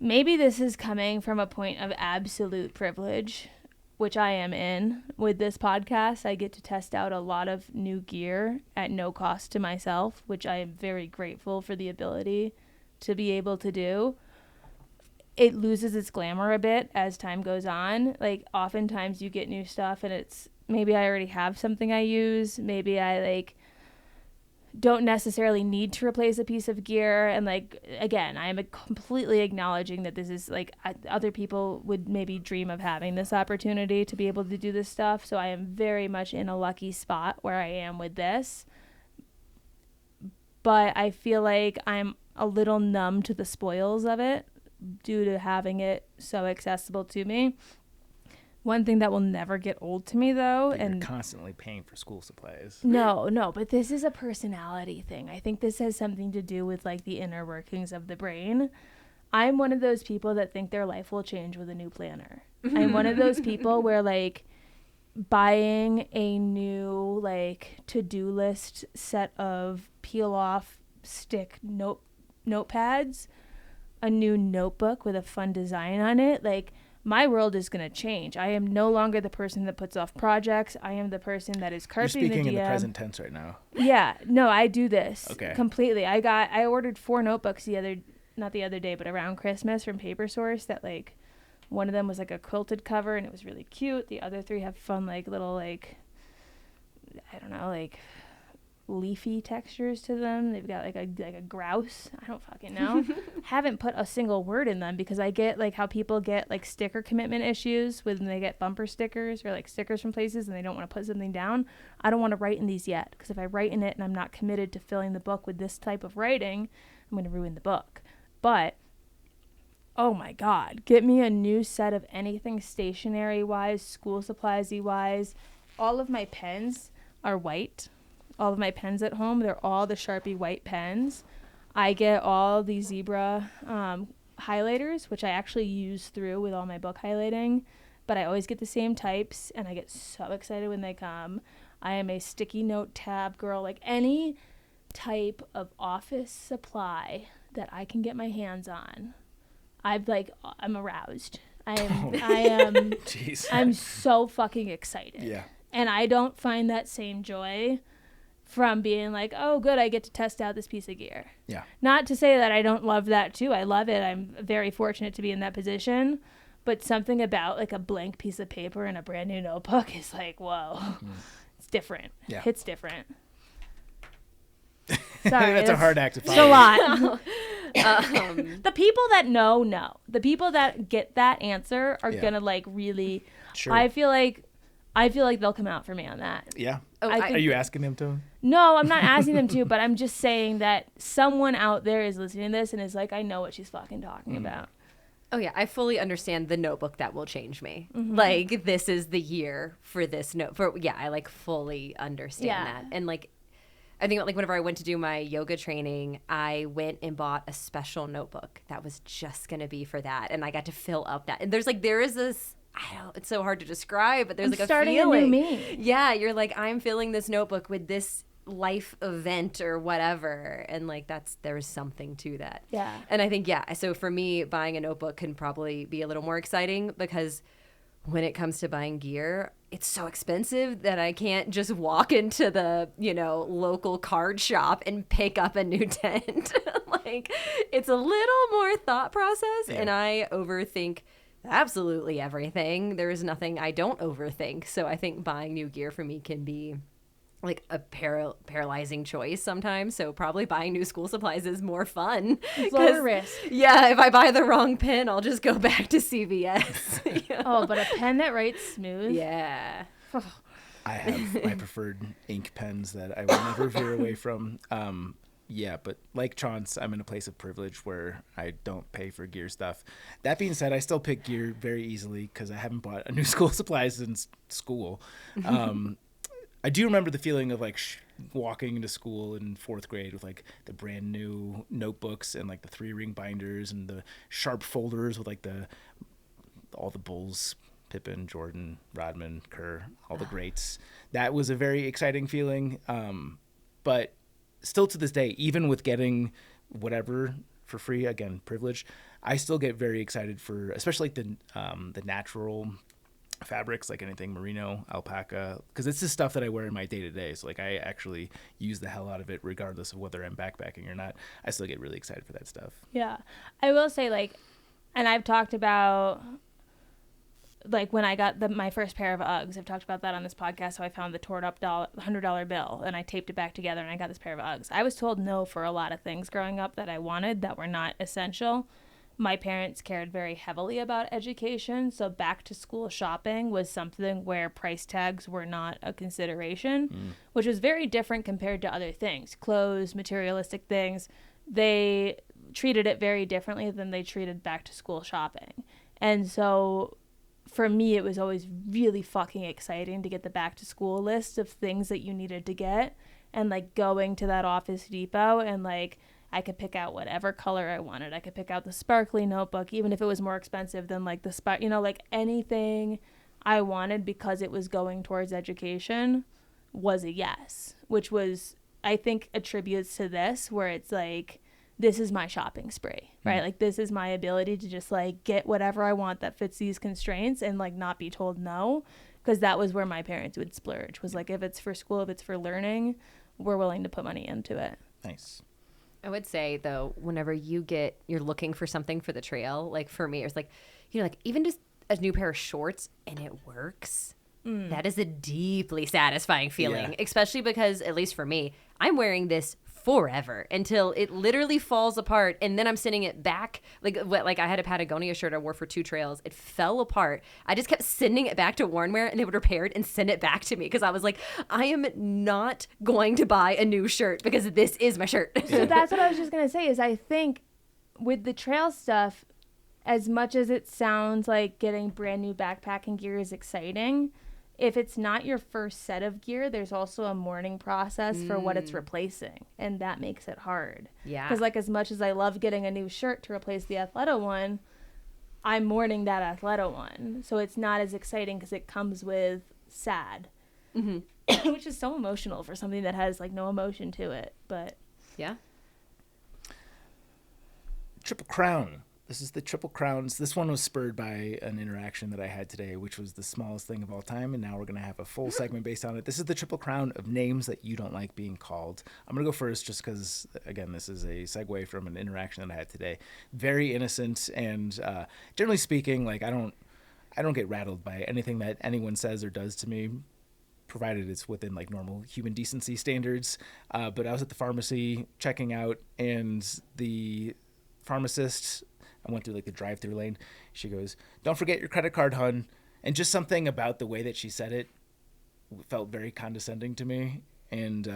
Maybe this is coming from a point of absolute privilege, which I am in. With this podcast, I get to test out a lot of new gear at no cost to myself, which I am very grateful for the ability to be able to do. It loses its glamour a bit as time goes on. Like, oftentimes you get new stuff and it's maybe I already have something I use. Maybe I don't necessarily need to replace a piece of gear. And again, I am completely acknowledging that this is other people would maybe dream of having this opportunity to be able to do this stuff. So I am very much in a lucky spot where I am with this. But I feel like I'm a little numb to the spoils of it due to having it so accessible to me. One thing that will never get old to me, though, You're and constantly paying for school supplies. No, but this is a personality thing. I think this has something to do with the inner workings of the brain. I'm one of those people that think their life will change with a new planner. I'm one of those people where buying a new to-do list set of peel off stick notepads, a new notebook with a fun design on it. Like, my world is going to change. I am no longer the person that puts off projects. I am the person that is You're carping the DM. speaking in the present tense right now. Yeah, no, I do this completely. I ordered 4 notebooks not the other day, but around Christmas from Paper Source that, like, one of them was like a quilted cover and it was really cute. The other 3 have fun, like, little, like, I don't know, like, leafy textures to them. They've got like a grouse. I don't fucking know. Haven't put a single word in them because I get like how people get like sticker commitment issues when they get bumper stickers or like stickers from places and they don't want to put something down. I don't want to write in these yet because if I write in it and I'm not committed to filling the book with this type of writing, I'm going to ruin the book. But oh my God, get me a new set of anything stationery wise, school supplies wise. All of my pens are white. All of my pens at home, they're all the Sharpie white pens. I get all the zebra highlighters, which I actually use through with all my book highlighting, but I always get the same types, and I get so excited when they come. I am a sticky note tab girl. Like, any type of office supply that I can get my hands on, I'm aroused. I am Jeez. I'm so fucking excited. Yeah. And I don't find that same joy from being like, oh, good, I get to test out this piece of gear. Yeah. Not to say that I don't love that too. I love it. I'm very fortunate to be in that position. But something about like a blank piece of paper and a brand new notebook is like, whoa, it's different. Yeah. It's different. Sorry, that's a hard act to It's a follow. lot. The people that know. The people that get that answer are gonna like really. Sure. I feel like they'll come out for me on that. Yeah. I Are you asking them to? No, I'm not asking them to, but I'm just saying that someone out there is listening to this and is like, I know what she's fucking talking about. Oh, yeah. I fully understand the notebook that will change me. Mm-hmm. Like, this is the year for this note. I, like, fully understand that. And, like, I think, like, whenever I went to do my yoga training, I went and bought a special notebook that was just going to be for that. And I got to fill up that. And there is this... it's so hard to describe, but there's like a starting feeling. A new me. Yeah, you're like, I'm filling this notebook with this life event or whatever, and like there's something to that. Yeah. And I think so for me, buying a notebook can probably be a little more exciting because when it comes to buying gear, it's so expensive that I can't just walk into the, local card shop and pick up a new tent. Like, it's a little more thought process, and I overthink absolutely everything. There is nothing I don't overthink. So I think buying new gear for me can be like a paralyzing choice sometimes. So probably buying new school supplies is more fun. It's lower risk. Yeah, if I buy the wrong pen, I'll just go back to CVS. Oh, but a pen that writes smooth. Yeah. I have my preferred ink pens that I will never veer away from. Yeah, but like Chaunce, I'm in a place of privilege where I don't pay for gear stuff. That being said, I still pick gear very easily because I haven't bought a new school supplies since school. I do remember the feeling of like walking into school in 4th grade with like the brand new notebooks and like the 3-ring binders and the sharp folders with like all the Bulls, Pippen, Jordan, Rodman, Kerr, all the greats. That was a very exciting feeling. But still to this day, even with getting whatever for free, again, privilege, I still get very excited for, especially like the natural fabrics, like anything merino, alpaca, because it's the stuff that I wear in my day-to-day. So like I actually use the hell out of it regardless of whether I'm backpacking or not. I still get really excited for that stuff. Yeah. I will say, like, and I've talked about, like, when I got my first pair of Uggs, I've talked about that on this podcast, how I found the torn up $100 bill and I taped it back together and I got this pair of Uggs. I was told no for a lot of things growing up that I wanted that were not essential. My parents cared very heavily about education, so back to school shopping was something where price tags were not a consideration, which was very different compared to other things. Clothes, materialistic things, they treated it very differently than they treated back to school shopping. And so for me, it was always really fucking exciting to get the back to school list of things that you needed to get, and like going to that Office Depot and like I could pick out whatever color I wanted. I could pick out the sparkly notebook, even if it was more expensive than like the like anything I wanted because it was going towards education was a yes, which was I think attributes to this, where it's like, this is my shopping spree, right? Like, this is my ability to just like get whatever I want that fits these constraints and like not be told no. Because that was where my parents would splurge, was like, if it's for school, if it's for learning, we're willing to put money into it. Nice. I would say, though, whenever you're looking for something for the trail, like for me, it's like, like even just a new pair of shorts and it works. That is a deeply satisfying feeling, especially because, at least for me, I'm wearing this forever until it literally falls apart, and then I'm sending it back. Like I had a Patagonia shirt I wore for 2 trails. It fell apart. I just kept sending it back to Worn Wear, and they would repair it and send it back to me because I was like, I am not going to buy a new shirt because this is my shirt. So that's what I was just gonna say, is I think with the trail stuff, as much as it sounds like getting brand new backpacking gear is exciting, if it's not your first set of gear, there's also a mourning process for what it's replacing, and that makes it hard. Yeah. Because like, as much as I love getting a new shirt to replace the Athleto one, I'm mourning that Athleto one, so it's not as exciting because it comes with sad, which is so emotional for something that has like no emotion to it. But Yeah. Triple Crown. This is the Triple Crowns. This one was spurred by an interaction that I had today, which was the smallest thing of all time, and now we're going to have a full segment based on it. This is the Triple Crown of names that you don't like being called. I'm going to go first just because, again, this is a segue from an interaction that I had today. Very innocent, and generally speaking, like I don't get rattled by anything that anyone says or does to me, provided it's within like normal human decency standards. But I was at the pharmacy checking out, and the pharmacist, I went through like the drive-through lane. She goes, "Don't forget your credit card, hun." And just something about the way that she said it felt very condescending to me. And,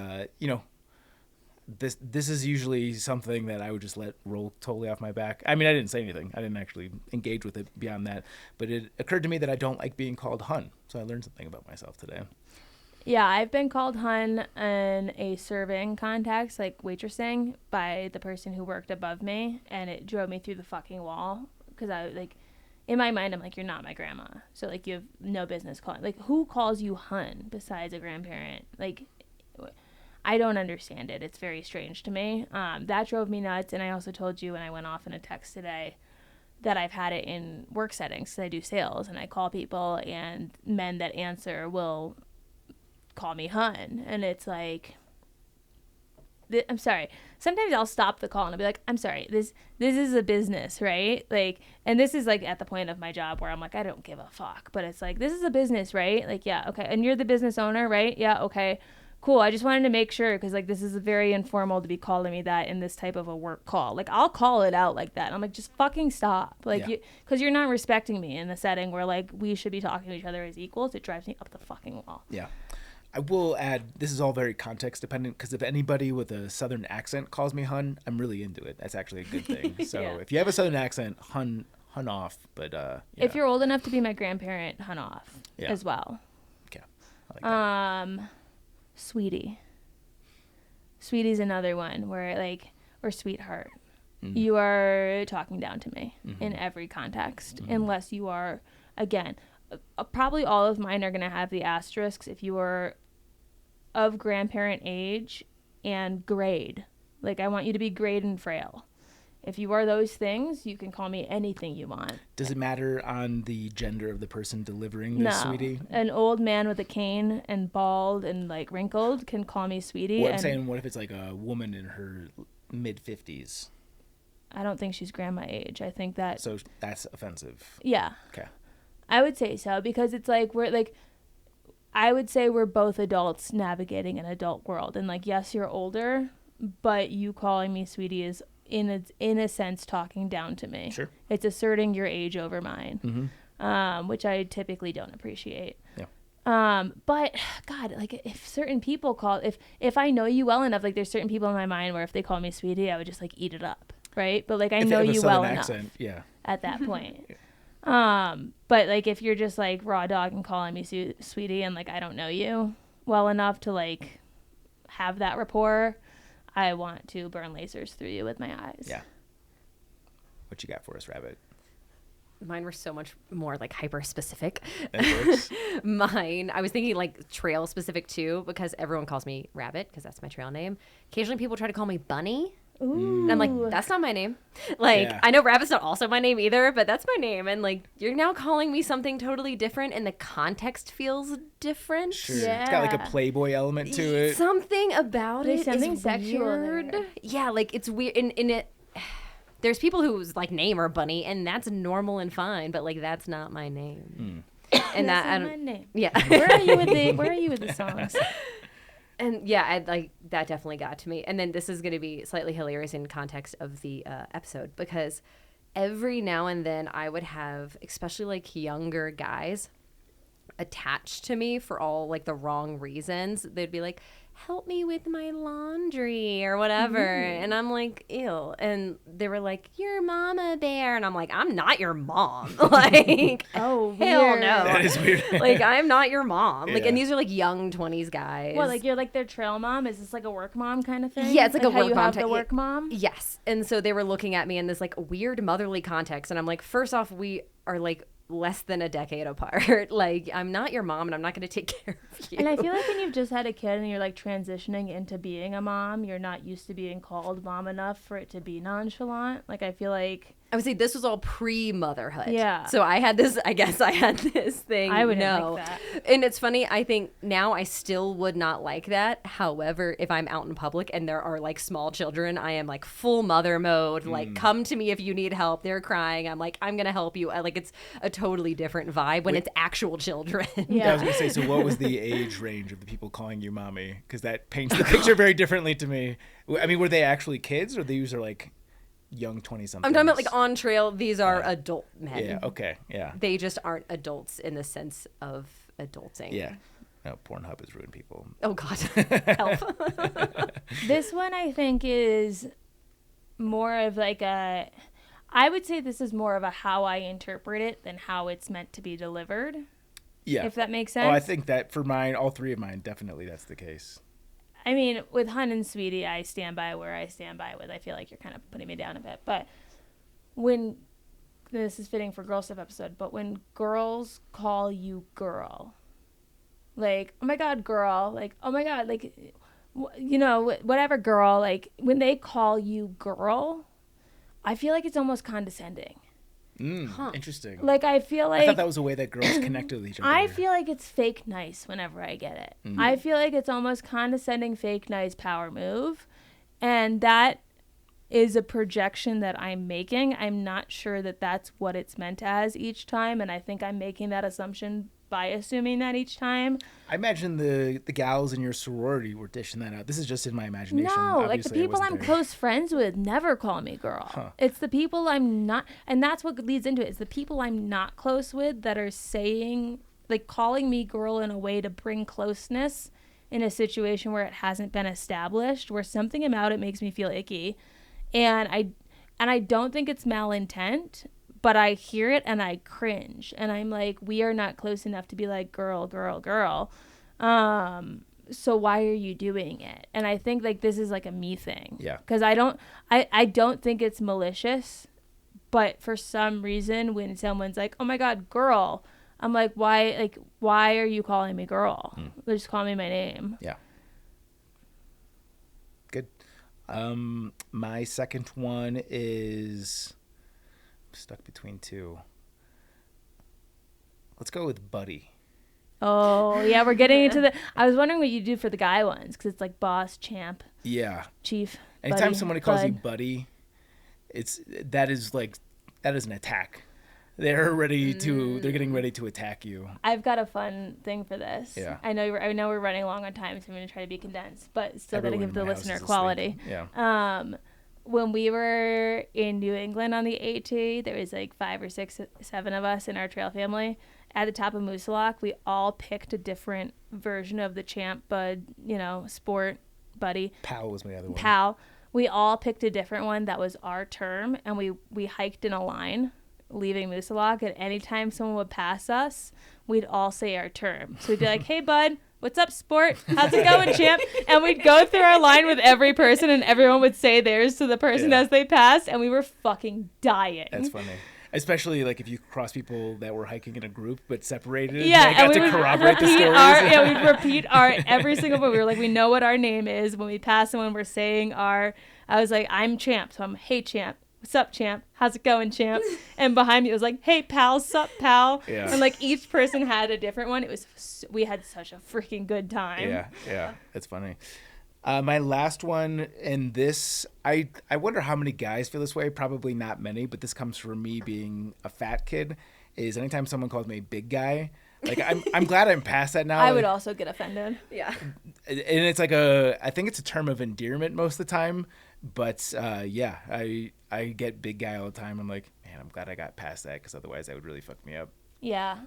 this is usually something that I would just let roll totally off my back. I mean, I didn't say anything. I didn't actually engage with it beyond that. But it occurred to me that I don't like being called hun. So I learned something about myself today. yeah, I've been called hun in a serving context, like waitressing, by the person who worked above me, and it drove me through the fucking wall. Because I, like, in my mind, I'm like, you're not my grandma. So, like, you have no business calling. Like, who calls you hun besides a grandparent? Like, I don't understand it. It's very strange to me. That drove me nuts. And I also told you when I went off in a text today that I've had it in work settings, because I do sales, and I call people, and men that answer will call me hun, and it's like, I'm sorry. Sometimes I'll stop the call and I'll be like, I'm sorry, this is a business, right? Like, and this is like at the point of my job where I'm like, I don't give a fuck, but it's like, this is a business, right? Like, yeah, okay, and you're the business owner, right? Yeah, okay, cool. I just wanted to make sure, because like, this is very informal to be calling me that in this type of a work call. Like, I'll call it out like that. I'm like, just fucking stop, like, because you're not respecting me in the setting where like we should be talking to each other as equals. It drives me up the fucking wall. Yeah. I will add, this is all very context dependent, because if anybody with a southern accent calls me hun, I'm really into it. That's actually a good thing. So if you have a southern accent, hun off. But if you're old enough to be my grandparent, hun off as well. Okay. I like that. Sweetie. Sweetie's another one where like, or sweetheart. You are talking down to me in every context, unless you are, again, probably all of mine are going to have the asterisks if you are of grandparent age and grade. Like, I want you to be grade and frail. If you are those things, you can call me anything you want. Does it matter on the gender of the person delivering this, sweetie? An old man with a cane and bald and like wrinkled can call me sweetie. Well, I'm saying, what if it's like a woman in her mid-50s? I don't think she's grandma age. I think that... So that's offensive. Yeah. Okay. I would say so, because it's like, we're like... I would say we're both adults navigating an adult world. And like, yes, you're older, but you calling me sweetie is in a sense talking down to me. Sure. It's asserting your age over mine, which I typically don't appreciate. Yeah. But God, like, if certain people call, if I know you well enough, like, there's certain people in my mind where if they call me sweetie, I would just like eat it up, right? But like, I know you well enough at that point. But like, if you're just like raw dog and calling me sweetie, and like, I don't know you well enough to like have that rapport, I want to burn lasers through you with my eyes. Yeah. What you got for us, Rabbit? Mine were so much more like hyper specific. That works. Mine, I was thinking like trail specific too, because everyone calls me Rabbit because that's my trail name. Occasionally people try to call me Bunny. Ooh. And I'm like, that's not my name. Like, Yeah. I know Rabbit's not also my name either, but that's my name. And like, you're now calling me something totally different, and the context feels different. Sure. It's got like a Yeah. Playboy element to it. Something about There's it something is sexual weird. there. Yeah, like it's weird. In it, there's people whose like name are Bunny, and that's normal and fine. But like, that's not my name. And that I That's not my don't. name. Yeah. Where are you with the songs? And yeah, I like that definitely got to me. And then this is going to be slightly hilarious in context of the episode, because every now and then I would have, especially like younger guys, attached to me for all like the wrong reasons. They'd be like, help me with my laundry or whatever. And I'm like, ew. And they were like, you're Mama Bear. And I'm like, I'm not your mom. Like, Oh, hell weird. no. That is weird. Like, I'm not your mom. Like, Yeah. and these are like young 20s guys. Well, like you're like their trail mom. Is this like a work mom kind of thing? Yeah, it's like a how work you mom have type- the work mom. Yes. And so they were looking at me in this like weird motherly context. And I'm like, first off, we are like less than a decade apart. Like, I'm not your mom, and I'm not going to take care of you. And I feel like when you've just had a kid and you're like transitioning into being a mom, you're not used to being called mom enough for it to be nonchalant. Like I feel like I would say this was all pre-motherhood. Yeah. So I had this, I guess I had this thing. I wouldn't no. like that. And it's funny, I think now I still would not like that. However, if I'm out in public and there are like small children, I am like full mother mode. Like, come to me if you need help. They're crying. I'm like, I'm going to help you. Like, it's a totally different vibe when it's actual children. Yeah, I was gonna say. So, what was the age range of the people calling you mommy? Because that paints the picture very differently to me. I mean, were they actually kids, or these are like young 20-somethings? I'm talking about like on trail. These are adult men. Yeah. Okay. Yeah. They just aren't adults in the sense of adulting. Yeah. No, Pornhub has ruined people. Oh God, help. This one I think is more of like a, I would say this is more of a how I interpret it than how it's meant to be delivered. Yeah. If that makes sense. Oh, I think that for mine, all three of mine, definitely that's the case. I mean, with Hun and Sweetie, I stand by where I stand by with. I feel like you're kind of putting me down a bit. But when, this is fitting for Girl Stuff episode, but when girls call you girl, like, oh my God, girl, like, oh my God, like, you know, whatever girl, like, when they call you girl, I feel like it's almost condescending. Interesting. Like, I feel like I thought that was a way that girls connected with each other. I feel like it's fake nice whenever I get it. I feel like it's almost condescending, fake nice power move. And that is a projection that I'm making. I'm not sure that that's what it's meant as each time. And I think I'm making that assumption by assuming that each time. I imagine the gals in your sorority were dishing that out. This is just in my imagination. No, like the Obviously, I people wasn't I'm there. close friends with never call me girl. It's the people I'm not, and that's what leads into it. It's the people I'm not close with that are saying, like, calling me girl in a way to bring closeness in a situation where it hasn't been established, where something about it makes me feel icky, and I don't think it's malintent. But I hear it and I cringe. And I'm like, we are not close enough to be like, girl, girl, girl. So why are you doing it? And I think like this is like a me thing. Yeah. Because I don't think it's malicious. But for some reason, when someone's like, oh my God, girl, I'm like, why are you calling me girl? Just call me my name. Yeah. Good. My second one is stuck between two. Let's go with buddy. Oh, yeah, we're getting into the... I was wondering what you do for the guy ones, because it's like boss, champ, Yeah. chief, Anytime buddy, somebody calls you bud. buddy, that is an attack. They're getting ready to attack you. I've got a fun thing for this. Yeah. I know we're running long on time, so I'm going to try to be condensed, but still got to Everyone give the in my house listener is asleep. quality. Yeah. When we were in New England on the AT, there was like 5 or 6, 7 of us in our trail family. At the top of Moosalok, we all picked a different version of the champ, bud, sport, buddy, Pal was my other one. pal. We all picked a different one that was our term, and we hiked in a line, leaving Moosalok. And anytime someone would pass us, we'd all say our term. So we'd be like, hey, bud. What's up, sport? How's it going, champ? And we'd go through our line with every person, and everyone would say theirs to the person as they passed, and we were fucking dying. That's funny. Especially like if you cross people that were hiking in a group but separated. Yeah, I got to corroborate the stories. We'd repeat our every single one. We were like, we know what our name is. When we pass someone, we're saying I was like, I'm Champ, so I'm hey Champ. What's up, Champ? How's it going, Champ? And behind me it was like, hey pal, sup pal? Yeah. And like each person had a different one. We had such a freaking good time. Yeah, it's funny. My last one, and this, I wonder how many guys feel this way. Probably not many, but this comes from me being a fat kid. Is anytime someone calls me big guy, like I'm glad I'm past that now. I would also get offended. Yeah. And it's like I think it's a term of endearment most of the time. But yeah, I get big guy all the time. I'm like, man, I'm glad I got past that because otherwise that would really fuck me up. Yeah.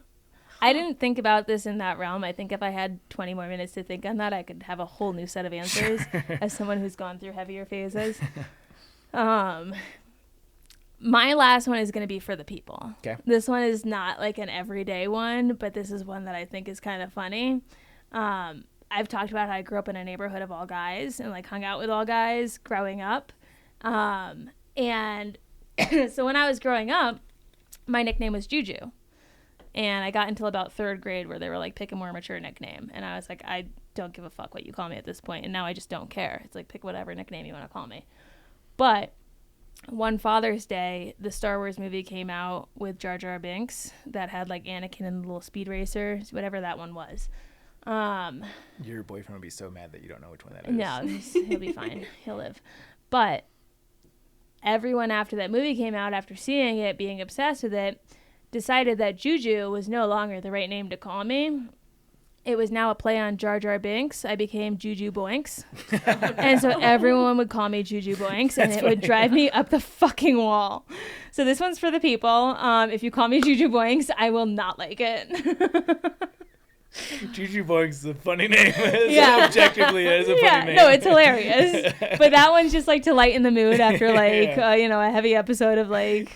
I didn't think about this in that realm. I think if I had 20 more minutes to think on that, I could have a whole new set of answers as someone who's gone through heavier phases. My last one is going to be for the people. Okay. This one is not like an everyday one, but this is one that I think is kind of funny. I've talked about how I grew up in a neighborhood of all guys and like hung out with all guys growing up. And so when I was growing up, my nickname was Juju. And I got until about third grade where they were like, pick a more mature nickname. And I was like, I don't give a fuck what you call me at this point. And now I just don't care. It's like, pick whatever nickname you want to call me. But one Father's Day, the Star Wars movie came out with Jar Jar Binks that had like Anakin and the little speed racer, whatever that one was. Your boyfriend would be so mad that you don't know which one that is. No, he'll be fine. He'll live. But everyone after that movie came out, after seeing it, being obsessed with it, decided that Juju was no longer the right name to call me. It was now a play on Jar Jar Binks. I became Juju Boinks. And so everyone would call me Juju Boinks, and it would drive me up the fucking wall. So this one's for the people. If you call me Juju Boinks, I will not like it. Juju Boinks is a funny name. Yeah. Objectively, it is a funny name. No, it's hilarious. But that one's just like to lighten the mood after like, a heavy episode of like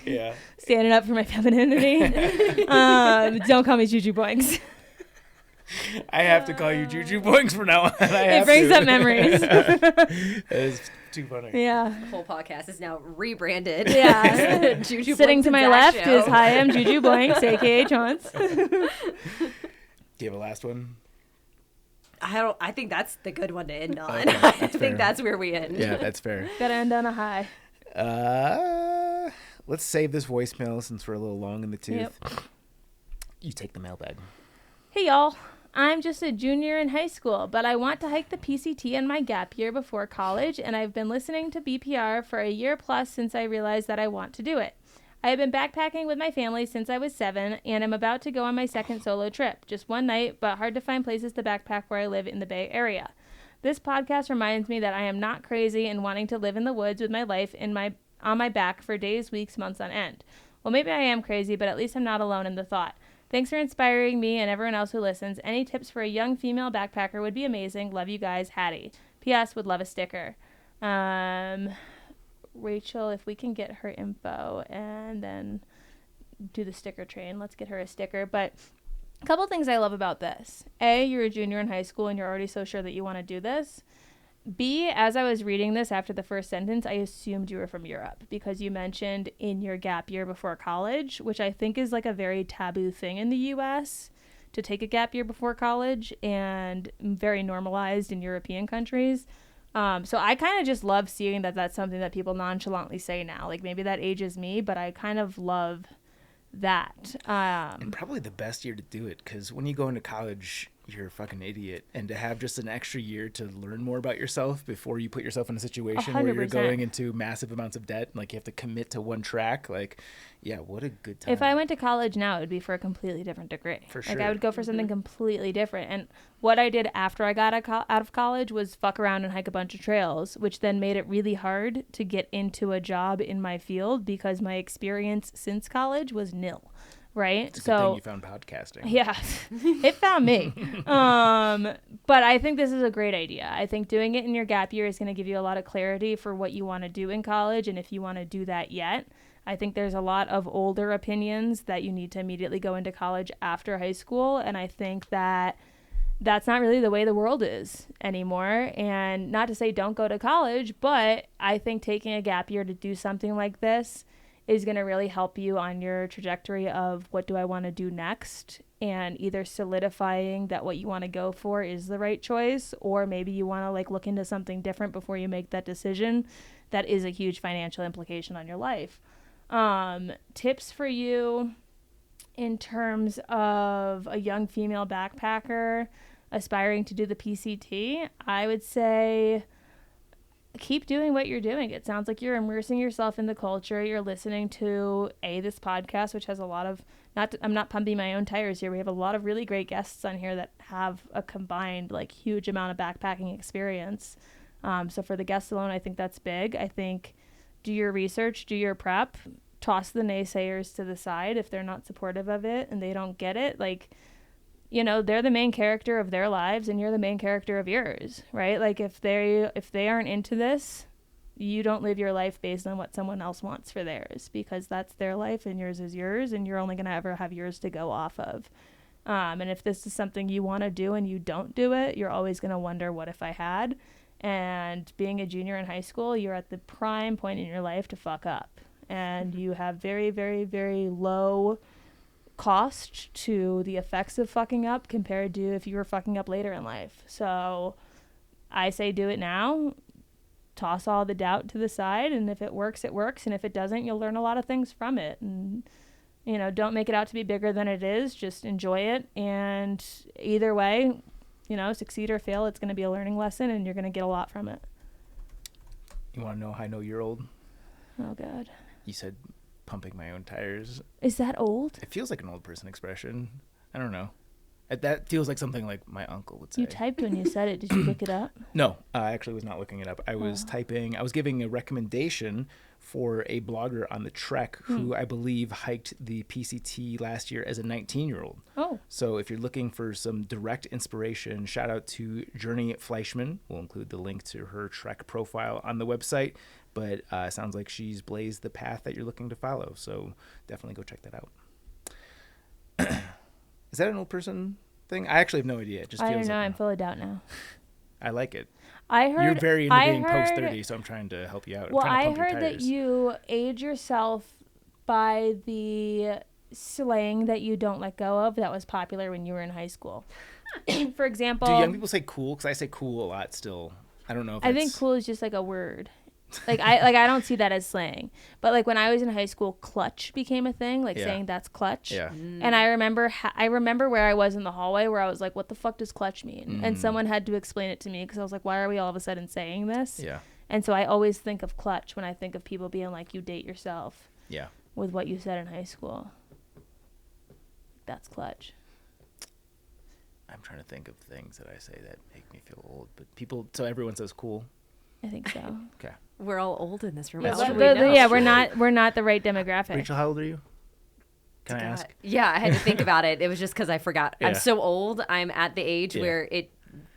standing up for my femininity. Don't call me Juju Boinks. I have to call you Juju Boinks from now on. It brings up memories. It is too funny. Yeah. The whole podcast is now rebranded. Yeah. Juju Sitting Boinks to my and left Zach Show. is hi, I'm Juju Boinks, aka Chaunce. Do you have a last one? I think that's the good one to end on. Okay, I that's think fair. that's where we end. Yeah, that's fair. Gotta end on a high. Let's save this voicemail since we're a little long in the tooth. Yep. You take the mailbag. Hey y'all, I'm just a junior in high school, but I want to hike the PCT in my gap year before college, and I've been listening to BPR for a year plus since I realized that I want to do it. I have been backpacking with my family since I was 7, and I'm about to go on my second solo trip. Just one night, but hard to find places to backpack where I live in the Bay Area. This podcast reminds me that I am not crazy and wanting to live in the woods with my life on my back for days, weeks, months on end. Well, maybe I am crazy, but at least I'm not alone in the thought. Thanks for inspiring me and everyone else who listens. Any tips for a young female backpacker would be amazing. Love you guys, Hattie. P.S. Would love a sticker. Rachael, if we can get her info and then do the sticker train, let's get her a sticker. But a couple things I love about this. A, you're a junior in high school and you're already so sure that you want to do this. B, as I was reading this after the first sentence, I assumed you were from Europe because you mentioned in your gap year before college, which I think is like a very taboo thing in the U.S. to take a gap year before college and very normalized in European countries. So I kind of just love seeing that that's something that people nonchalantly say now. Like maybe that ages me, but I kind of love that. And probably the best year to do it because when you go into college, you're a fucking idiot. And to have just an extra year to learn more about yourself before you put yourself in a situation where you're 100%. going into massive amounts of debt and like you have to commit to one track. Like, yeah, what a good time. If I went to college now, it would be for a completely different degree. For Like sure. I would go for something completely different. And what I did after I got out of college was fuck around and hike a bunch of trails, which then made it really hard to get into a job in my field because my experience since college was nil. Right? It's a good thing you found podcasting. Yeah, it found me. But I think this is a great idea. I think doing it in your gap year is going to give you a lot of clarity for what you want to do in college. And if you want to do that yet, I think there's a lot of older opinions that you need to immediately go into college after high school. And I think that that's not really the way the world is anymore. And not to say don't go to college, but I think taking a gap year to do something like this is going to really help you on your trajectory of what do I want to do next, and either solidifying that what you want to go for is the right choice, or maybe you want to like look into something different before you make that decision. That is a huge financial implication on your life. Tips for you in terms of a young female backpacker aspiring to do the PCT, I would say keep doing what you're doing. It sounds like you're immersing yourself in the culture. You're listening to this podcast, which has a lot of, I'm not pumping my own tires here. We have a lot of really great guests on here that have a combined like huge amount of backpacking experience. So for the guests alone, I think that's big. I think do your research, do your prep, toss the naysayers to the side if they're not supportive of it and they don't get it. Like, you know, they're the main character of their lives and you're the main character of yours, right? Like if they aren't into this, you don't live your life based on what someone else wants for theirs, because that's their life and yours is yours, and you're only going to ever have yours to go off of. And if this is something you want to do and you don't do it, you're always going to wonder, what if I had? And being a junior in high school, you're at the prime point in your life to fuck up. And you have very, very, very low cost to the effects of fucking up compared to if you were fucking up later in life. So I say do it now. Toss all the doubt to the side, and if it works, it works, and if it doesn't, you'll learn a lot of things from it. And you know, don't make it out to be bigger than it is. Just enjoy it, and either way, you know, succeed or fail, it's going to be a learning lesson, and you're going to get a lot from it. You want to know how I know you're old? Oh God. You said pumping my own tires. Is that old? It feels like an old person expression. I don't know. That feels like something like my uncle would say. You typed when you said it. Did you look it up? No, I actually was not looking it up. I was typing. I was giving a recommendation for a blogger on the Trek who I believe hiked the PCT last year as a 19-year-old. Oh. So if you're looking for some direct inspiration, shout out to Journey Fleischman. We'll include the link to her Trek profile on the website. But it sounds like she's blazed the path that you're looking to follow. So definitely go check that out. Is that an old person thing? I actually have no idea. It just feels I don't know. like I'm full of doubt now. I like it. I heard You're very into being post 30, so I'm trying to help you out. Well, I I'm trying to pump heard your that tires. you age yourself by the slang that you don't let go of that was popular when you were in high school. For example, Do young people say cool? Because I say cool a lot still. I don't know if I think cool is just like a word. I don't see that as slang. But like when I was in high school, clutch became a thing, like saying that's clutch. Yeah. And I remember where I was in the hallway where I was like, what the fuck does clutch mean? And someone had to explain it to me because I was like, why are we all of a sudden saying this? Yeah. And so I always think of clutch when I think of people being like, you date yourself. Yeah. With what you said in high school. That's clutch. I'm trying to think of things that I say that make me feel old. But so everyone says cool. I think so. Okay. We're all old in this room. Yeah, How should we know? yeah, we're not the right demographic. Rachel, how old are you? Can I God. ask? Yeah, I had to think about it. It was just because I forgot. Yeah. I'm so old. I'm at the age where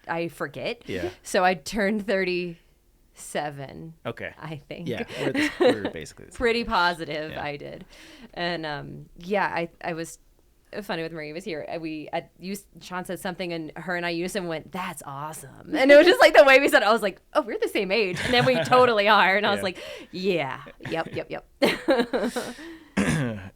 I forget. Yeah. So I turned 37. Okay. I think. Yeah. We're basically the same. Pretty positive Yeah. I did. And I was funny with Marie was here. Chaunce said something and her and I unison went, that's awesome. And it was just like the way we said it, I was like, oh, we're the same age. And then we totally are. And I was like, yeah, yep.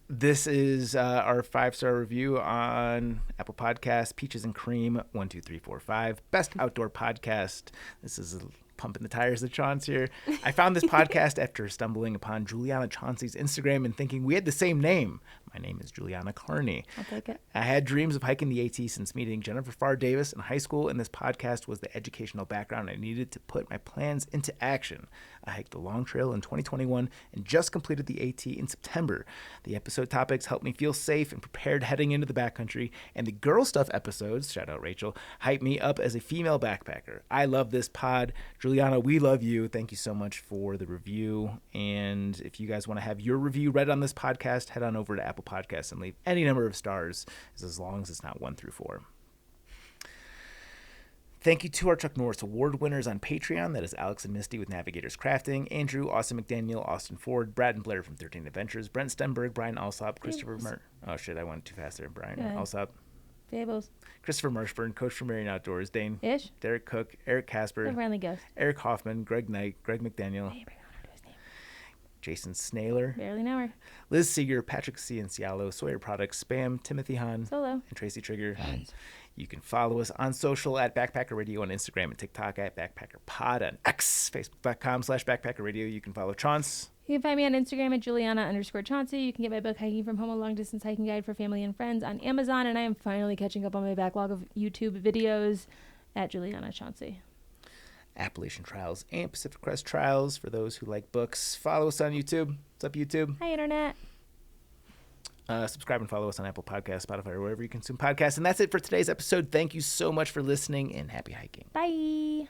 This is our 5-star review on Apple Podcasts, Peaches and Cream, 1, 2, 3, 4, 5. Best outdoor podcast. This is pumping the tires of Chaunce here. I found this podcast after stumbling upon Juliana Chauncey's Instagram and thinking we had the same name. My name is Juliana Carney. I'll take it. I had dreams of hiking the AT since meeting Jennifer Farr Davis in high school, and this podcast was the educational background I needed to put my plans into action. I hiked the Long Trail in 2021 and just completed the AT in September. The episode topics helped me feel safe and prepared heading into the backcountry, and the girl stuff episodes, shout out Rachael, hyped me up as a female backpacker. I love this pod. Juliana, we love you. Thank you so much for the review. And if you guys want to have your review read on this podcast, head on over to Apple Podcasts and leave any number of stars, as long as it's not 1 through 4. Thank you to our Chuck Norris Award winners on Patreon. That is Alex and Misty with Navigators Crafting, Andrew, Austin McDaniel, Austin Ford, Brad and Blair from 13 Adventures, Brent Stenberg, Brian Alsop, Christopher Oh shit, I went too fast there. Brian Alsop, Fables. Christopher Marshburn, Coach from Marion Outdoors, Dane, Ish. Derek Cook, Eric The Casper, friendly ghost. Eric Hoffman, Greg Knight, Greg McDaniel, Hey, bring on to his name. Jason Snaler, Barely know her. Liz Seeger, Patrick Ciancialo, Sawyer Products, Spam, Timothy Hahn, Solo. and Tracy Trigger. You can follow us on social at Backpacker Radio on Instagram and TikTok at Backpacker Pod on X, Facebook.com/Backpacker Radio. You can follow Chaunce. You can find me on Instagram at Juliana_Chauncey. You can get my book, Hiking from Home, a long-distance hiking guide for family and friends, on Amazon. And I am finally catching up on my backlog of YouTube videos at Juliana Chauncey. Appalachian Trials and Pacific Crest Trials for those who like books. Follow us on YouTube. What's up, YouTube? Hi, Internet. Subscribe and follow us on Apple Podcasts, Spotify, or wherever you consume podcasts. And that's it for today's episode. Thank you so much for listening, and happy hiking. Bye.